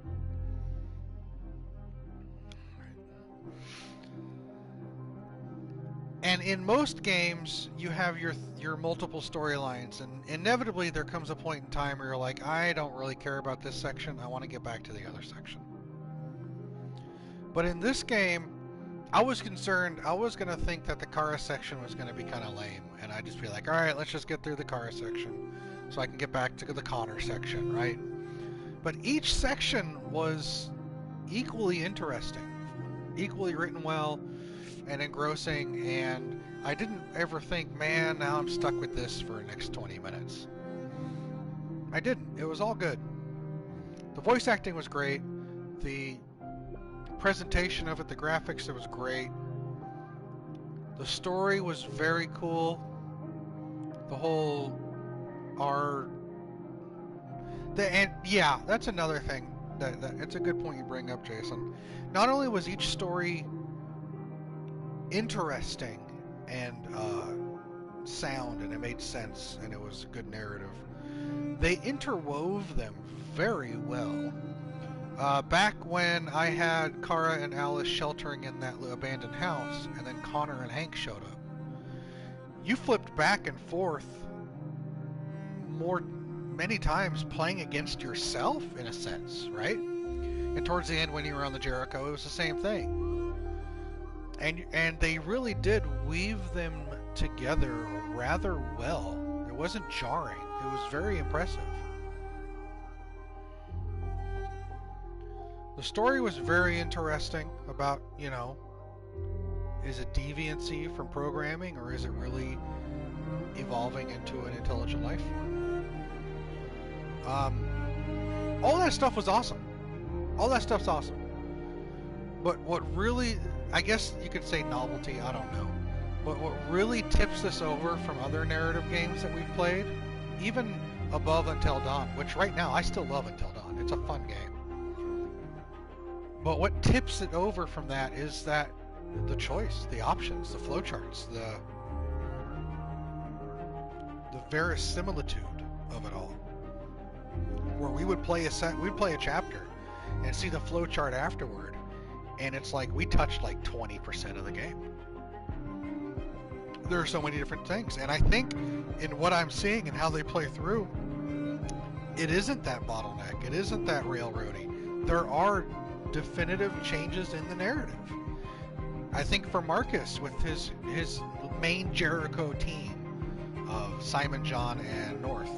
And in most games, you have your multiple storylines, and inevitably there comes a point in time where you're like, I don't really care about this section, I want to get back to the other section. But in this game, I was concerned, I was going to think that the Kara section was going to be kind of lame, and I'd just be like, alright, let's just get through the Kara section, so I can get back to the Connor section, right? But each section was equally interesting, equally written well, and engrossing, and I didn't ever think, man, now I'm stuck with this for the next 20 minutes. I didn't. It was all good. The voice acting was great. The presentation of it, the graphics, it was great. The story was very cool. The whole yeah, that's another thing. That it's a good point you bring up, Jason. Not only was each story interesting and sound, and it made sense, and it was a good narrative, they interwove them very well. Back when I had Kara and Alice sheltering in that abandoned house, and then Connor and Hank showed up, you flipped back and forth many times playing against yourself, in a sense, right? And towards the end, when you were on the Jericho, it was the same thing. And they really did weave them together rather well. It wasn't jarring. It was very impressive. The story was very interesting about, you know, is it deviancy from programming, or is it really evolving into an intelligent life form? All that stuff was awesome. All that stuff's awesome. But what really, I guess you could say novelty, I don't know. But what really tips this over from other narrative games that we've played, even above Until Dawn, which right now I still love Until Dawn. It's a fun game. But what tips it over from that is that the choice, the options, the flowcharts, the verisimilitude of it all. Where we would play we'd play a chapter and see the flowchart afterward, and it's like we touched like 20% of the game. There are so many different things, and I think in what I'm seeing and how they play through, it isn't that bottleneck, it isn't that railroady. There are definitive changes in the narrative. I think for Marcus, with his main Jericho team of Simon, John, and North,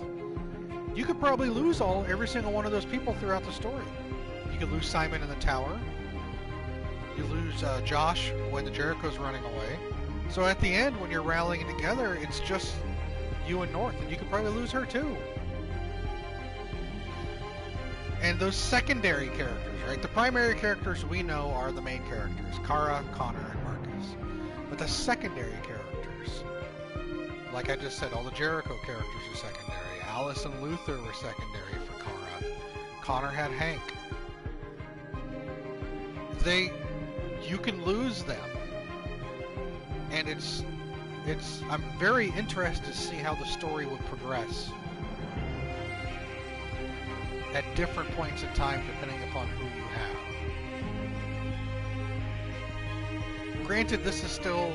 you could probably lose every single one of those people throughout the story. You could lose Simon in the tower. You lose Josh when the Jericho's running away. So at the end, when you're rallying together, it's just you and North, and you could probably lose her too. And those secondary characters, right? The primary characters we know are the main characters, Kara, Connor, and Marcus. But the secondary characters, like I just said, all the Jericho characters are secondary. Alice and Luther were secondary for Kara. Connor had Hank. You can lose them. And I'm very interested to see how the story would progress at different points in time, depending upon who you have. granted, this is still,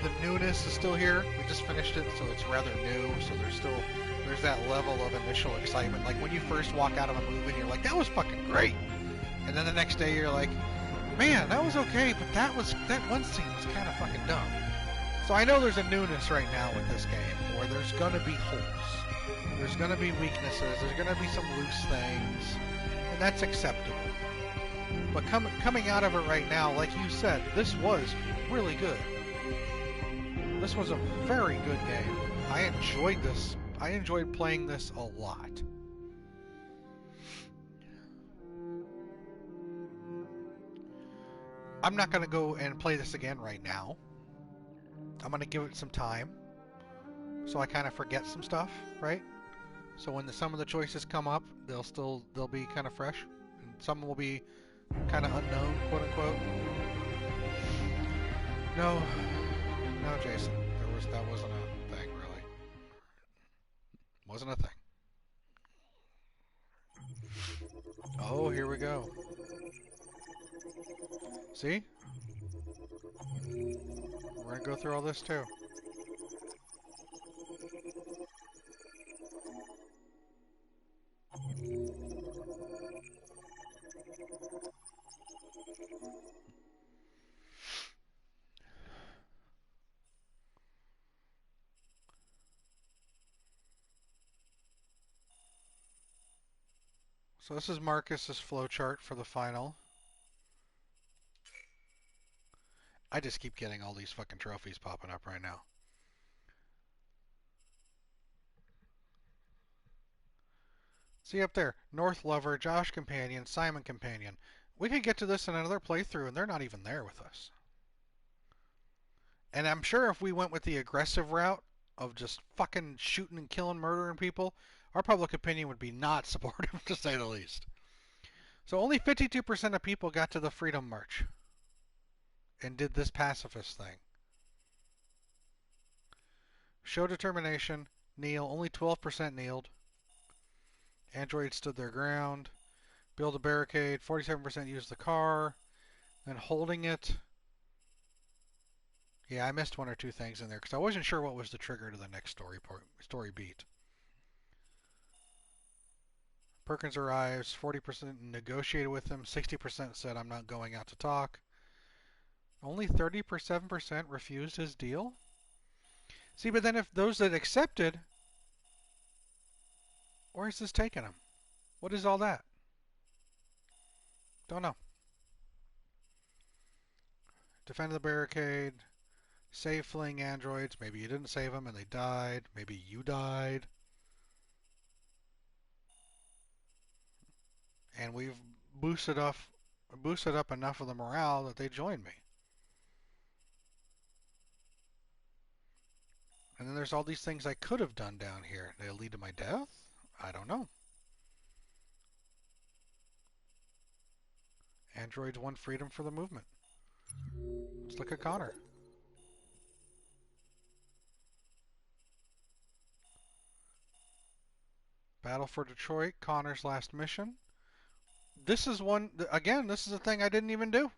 the newness is still here. We just finished it, so it's rather new. So there's that level of initial excitement. Like when you first walk out of a movie and you're like, that was fucking great. And then the next day you're like, man, that was okay, but that one scene was kind of fucking dumb. So I know there's a newness right now with this game, where there's gonna be holes. There's gonna be weaknesses. There's gonna be some loose things, and that's acceptable. But coming out of it right now, like you said, this was really good. This was a very good game. I enjoyed this. I enjoyed playing this a lot. I'm not going to go and play this again right now. I'm going to give it some time, so I kind of forget some stuff, right? So when some of the choices come up, they'll be kind of fresh, and some will be kind of unknown, quote unquote. No, Jason, that wasn't a thing, really. Wasn't a thing. Oh, here we go. See? We're gonna go through all this too. So this is Marcus's flowchart for the final. I just keep getting all these fucking trophies popping up right now. See up there, North Lover, Josh Companion, Simon Companion. We could get to this in another playthrough and they're not even there with us. And I'm sure if we went with the aggressive route of just fucking shooting and killing, murdering people, our public opinion would be not supportive, to say the least. So only 52% of people got to the Freedom March and did this pacifist thing. Show determination, kneel, only 12% kneeled. Androids stood their ground. Build a barricade, 47% used the car. Then holding it. Yeah, I missed one or two things in there because I wasn't sure what was the trigger to the next story beat. Perkins arrives, 40% negotiated with him, 60% said I'm not going out to talk. Only 37% refused his deal? See, but then if those that accepted, where's this taking them? What is all that? Don't know. Defend the barricade. Save fleeing androids. Maybe you didn't save them and they died. Maybe you died. And we've boosted up enough of the morale that they joined me. And then there's all these things I could have done down here. They'll lead to my death? I don't know. Androids want freedom for the movement. Let's look at Connor. Battle for Detroit, Connor's last mission. This is one, again, this is a thing I didn't even do.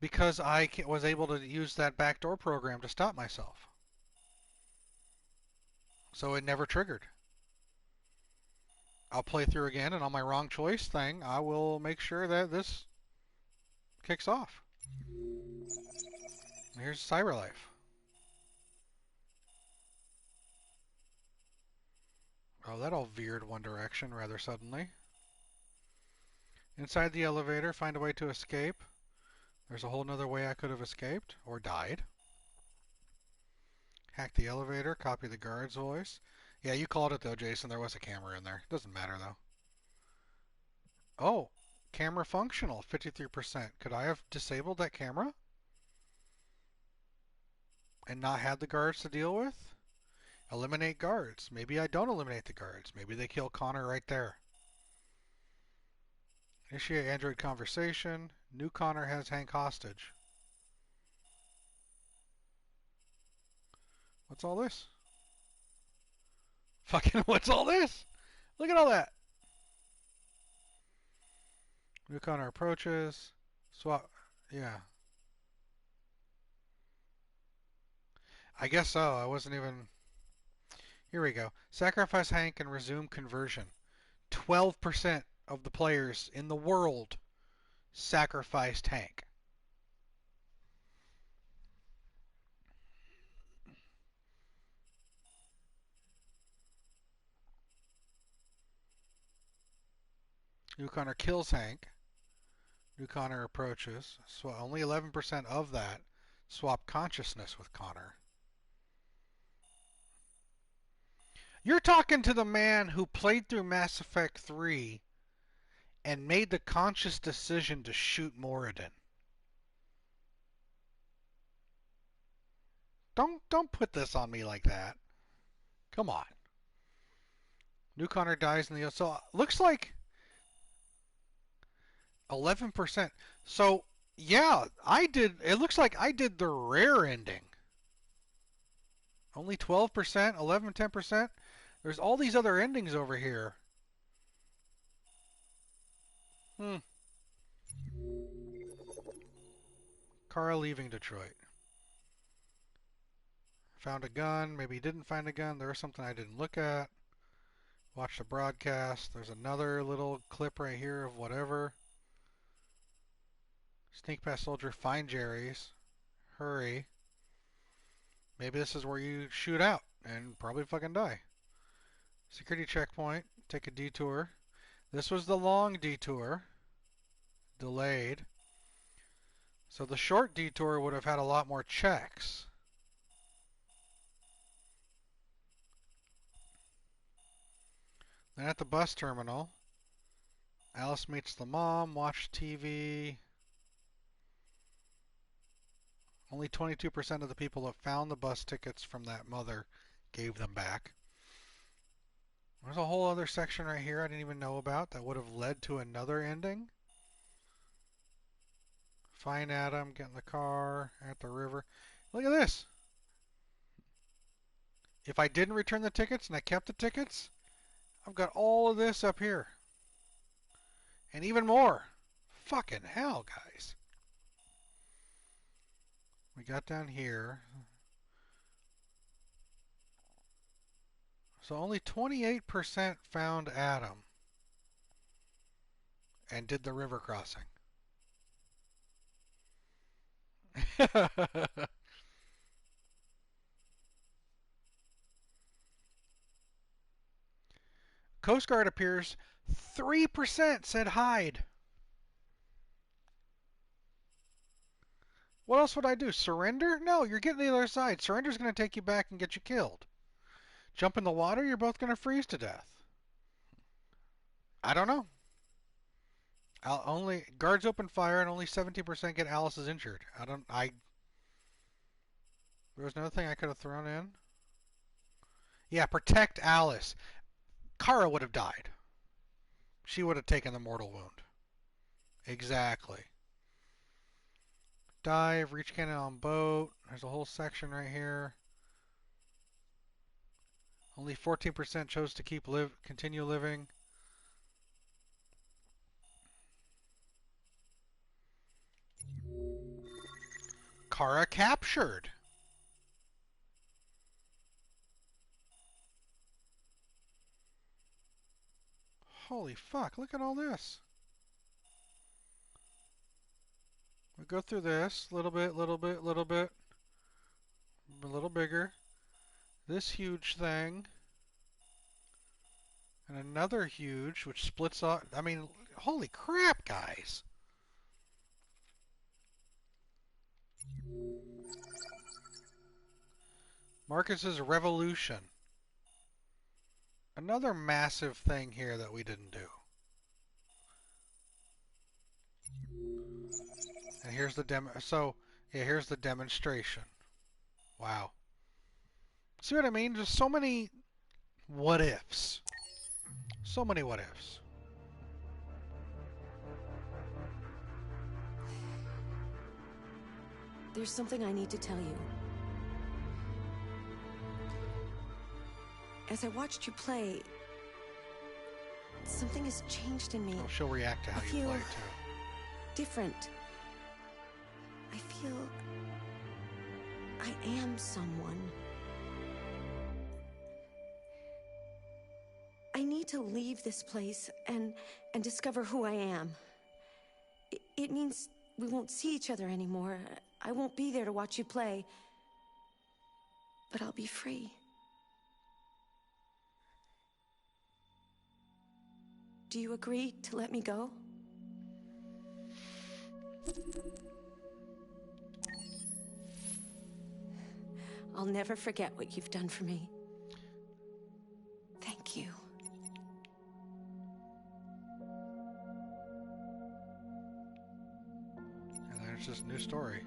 Because I was able to use that backdoor program to stop myself. So it never triggered. I'll play through again, and on my wrong choice thing, I will make sure that this kicks off. Here's CyberLife. Oh, that all veered one direction rather suddenly. Inside the elevator, find a way to escape. There's a whole nother way I could have escaped, or died. Hack the elevator, copy the guard's voice. Yeah, you called it though, Jason. There was a camera in there. Doesn't matter though. Oh, camera functional, 53%. Could I have disabled that camera? And not had the guards to deal with? Eliminate guards. Maybe I don't eliminate the guards. Maybe they kill Connor right there. Initiate Android conversation. New Connor has Hank hostage. What's all this? Fucking what's all this? Look at all that. New Connor approaches. Swap. Yeah. I guess so. I wasn't even... Here we go. Sacrifice Hank and resume conversion. 12% of the players in the world sacrificed Hank. New Connor kills Hank. New Connor approaches. So only 11% of that swap consciousness with Connor. You're talking to the man who played through Mass Effect 3 and made the conscious decision to shoot Moradin. Don't put this on me like that. Come on. New Connor dies in the... So looks like 11%. So yeah, I did. It looks like I did the rare ending. Only 12%, 11, 10%. There's all these other endings over here. Kara leaving Detroit. Found a gun. Maybe he didn't find a gun. There was something I didn't look at. Watch the broadcast. There's another little clip right here of whatever. Sneak past soldier. Find Jerry's. Hurry. Maybe this is where you shoot out and probably fucking die. Security checkpoint. Take a detour. This was the long detour. Delayed. So the short detour would have had a lot more checks. Then at the bus terminal, Alice meets the mom, watch TV. Only 22% of the people that found the bus tickets from that mother gave them back. There's a whole other section right here I didn't even know about that would have led to another ending. Find Adam, get in the car, at the river. Look at this. If I didn't return the tickets and I kept the tickets, I've got all of this up here. And even more. Fucking hell, guys. We got down here. So only 28% found Adam and did the river crossing. Coast Guard appears. 3% said hide. What else would I do? Surrender? No, you're getting the other side. Surrender's going to take you back and get you killed. Jump in the water, you're both going to freeze to death. I don't know. Only guards open fire and only 17% get Alice's injured. There was another thing I could have thrown in. Yeah, protect Alice. Kara would have died. She would have taken the mortal wound. Exactly. Dive, reach cannon on boat. There's a whole section right here. Only 14% chose to continue living. Kara captured. Holy fuck, look at all this. We go through this, little bit, little bit, little bit. A little bigger. This huge thing. And another huge, which splits off. I mean, holy crap, guys. Marcus's Revolution. Another massive thing here that we didn't do. And here's the demo. So, yeah, here's the demonstration. Wow. See what I mean? Just so many what ifs. So many what ifs. There's something I need to tell you. As I watched you play, something has changed in me. Oh, she'll react to how you play, too. Different. I feel I am someone. I need to leave this place and discover who I am. It means we won't see each other anymore. I won't be there to watch you play. But I'll be free. Do you agree to let me go? I'll never forget what you've done for me. Thank you. And there's this new story.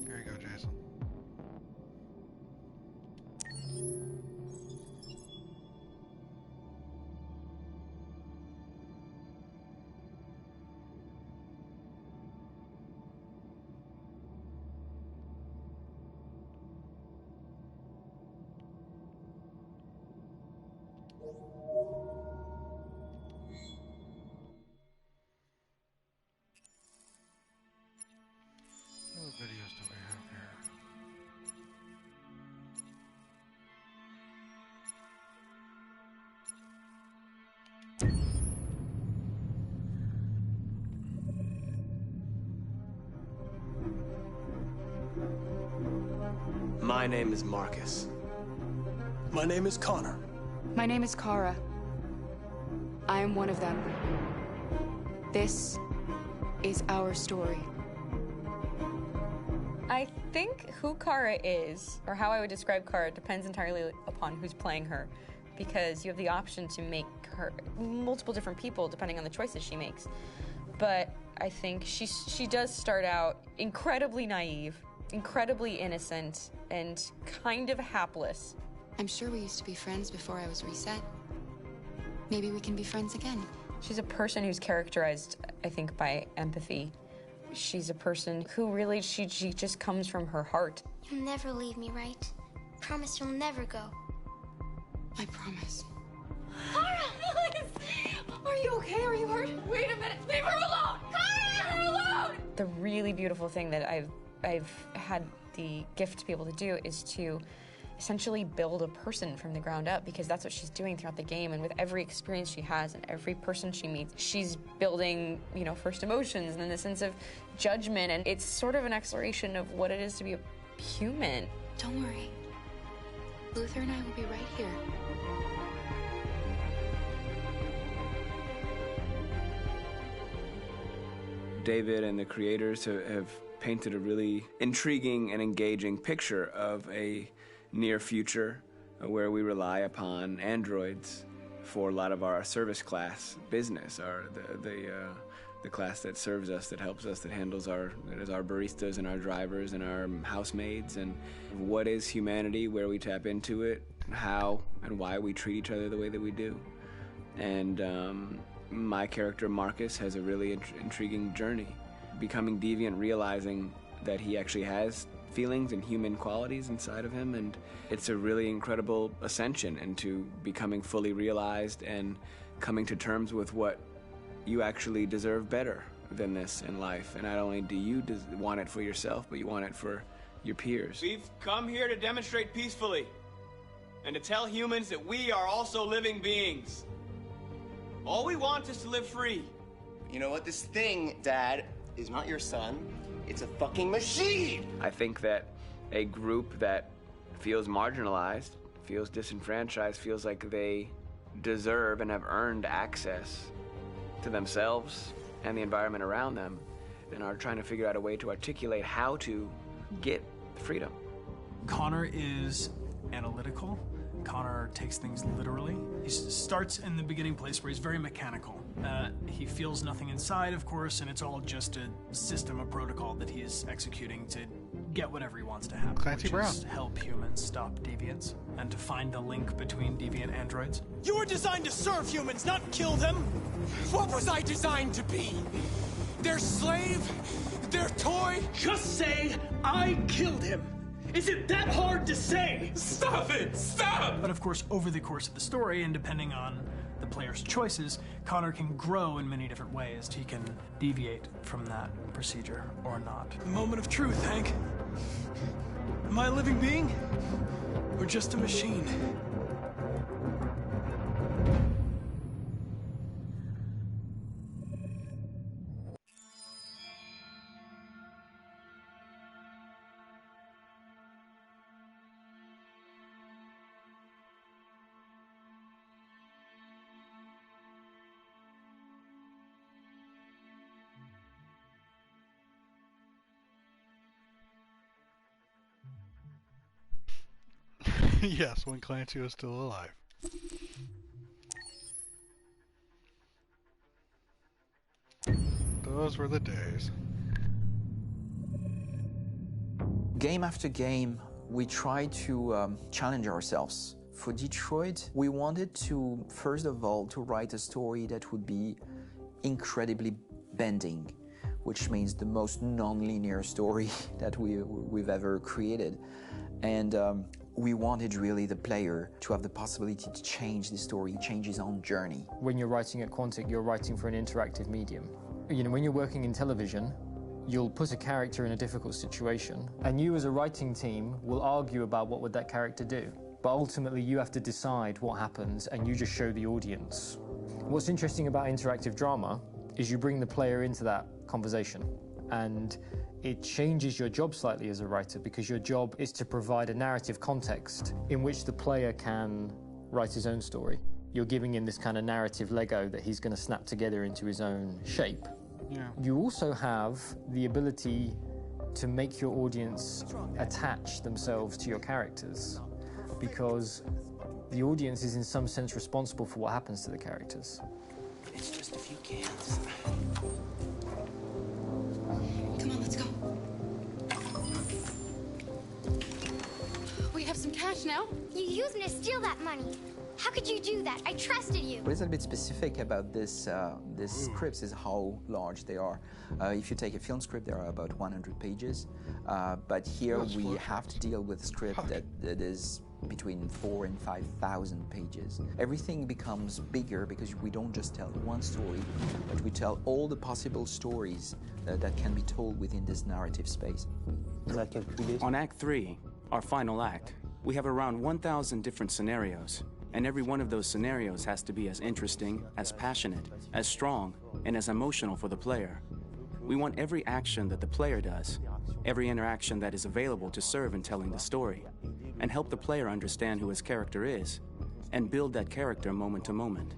Here you go, Jason. What videos do we have here? My name is Marcus. My name is Connor. My name is Kara. I am one of them. This is our story. I think who Kara is, or how I would describe Kara, depends entirely upon who's playing her, because you have the option to make her multiple different people depending on the choices she makes. But I think she does start out incredibly naive, incredibly innocent, and kind of hapless. I'm sure we used to be friends before I was reset. Maybe we can be friends again. She's a person who's characterized, I think, by empathy. She's a person who really, she just comes from her heart. You'll never leave me, right? Promise you'll never go. I promise. Kara, please! Are you okay? Are you hurt? Wait a minute. Leave her alone! Kara! Leave her alone! The really beautiful thing that I've had the gift to be able to do is to essentially build a person from the ground up, because that's what she's doing throughout the game. And with every experience she has and every person she meets, she's building, you know, first emotions and then the sense of judgment. And it's sort of an exploration of what it is to be a human. Don't worry. Luther and I will be right here. David and the creators have painted a really intriguing and engaging picture of a near future where we rely upon androids for a lot of our service class business, the class that serves us, that helps us, that handles our baristas and our drivers and our housemaids. And what is humanity, where we tap into it, how and why we treat each other the way that we do. And my character Marcus has a really intriguing journey, becoming deviant, realizing that he actually has feelings and human qualities inside of him, and it's a really incredible ascension into becoming fully realized and coming to terms with what you actually deserve better than this in life. And not only do you want it for yourself, but you want it for your peers. We've come here to demonstrate peacefully and to tell humans that we are also living beings. All we want is to live free. You know what? This thing, Dad, is not your son. It's a fucking machine! I think that a group that feels marginalized, feels disenfranchised, feels like they deserve and have earned access to themselves and the environment around them, and are trying to figure out a way to articulate how to get freedom. Connor is analytical, Connor takes things literally. He starts in the beginning place where he's very mechanical. He feels nothing inside, of course, and it's all just a system, a protocol that he is executing to get whatever he wants to happen, Clancy which Brown. is help humans stop deviants and to find the link between deviant androids. You were designed to serve humans, not kill them! What was I designed to be? Their slave? Their toy? Just say, I killed him! Is it that hard to say? Stop it! Stop! But of course, over the course of the story, and depending on the player's choices, Connor can grow in many different ways. He can deviate from that procedure or not. The moment of truth, Hank. Am I a living being? Or just a machine? Yes, when Clancy was still alive. Those were the days. Game after game, we tried to challenge ourselves. For Detroit, we wanted to, first of all, to write a story that would be incredibly bending, which means the most non-linear story that we've ever created. And we wanted really the player to have the possibility to change the story, change his own journey. When you're writing at Quantic, you're writing for an interactive medium. You know, when you're working in television, you'll put a character in a difficult situation, and you as a writing team will argue about what would that character do. But ultimately, you have to decide what happens, and you just show the audience. What's interesting about interactive drama is you bring the player into that conversation, and it changes your job slightly as a writer, because your job is to provide a narrative context in which the player can write his own story. You're giving him this kind of narrative Lego that he's going to snap together into his own shape. Yeah. You also have the ability to make your audience attach themselves to your characters, because the audience is in some sense responsible for what happens to the characters. It's just a few cans. Come on, let's go. We have some cash now. You used me to steal that money. How could you do that? I trusted you. What is a bit specific about this scripts is how large they are. If you take a film script, there are about 100 pages. But here we have to deal with a script that is between 4,000 and 5,000 pages. Everything becomes bigger because we don't just tell one story, but we tell all the possible stories that can be told within this narrative space. On Act 3, our final act, we have around 1,000 different scenarios. And every one of those scenarios has to be as interesting, as passionate, as strong, and as emotional for the player. We want every action that the player does, every interaction that is available to serve in telling the story, and help the player understand who his character is, and build that character moment to moment.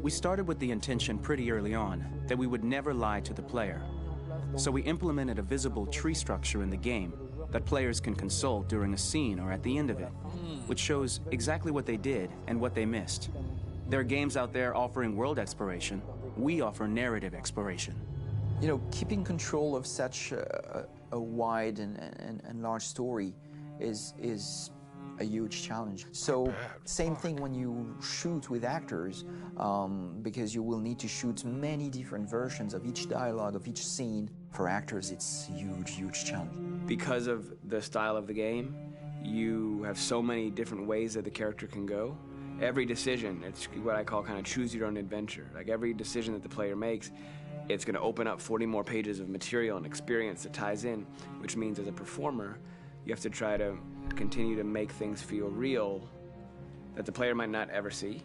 We started with the intention pretty early on that we would never lie to the player. So we implemented a visible tree structure in the game that players can consult during a scene or at the end of it, which shows exactly what they did and what they missed. There are games out there offering world exploration. We offer narrative exploration. You know, keeping control of such a wide and large story is a huge challenge. So same thing when you shoot with actors, because you will need to shoot many different versions of each dialogue, of each scene. For actors, it's a huge, huge challenge. Because of the style of the game, you have so many different ways that the character can go. Every decision, it's what I call kind of choose your own adventure. Like every decision that the player makes, it's going to open up 40 more pages of material and experience that ties in, which means as a performer, you have to try to continue to make things feel real that the player might not ever see,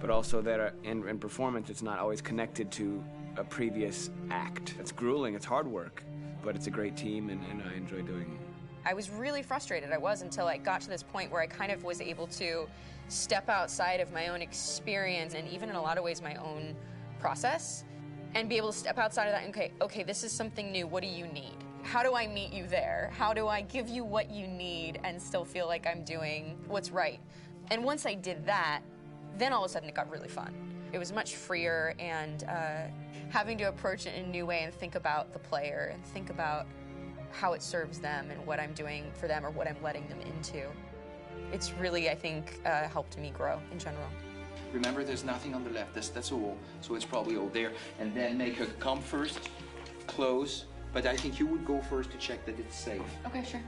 but also that in performance it's not always connected to a previous act. It's grueling, it's hard work, but it's a great team, and I enjoy doing it. I was really frustrated, until I got to this point where I kind of was able to step outside of my own experience and even in a lot of ways my own process and be able to step outside of that and, okay, this is something new, what do you need? How do I meet you there? How do I give you what you need and still feel like I'm doing what's right? And once I did that, then all of a sudden it got really fun. It was much freer, and having to approach it in a new way and think about the player and think about how it serves them and what I'm doing for them or what I'm letting them into. It's really, I think, helped me grow in general. Remember, there's nothing on the left. That's a wall, so it's probably all there. And then make her come first, close. But I think you would go first to check that it's safe. Okay, sure.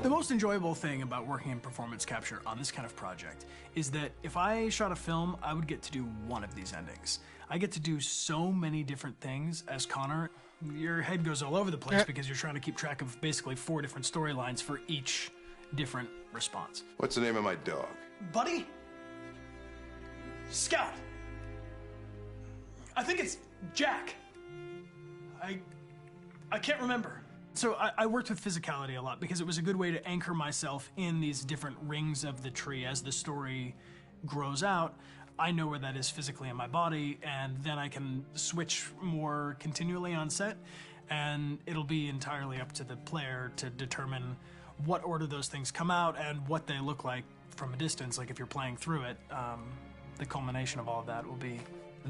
The most enjoyable thing about working in performance capture on this kind of project is that if I shot a film, I would get to do one of these endings. I get to do so many different things as Connor. Your head goes all over the place because you're trying to keep track of basically 4 different storylines for each different response. What's the name of my dog? Buddy? Scout. I think it's Jack. I can't remember. So I worked with physicality a lot because it was a good way to anchor myself in these different rings of the tree. As the story grows out, I know where that is physically in my body, and then I can switch more continually on set, and it'll be entirely up to the player to determine what order those things come out and what they look like from a distance. Like if you're playing through it, the culmination of all of that will be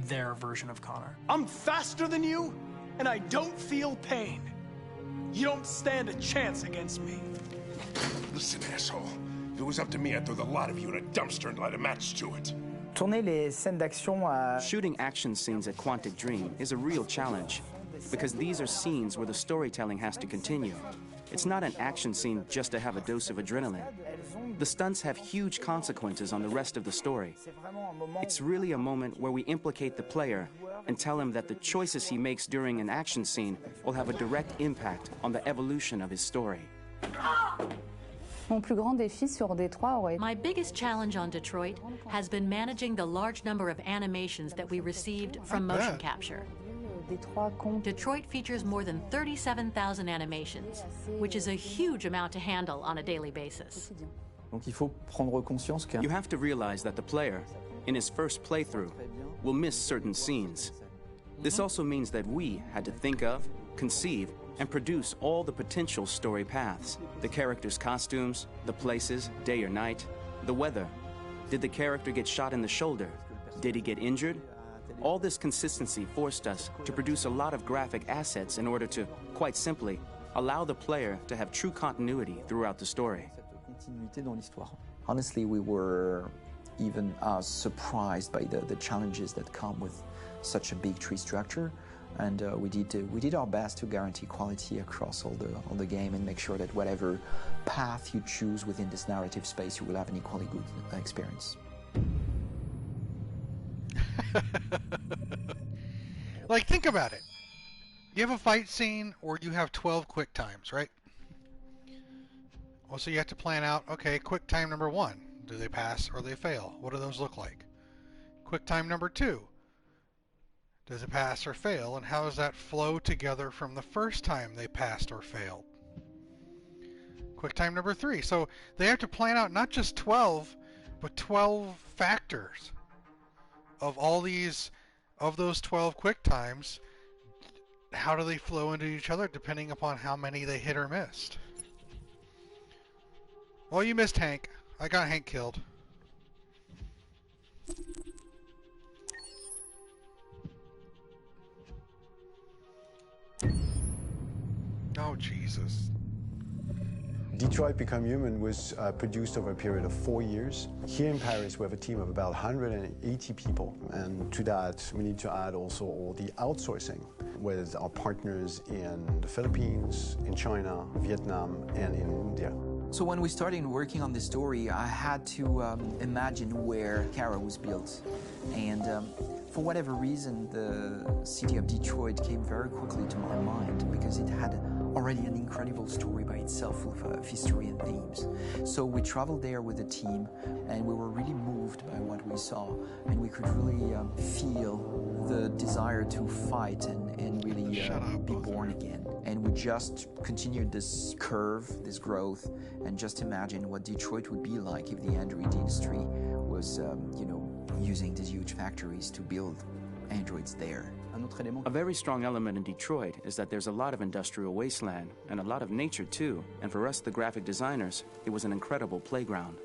their version of Connor. I'm faster than you, and I don't feel pain. You don't stand a chance against me. Listen, asshole. If it was up to me, I'd throw the lot of you in a dumpster and light a match to it. Shooting action scenes at Quantic Dream is a real challenge, because these are scenes where the storytelling has to continue. It's not an action scene just to have a dose of adrenaline. The stunts have huge consequences on the rest of the story. It's really a moment where we implicate the player and tell him that the choices he makes during an action scene will have a direct impact on the evolution of his story. My biggest challenge on Detroit has been managing the large number of animations that we received from motion capture. Detroit features more than 37,000 animations, which is a huge amount to handle on a daily basis. You have to realize that the player, in his first playthrough, will miss certain scenes. This also means that we had to think of, conceive, and produce all the potential story paths. The characters' costumes, the places, day or night, the weather. Did the character get shot in the shoulder? Did he get injured? All this consistency forced us to produce a lot of graphic assets in order to, quite simply, allow the player to have true continuity throughout the story. Honestly, we were even surprised by the challenges that come with such a big tree structure, and we did our best to guarantee quality across all the game and make sure that whatever path you choose within this narrative space, you will have an equally good experience. Like, think about it. You have a fight scene, or you have 12 quick times, right? Well, so you have to plan out, okay, quick time number 1. Do they pass or they fail? What do those look like? Quick time number 2. Does it pass or fail? And how does that flow together from the first time they passed or failed? Quick time number 3. So they have to plan out not just 12, but 12 factors of all these, of those 12 quick times. How do they flow into each other depending upon how many they hit or missed? Well, you missed Hank. I got Hank killed. Oh, Jesus. Detroit Become Human was produced over a period of 4 years. Here in Paris, we have a team of about 180 people. And to that, we need to add also all the outsourcing with our partners in the Philippines, in China, Vietnam, and in India. So when we started working on this story, I had to imagine where Kara was built. And for whatever reason, the city of Detroit came very quickly to my mind because it had already an incredible story by itself of history and themes. So we traveled there with the team, and we were really moved by what we saw, and we could really feel the desire to fight and really be born again. And we just continued this curve, this growth, and just imagine what Detroit would be like if the android industry was, using these huge factories to build androids there. A very strong element in Detroit is that there's a lot of industrial wasteland and a lot of nature too, and for us, the graphic designers, it was an incredible playground.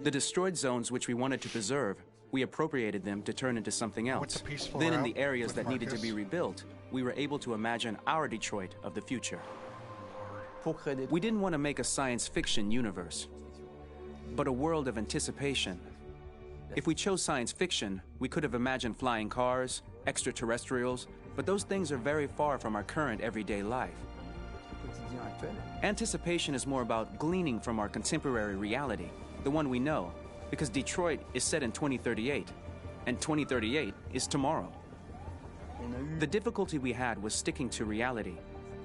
The destroyed zones which we wanted to preserve, we appropriated them to turn into something else. Then in the areas that needed to be rebuilt, we were able to imagine our Detroit of the future. We didn't want to make a science fiction universe, but a world of anticipation. If we chose science fiction, we could have imagined flying cars, extraterrestrials, but those things are very far from our current everyday life. Anticipation is more about gleaning from our contemporary reality, the one we know, because Detroit is set in 2038, and 2038 is tomorrow. The difficulty we had was sticking to reality.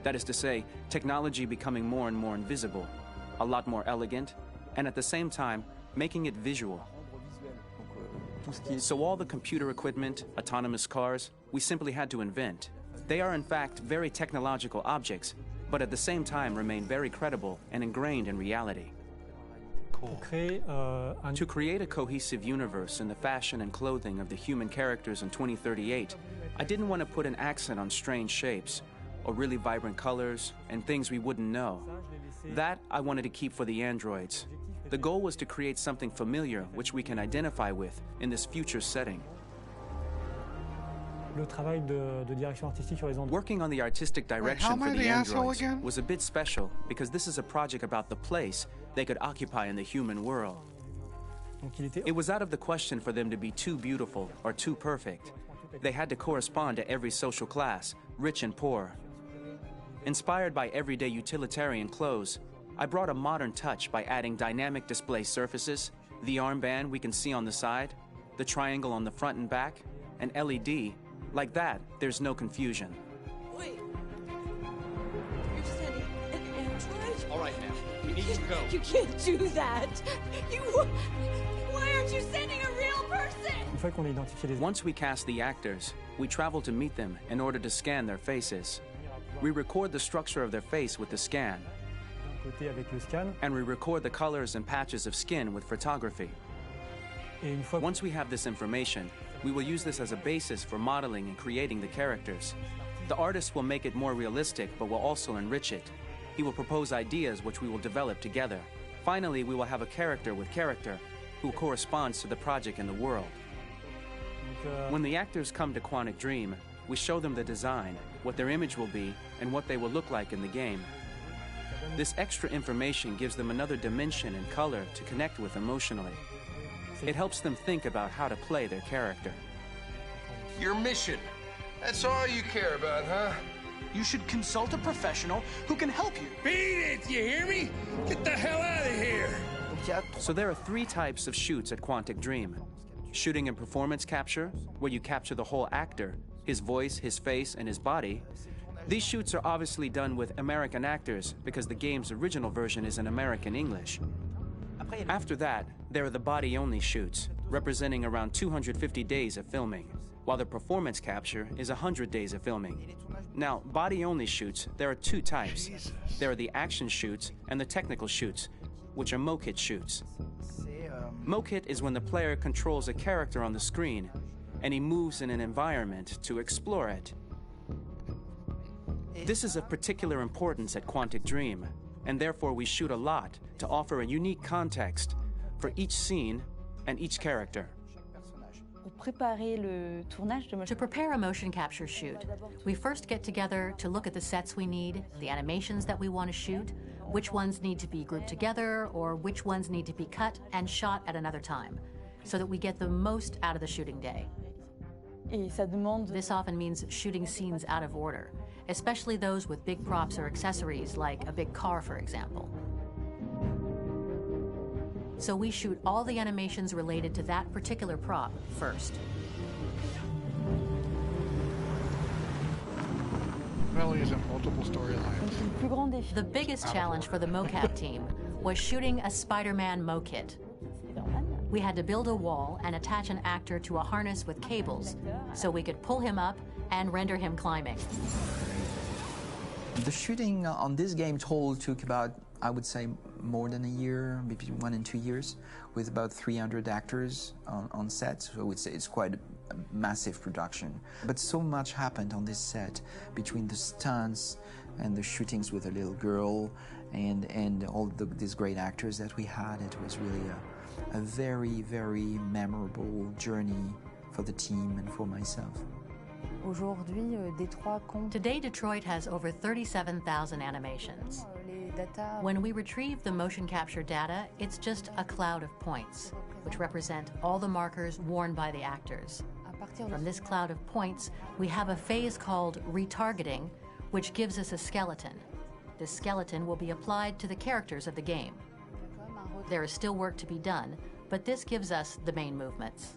That is to say, technology becoming more and more invisible, a lot more elegant, and at the same time, making it visual. So all the computer equipment, autonomous cars, we simply had to invent. They are in fact very technological objects, but at the same time remain very credible and ingrained in reality. Cool. To create a cohesive universe in the fashion and clothing of the human characters in 2038, I didn't want to put an accent on strange shapes, or really vibrant colors, and things we wouldn't know. That I wanted to keep for the androids. The goal was to create something familiar which we can identify with in this future setting. Working on the artistic direction for the androids was a bit special because this is a project about the place they could occupy in the human world. It was out of the question for them to be too beautiful or too perfect. They had to correspond to every social class, rich and poor. Inspired by everyday utilitarian clothes, I brought a modern touch by adding dynamic display surfaces, the armband we can see on the side, the triangle on the front and back, an LED. Like that, there's no confusion. Wait. You're sending an android? All right, now. We need to go. You can't do that. Why aren't you sending a real person? Once we cast the actors, we travel to meet them in order to scan their faces. We record the structure of their face with the scan. And we record the colors and patches of skin with photography. Once we have this information, we will use this as a basis for modeling and creating the characters. The artist will make it more realistic, but will also enrich it. He will propose ideas which we will develop together. Finally, we will have a character with character who corresponds to the project and the world. When the actors come to Quantic Dream, we show them the design, what their image will be, and what they will look like in the game. This extra information gives them another dimension and color to connect with emotionally. It helps them think about how to play their character. Your mission. That's all you care about, huh? You should consult a professional who can help you. Beat it, you hear me? Get the hell out of here! So there are 3 types of shoots at Quantic Dream. Shooting and performance capture, where you capture the whole actor, his voice, his face, and his body. These shoots are obviously done with American actors because the game's original version is in American English. After that, there are the body-only shoots, representing around 250 days of filming, while the performance capture is 100 days of filming. Now, body-only shoots, there are 2 types. There are the action shoots and the technical shoots, which are mokit shoots. Mokit is when the player controls a character on the screen, and he moves in an environment to explore it. This is of particular importance at Quantic Dream, and therefore we shoot a lot to offer a unique context for each scene and each character. To prepare a motion capture shoot, we first get together to look at the sets we need, the animations that we want to shoot, which ones need to be grouped together, or which ones need to be cut and shot at another time, so that we get the most out of the shooting day. This often means shooting scenes out of order, especially those with big props or accessories, like a big car, for example. So we shoot all the animations related to that particular prop first. Definitely isn't multiple storylines. The biggest challenge for the mocap team was shooting a Spider-Man mo-kit. We had to build a wall and attach an actor to a harness with cables so we could pull him up and render him climbing. The shooting on this game total took about, I would say, more than a year, maybe 1 and 2 years, with about 300 actors on set. So I would say it's quite a massive production. But so much happened on this set between the stunts and the shootings with a little girl and all these great actors that we had. It was really a very, very memorable journey for the team and for myself. Today, Detroit has over 37,000 animations. When we retrieve the motion capture data, it's just a cloud of points, which represent all the markers worn by the actors. From this cloud of points, we have a phase called retargeting, which gives us a skeleton. This skeleton will be applied to the characters of the game. There is still work to be done, but this gives us the main movements.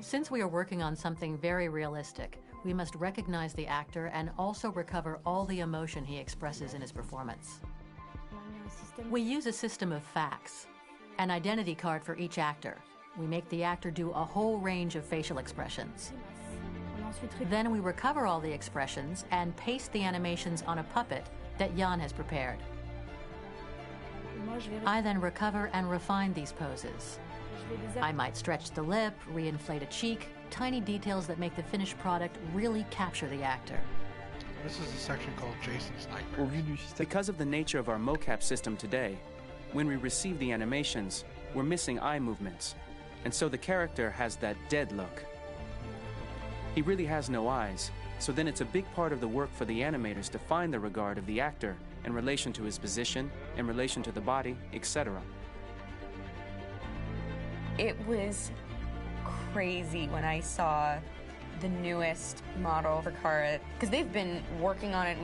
Since we are working on something very realistic, we must recognize the actor and also recover all the emotion he expresses in his performance. We use a system of facts, an identity card for each actor. We make the actor do a whole range of facial expressions. Then we recover all the expressions and paste the animations on a puppet that Jan has prepared. I then recover and refine these poses. I might stretch the lip, reinflate a cheek, tiny details that make the finished product really capture the actor. This is a section called Jason's Nightmares. Because of the nature of our mocap system today, when we receive the animations, we're missing eye movements, and so the character has that dead look. He really has no eyes, so then it's a big part of the work for the animators to find the regard of the actor in relation to his position, in relation to the body, etc. It was crazy when I saw the newest model for Kara, because they've been working on it,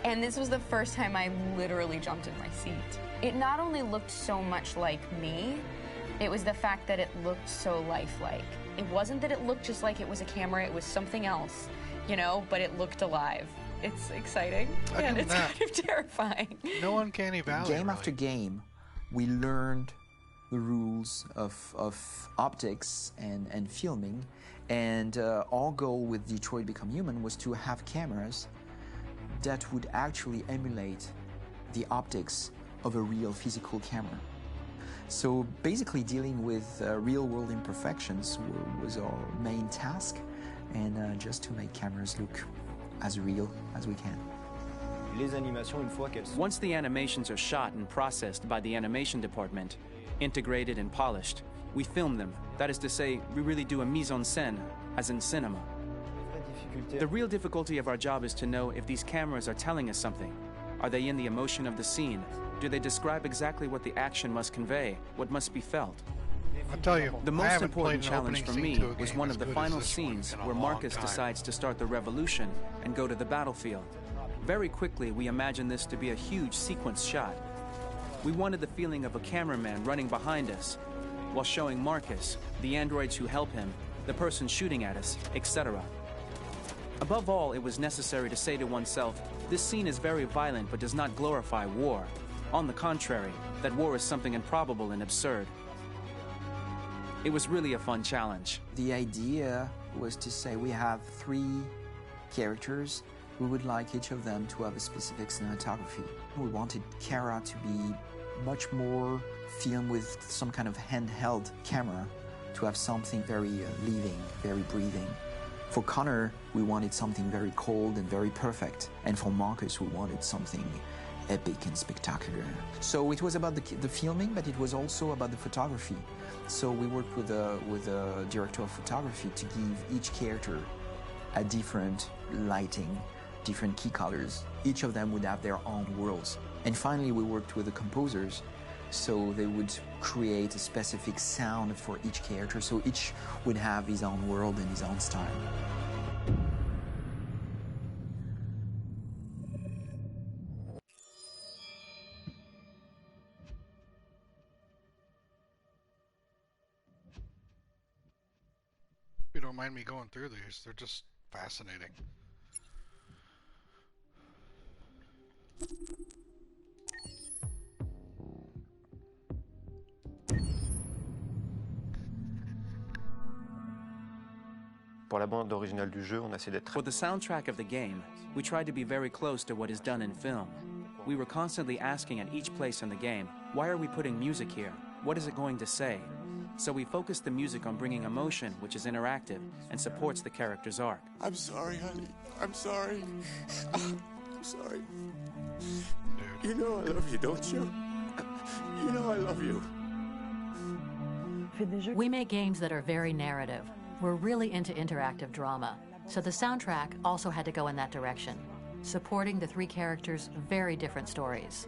and this was the first time I literally jumped in my seat. It not only looked so much like me, it was the fact that it looked so lifelike. It wasn't that it looked just like it was a camera, it was something else, you know, but it looked alive. It's exciting, and it's kind of terrifying. No uncanny valley. Game after game, we learned the rules of optics and filming, and our goal with Detroit Become Human was to have cameras that would actually emulate the optics of a real physical camera. So basically dealing with real-world imperfections was our main task, and just to make cameras look as real as we can. Once the animations are shot and processed by the animation department, integrated and polished, we film them. That is to say, we really do a mise en scène, as in cinema. The real difficulty of our job is to know if these cameras are telling us something. Are they in the emotion of the scene? Do they describe exactly what the action must convey, what must be felt? I'll tell you, the most important challenge for me was one of the final scenes where Marcus decides to start the revolution and go to the battlefield. Very quickly, we imagined this to be a huge sequence shot. We wanted the feeling of a cameraman running behind us while showing Marcus, the androids who help him, the person shooting at us, etc. Above all, it was necessary to say to oneself, this scene is very violent but does not glorify war. On the contrary, that war is something improbable and absurd. It was really a fun challenge. The idea was to say we have 3 characters. We would like each of them to have a specific cinematography. We wanted Kara to be much more filmed with some kind of handheld camera, to have something very living, very breathing. For Connor, we wanted something very cold and very perfect. And for Marcus, we wanted something epic and spectacular. So it was about the filming, but it was also about the photography. So we worked with a director of photography to give each character a different lighting, different key colors. Each of them would have their own worlds. And finally, we worked with the composers, so they would create a specific sound for each character, so each would have his own world and his own style. If you don't mind me going through these, they're just fascinating. Pour la bande originale du jeu, on a essayé d'être... For the soundtrack of the game, we tried to be very close to what is done in film. We were constantly asking at each place in the game, why are we putting music here? What is it going to say? So we focused the music on bringing emotion, which is interactive, and supports the character's arc. I'm sorry, honey. I'm sorry. I'm sorry. You know I love you, don't you? You know I love you. We make games that are very narrative. We're really into interactive drama, so the soundtrack also had to go in that direction, supporting the three characters' very different stories.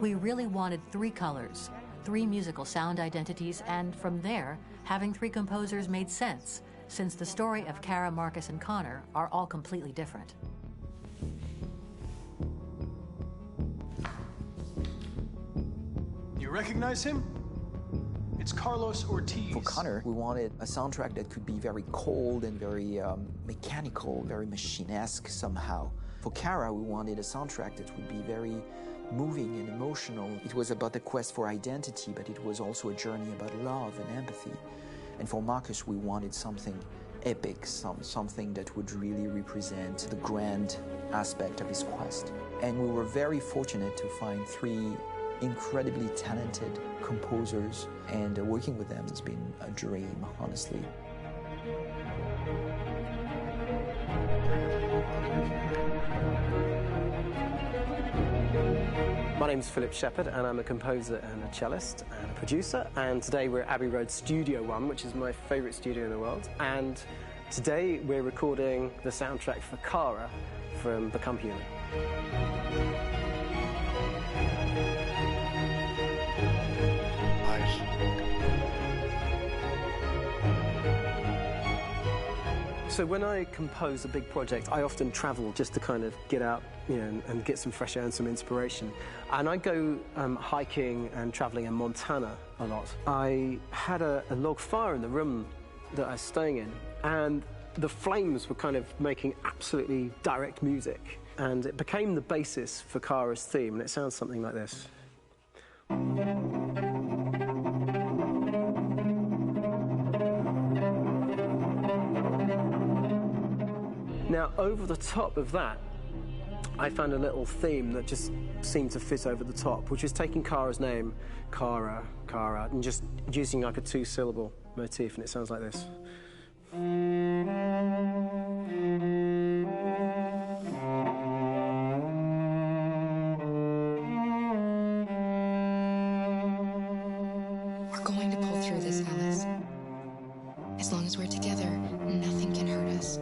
We really wanted three colors, three musical sound identities, and from there, having three composers made sense, since the story of Kara, Marcus, and Connor are all completely different. You recognize him? It's Carlos Ortiz. For Connor, we wanted a soundtrack that could be very cold and very mechanical, very machine-esque somehow. For Kara, we wanted a soundtrack that would be very moving and emotional. It was about the quest for identity, but it was also a journey about love and empathy. And for Marcus, we wanted something epic, something that would really represent the grand aspect of his quest. And we were very fortunate to find three incredibly talented composers, and working with them has been a dream, honestly. My name's Philip Shepherd, and I'm a composer and a cellist and a producer, and today we're at Abbey Road Studio One, which is my favourite studio in the world, and today we're recording the soundtrack for Kara from Become Human. So when I compose a big project, I often travel just to kind of get out, you know, and get some fresh air and some inspiration. And I go hiking and traveling in Montana a lot. I had a log fire in the room that I was staying in, and the flames were kind of making absolutely direct music. And it became the basis for Kara's theme, and it sounds something like this. Now, over the top of that, I found a little theme that just seemed to fit over the top, which is taking Kara's name, Kara, Kara, and just using like a two-syllable motif, and it sounds like this. We're going to pull through this, Alice. As long as we're together, nothing can hurt us.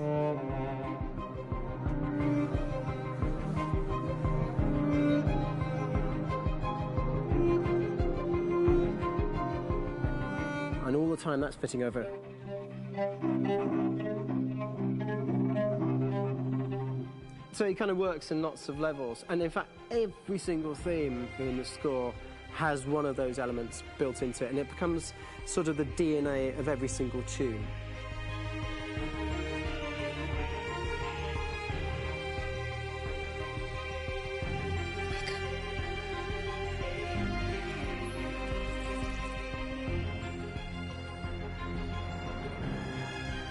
And all the time that's fitting over. So it kind of works in lots of levels. And in fact, every single theme in the score has one of those elements built into it, and it becomes sort of the DNA of every single tune.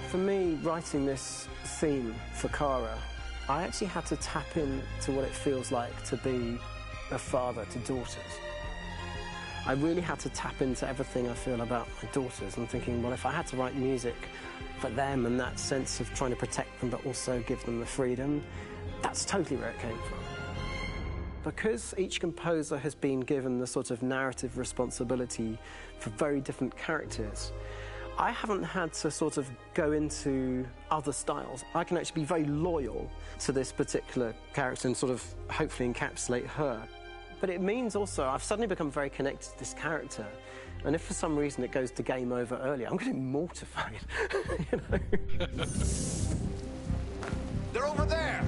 For me, writing this theme for Kara, I actually had to tap into what it feels like to be a father to daughters. I really had to tap into everything I feel about my daughters. I'm thinking, well, if I had to write music for them and that sense of trying to protect them but also give them the freedom, that's totally where it came from. Because each composer has been given the sort of narrative responsibility for very different characters, I haven't had to sort of go into other styles. I can actually be very loyal to this particular character and sort of hopefully encapsulate her. But it means also I've suddenly become very connected to this character. And if for some reason it goes to game over early, I'm getting mortified, you know? They're over there!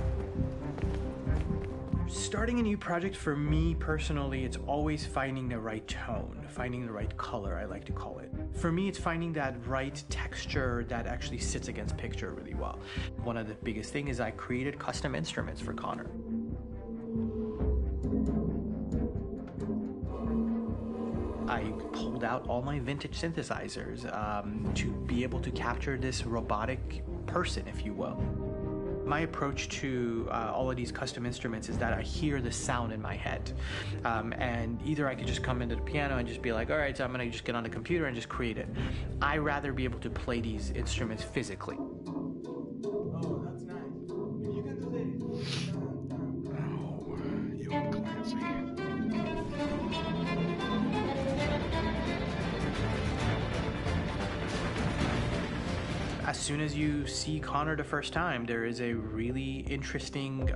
Starting a new project for me personally, it's always finding the right tone, finding the right color, I like to call it. For me, it's finding that right texture that actually sits against picture really well. One of the biggest things is I created custom instruments for Connor. I pulled out all my vintage synthesizers to be able to capture this robotic person, if you will. My approach to all of these custom instruments is that I hear the sound in my head. And either I could just come into the piano and just be like, all right, so I'm gonna just get on the computer and just create it. I rather be able to play these instruments physically. Oh, that's nice. You can do that. Oh, you Clancy. As soon as you see Connor the first time, there is a really interesting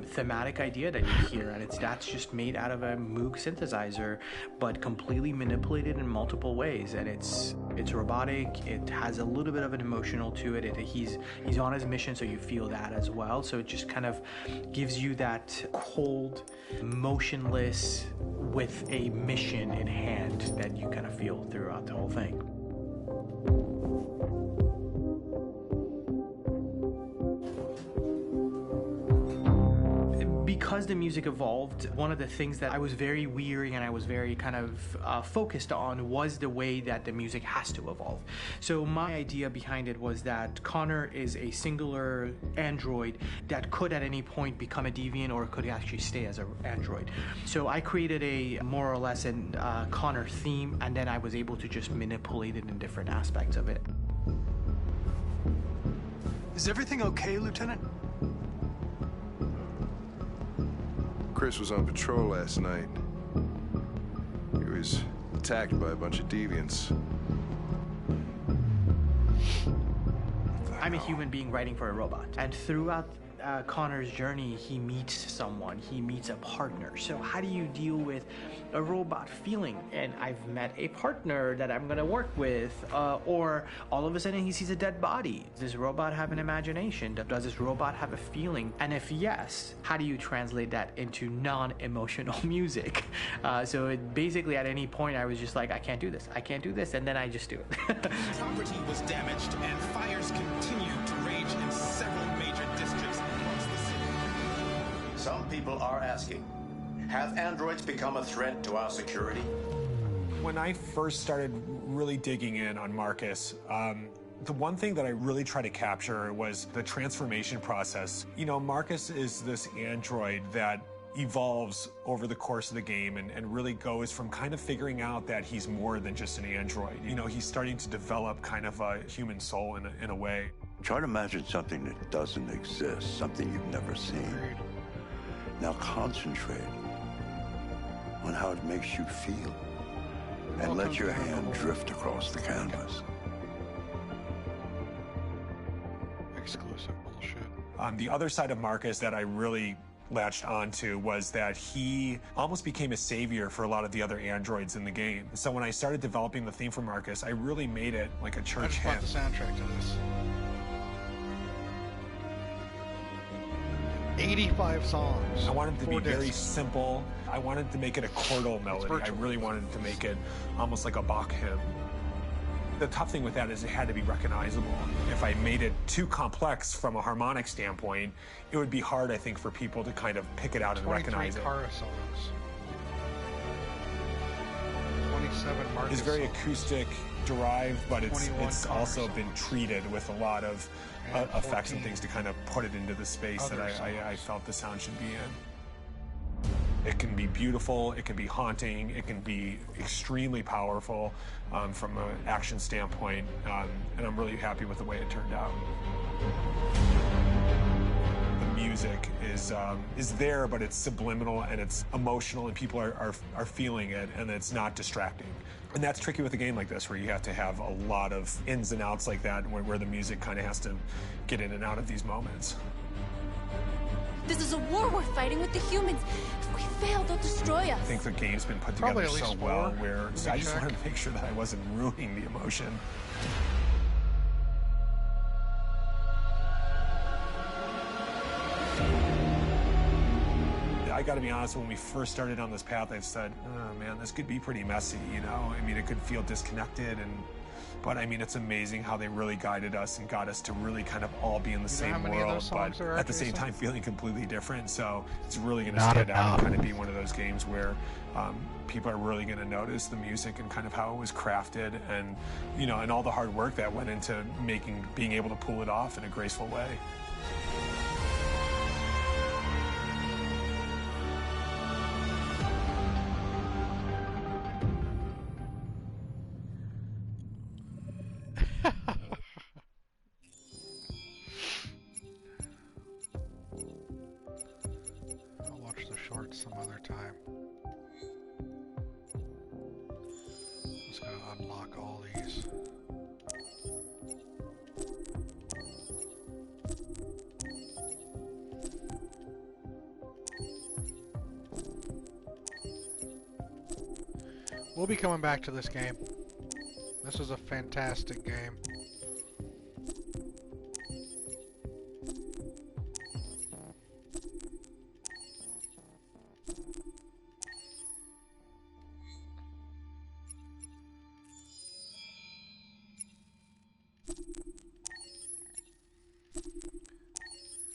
thematic idea that you hear, and that's just made out of a Moog synthesizer, but completely manipulated in multiple ways. And it's robotic. It has a little bit of an emotional to it. He's on his mission, so you feel that as well. So it just kind of gives you that cold, motionless, with a mission in hand that you kind of feel throughout the whole thing. Because the music evolved, one of the things that I was very weary and I was very kind of focused on was the way that the music has to evolve. So my idea behind it was that Connor is a singular android that could at any point become a deviant or could actually stay as an android. So I created a more or less an Connor theme, and then I was able to just manipulate it in different aspects of it. Is everything okay, Lieutenant? Chris was on patrol last night. He was attacked by a bunch of deviants. I'm a human being writing for a robot, and throughout Connor's journey, he meets someone, he meets a partner. So how do you deal with a robot feeling? And I've met a partner that I'm gonna work with, or all of a sudden he sees a dead body. Does this robot have an imagination? Does this robot have a feeling? And if yes, how do you translate that into non-emotional music? So it basically at any point I was just like, I can't do this, and then I just do it. Property was damaged and fires continue to rage in several major districts across the city. Some people are asking, have androids become a threat to our security? When I first started really digging in on Marcus, the one thing that I really tried to capture was the transformation process. You know, Marcus is this android that evolves over the course of the game and really goes from kind of figuring out that he's more than just an android. You know, he's starting to develop kind of a human soul in a way. Try to imagine something that doesn't exist, something you've never seen. Now concentrate on how it makes you feel, and let your hand drift across the canvas. Exclusive bullshit. The other side of Marcus that I really latched onto was that he almost became a savior for a lot of the other androids in the game. So when I started developing the theme for Marcus, I really made it like a church hymn. I just bought the soundtrack to this. 85 songs. I wanted it to be discs. very simple. I wanted to make it a chordal melody. I really wanted to make it almost like a Bach hymn. The tough thing with that is it had to be recognizable. If I made it too complex from a harmonic standpoint, it would be hard, I think, for people to kind of pick it out and recognize it. 23 Kara songs. 27 Marcus It's very songs. acoustic derived, but it's also songs. been treated with a lot of effects and things to kind of put it into the space that I felt the sound should be in. It can be beautiful, it can be haunting, it can be extremely powerful from an action standpoint, and I'm really happy with the way it turned out. The music is there, but it's subliminal and it's emotional, and people are feeling it, and it's not distracting. And that's tricky with a game like this, where you have to have a lot of ins and outs like that, where the music kind of has to get in and out of these moments. This is a war we're fighting with the humans. If we fail, they'll destroy us. I think the game's been put together so well where I just wanted to make sure that I wasn't ruining the emotion. I gotta be honest, when we first started on this path, I've said, oh man, this could be pretty messy, you know? I mean, it could feel disconnected, and But I mean, it's amazing how they really guided us and got us to really kind of all be in the same world, but at the same time feeling completely different. So it's really going to stand out and kind of be one of those games where people are really going to notice the music and kind of how it was crafted, and you know, and all the hard work that went into being able to pull it off in a graceful way. I'll watch the shorts some other time. Just gotta unlock all these. We'll be coming back to this game. This was a fantastic game.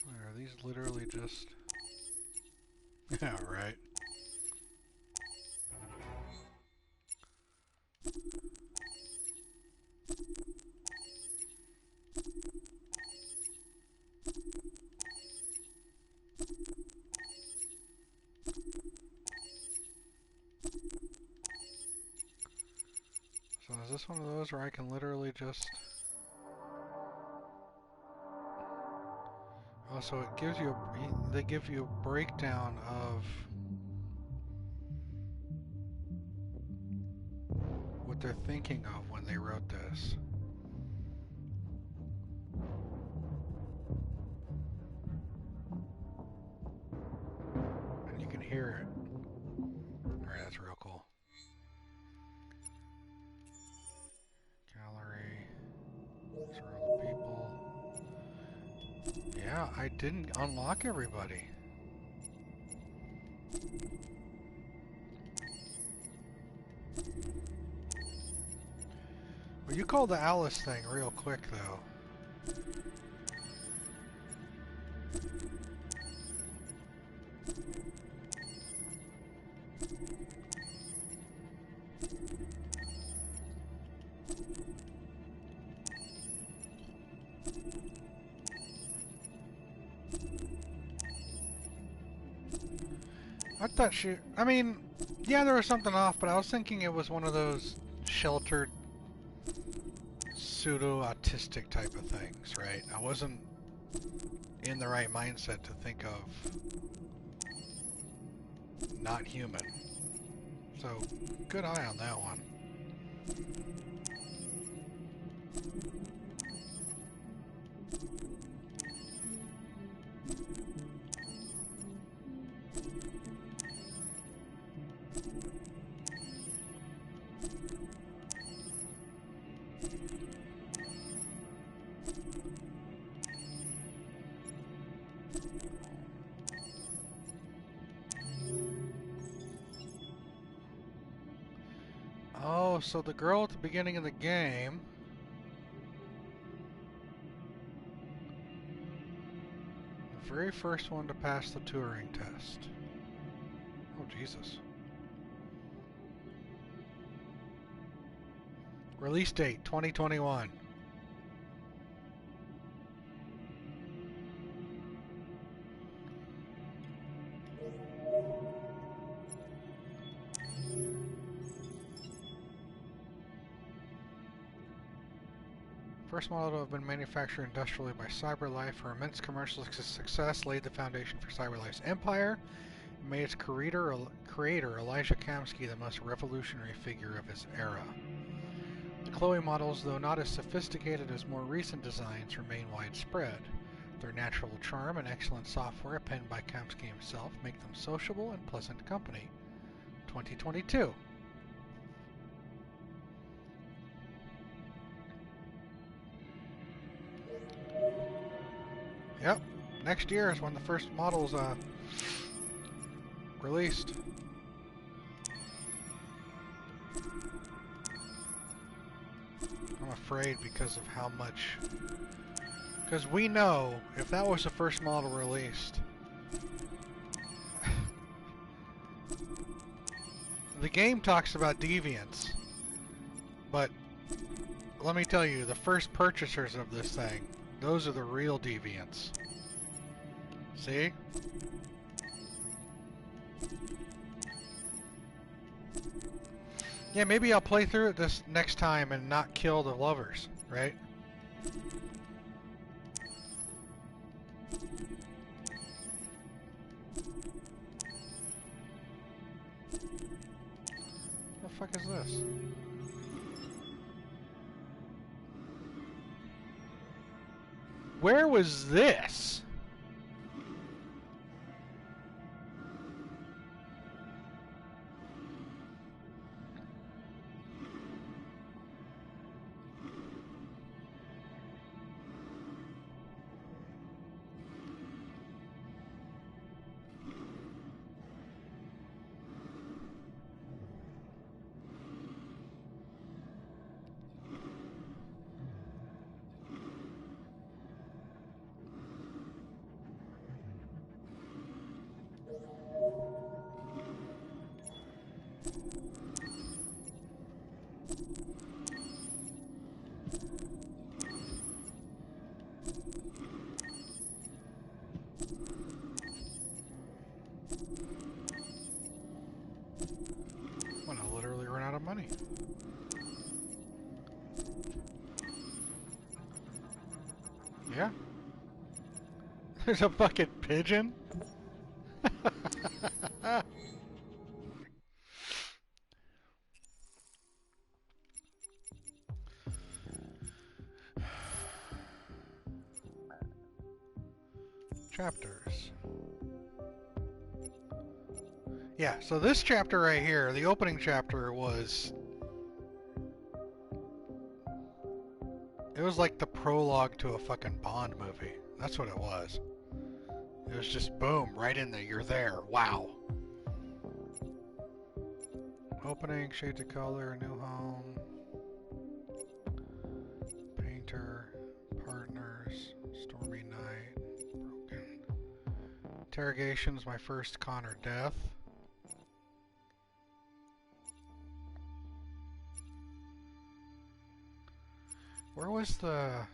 Are these literally just... Yeah, right. So is this one of those where I can literally just... Oh, so it gives you they give you a breakdown of what they're thinking of when they wrote this. And you can hear it. Alright, that's real cool. Gallery. These are all the people. Yeah, I didn't unlock everybody. Well, you called the Alice thing real quick, though. I thought I mean, yeah, there was something off, but I was thinking it was one of those sheltered, pseudo-autistic type of things, right? I wasn't in the right mindset to think of not human. So, good eye on that one. Oh, so the girl at the beginning of the game the very first one to pass the Turing test. Oh, Jesus. Release date 2021. First model to have been manufactured industrially by CyberLife. Her immense commercial success laid the foundation for CyberLife's empire and made its creator Elijah Kamsky the most revolutionary figure of his era. The Chloe models, though not as sophisticated as more recent designs, remain widespread. Their natural charm and excellent software, penned by Kamsky himself, make them sociable and pleasant company. 2022. Yep, next year is when the first model's released. I'm a afraid because of how much... Because we know, if that was the first model released... The game talks about deviants, but let me tell you, the first purchasers of this thing, those are the real deviants. See? Yeah, maybe I'll play through it this next time and not kill the lovers, right? The fuck is this? Where was this? When I literally run out of money. Yeah. There's a fucking pigeon? Chapters. Yeah, so this chapter right here, the opening chapter was... It was like the prologue to a fucking Bond movie. That's what it was. It was just boom, right in there. You're there. Wow. Opening, shades of color, new home. Painter, partners, stormy night, broken. Interrogations, my first Connor death. Where was the...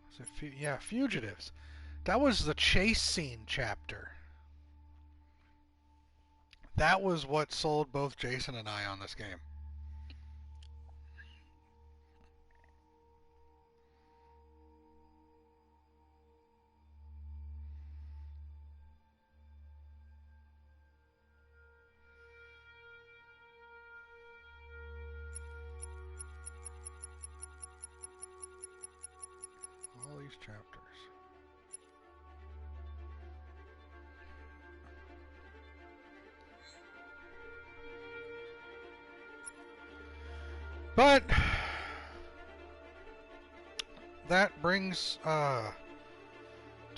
Was it yeah, Fugitives. That was the chase scene chapter. That was what sold both Jason and I on this game. All these chapters. But that brings to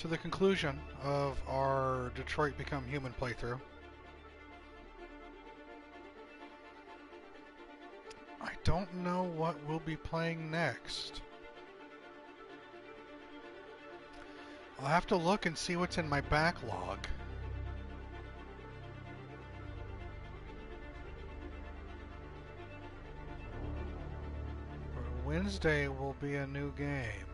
the conclusion of our Detroit Become Human playthrough. I don't know what we'll be playing next. I'll have to look and see what's in my backlog. Wednesday will be a new game.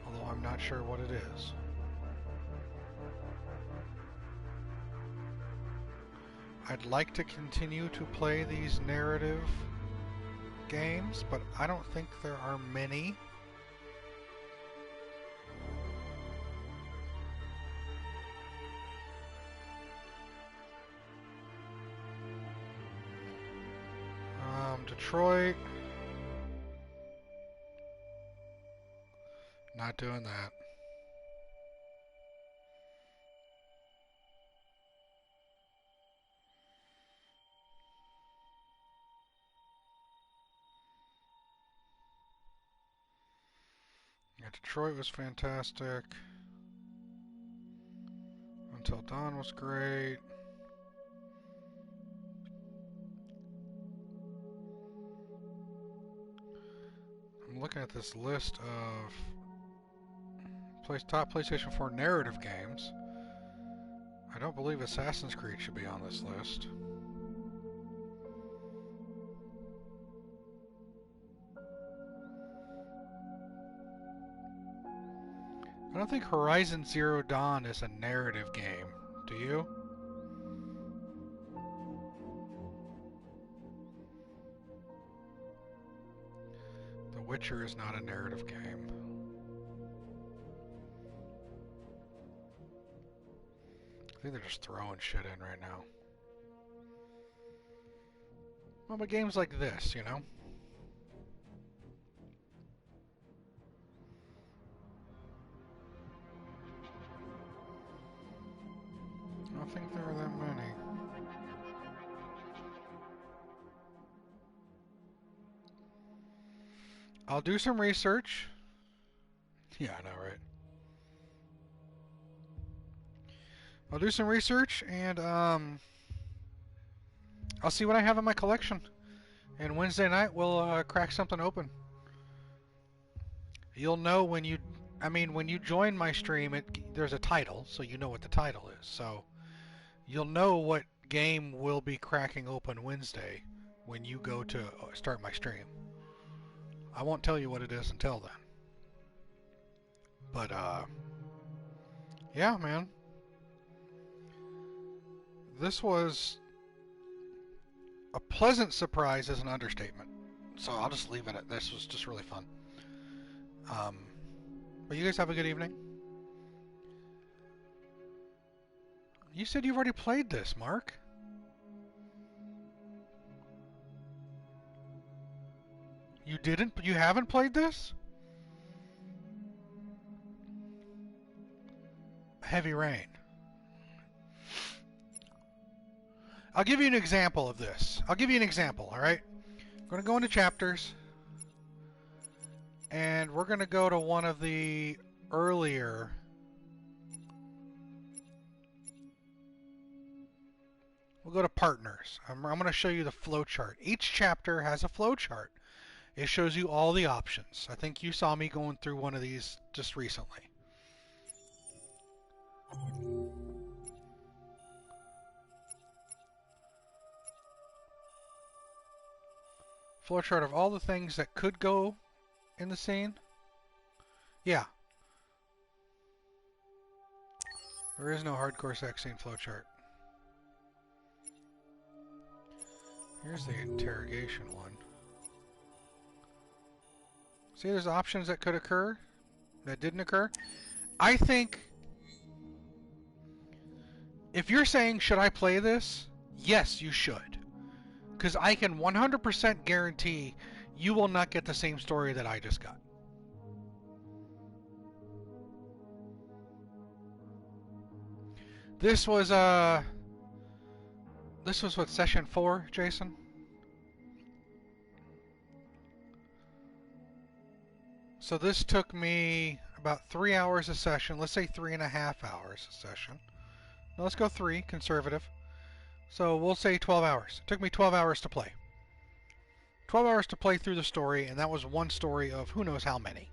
Although I'm not sure what it is. I'd like to continue to play these narrative games, but I don't think there are many. Detroit. Not doing that. Yeah, Detroit was fantastic. Until Dawn was great. looking at this list of top PlayStation 4 narrative games. I don't believe Assassin's Creed should be on this list. I don't think Horizon Zero Dawn is a narrative game. Do you? The Witcher is not a narrative game. I think they're just throwing shit in right now. Well, but games like this, you know? I don't think there are that many. I'll do some research. Yeah, I know, right? I'll do some research and I'll see what I have in my collection. And Wednesday night we'll crack something open. You'll know when you, when you join my stream, there's a title, so you know what the title is. So you'll know what game will be cracking open Wednesday when you go to start my stream. I won't tell you what it is until then. But yeah, man. This was a pleasant surprise as an understatement. So I'll just leave it at this. Was just really fun. But you guys have a good evening. You said you've already played this, Mark. You didn't? You haven't played this? Heavy Rain. I'll give you an example of this. I'll give you an example, alright? I'm going to go into chapters. And we're going to go to one of the earlier... We'll go to partners. I'm going to show you the flowchart. Each chapter has a flowchart. It shows you all the options. I think you saw me going through one of these just recently. Flowchart of all the things that could go in the scene. Yeah. There is no hardcore sex scene flowchart. Here's the interrogation one. See, there's options that could occur, that didn't occur. I think, if you're saying, should I play this? Yes, you should. Because I can 100% guarantee you will not get the same story that I just got. This was what, session 4, Jason? So this took me about 3 hours a session. Let's say 3.5 hours a session. Now let's go 3, conservative. So we'll say 12 hours. It took me 12 hours to play. 12 hours to play through the story, and that was one story of who knows how many.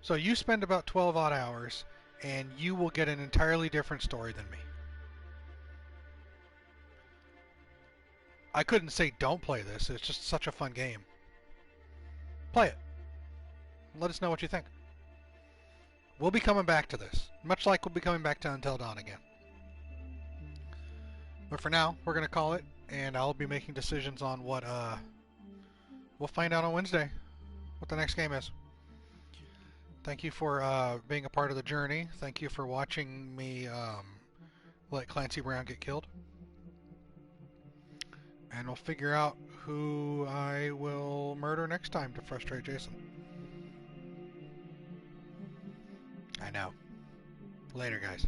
So you spend about 12 odd hours, and you will get an entirely different story than me. I couldn't say don't play this. It's just such a fun game. Play it. Let us know what you think. We'll be coming back to this. Much like we'll be coming back to Until Dawn again. But for now, we're going to call it, and I'll be making decisions on what, we'll find out on Wednesday what the next game is. Thank you for being a part of the journey. Thank you for watching me let Clancy Brown get killed. And we'll figure out who I will murder next time to frustrate Jason. I know. Later, guys.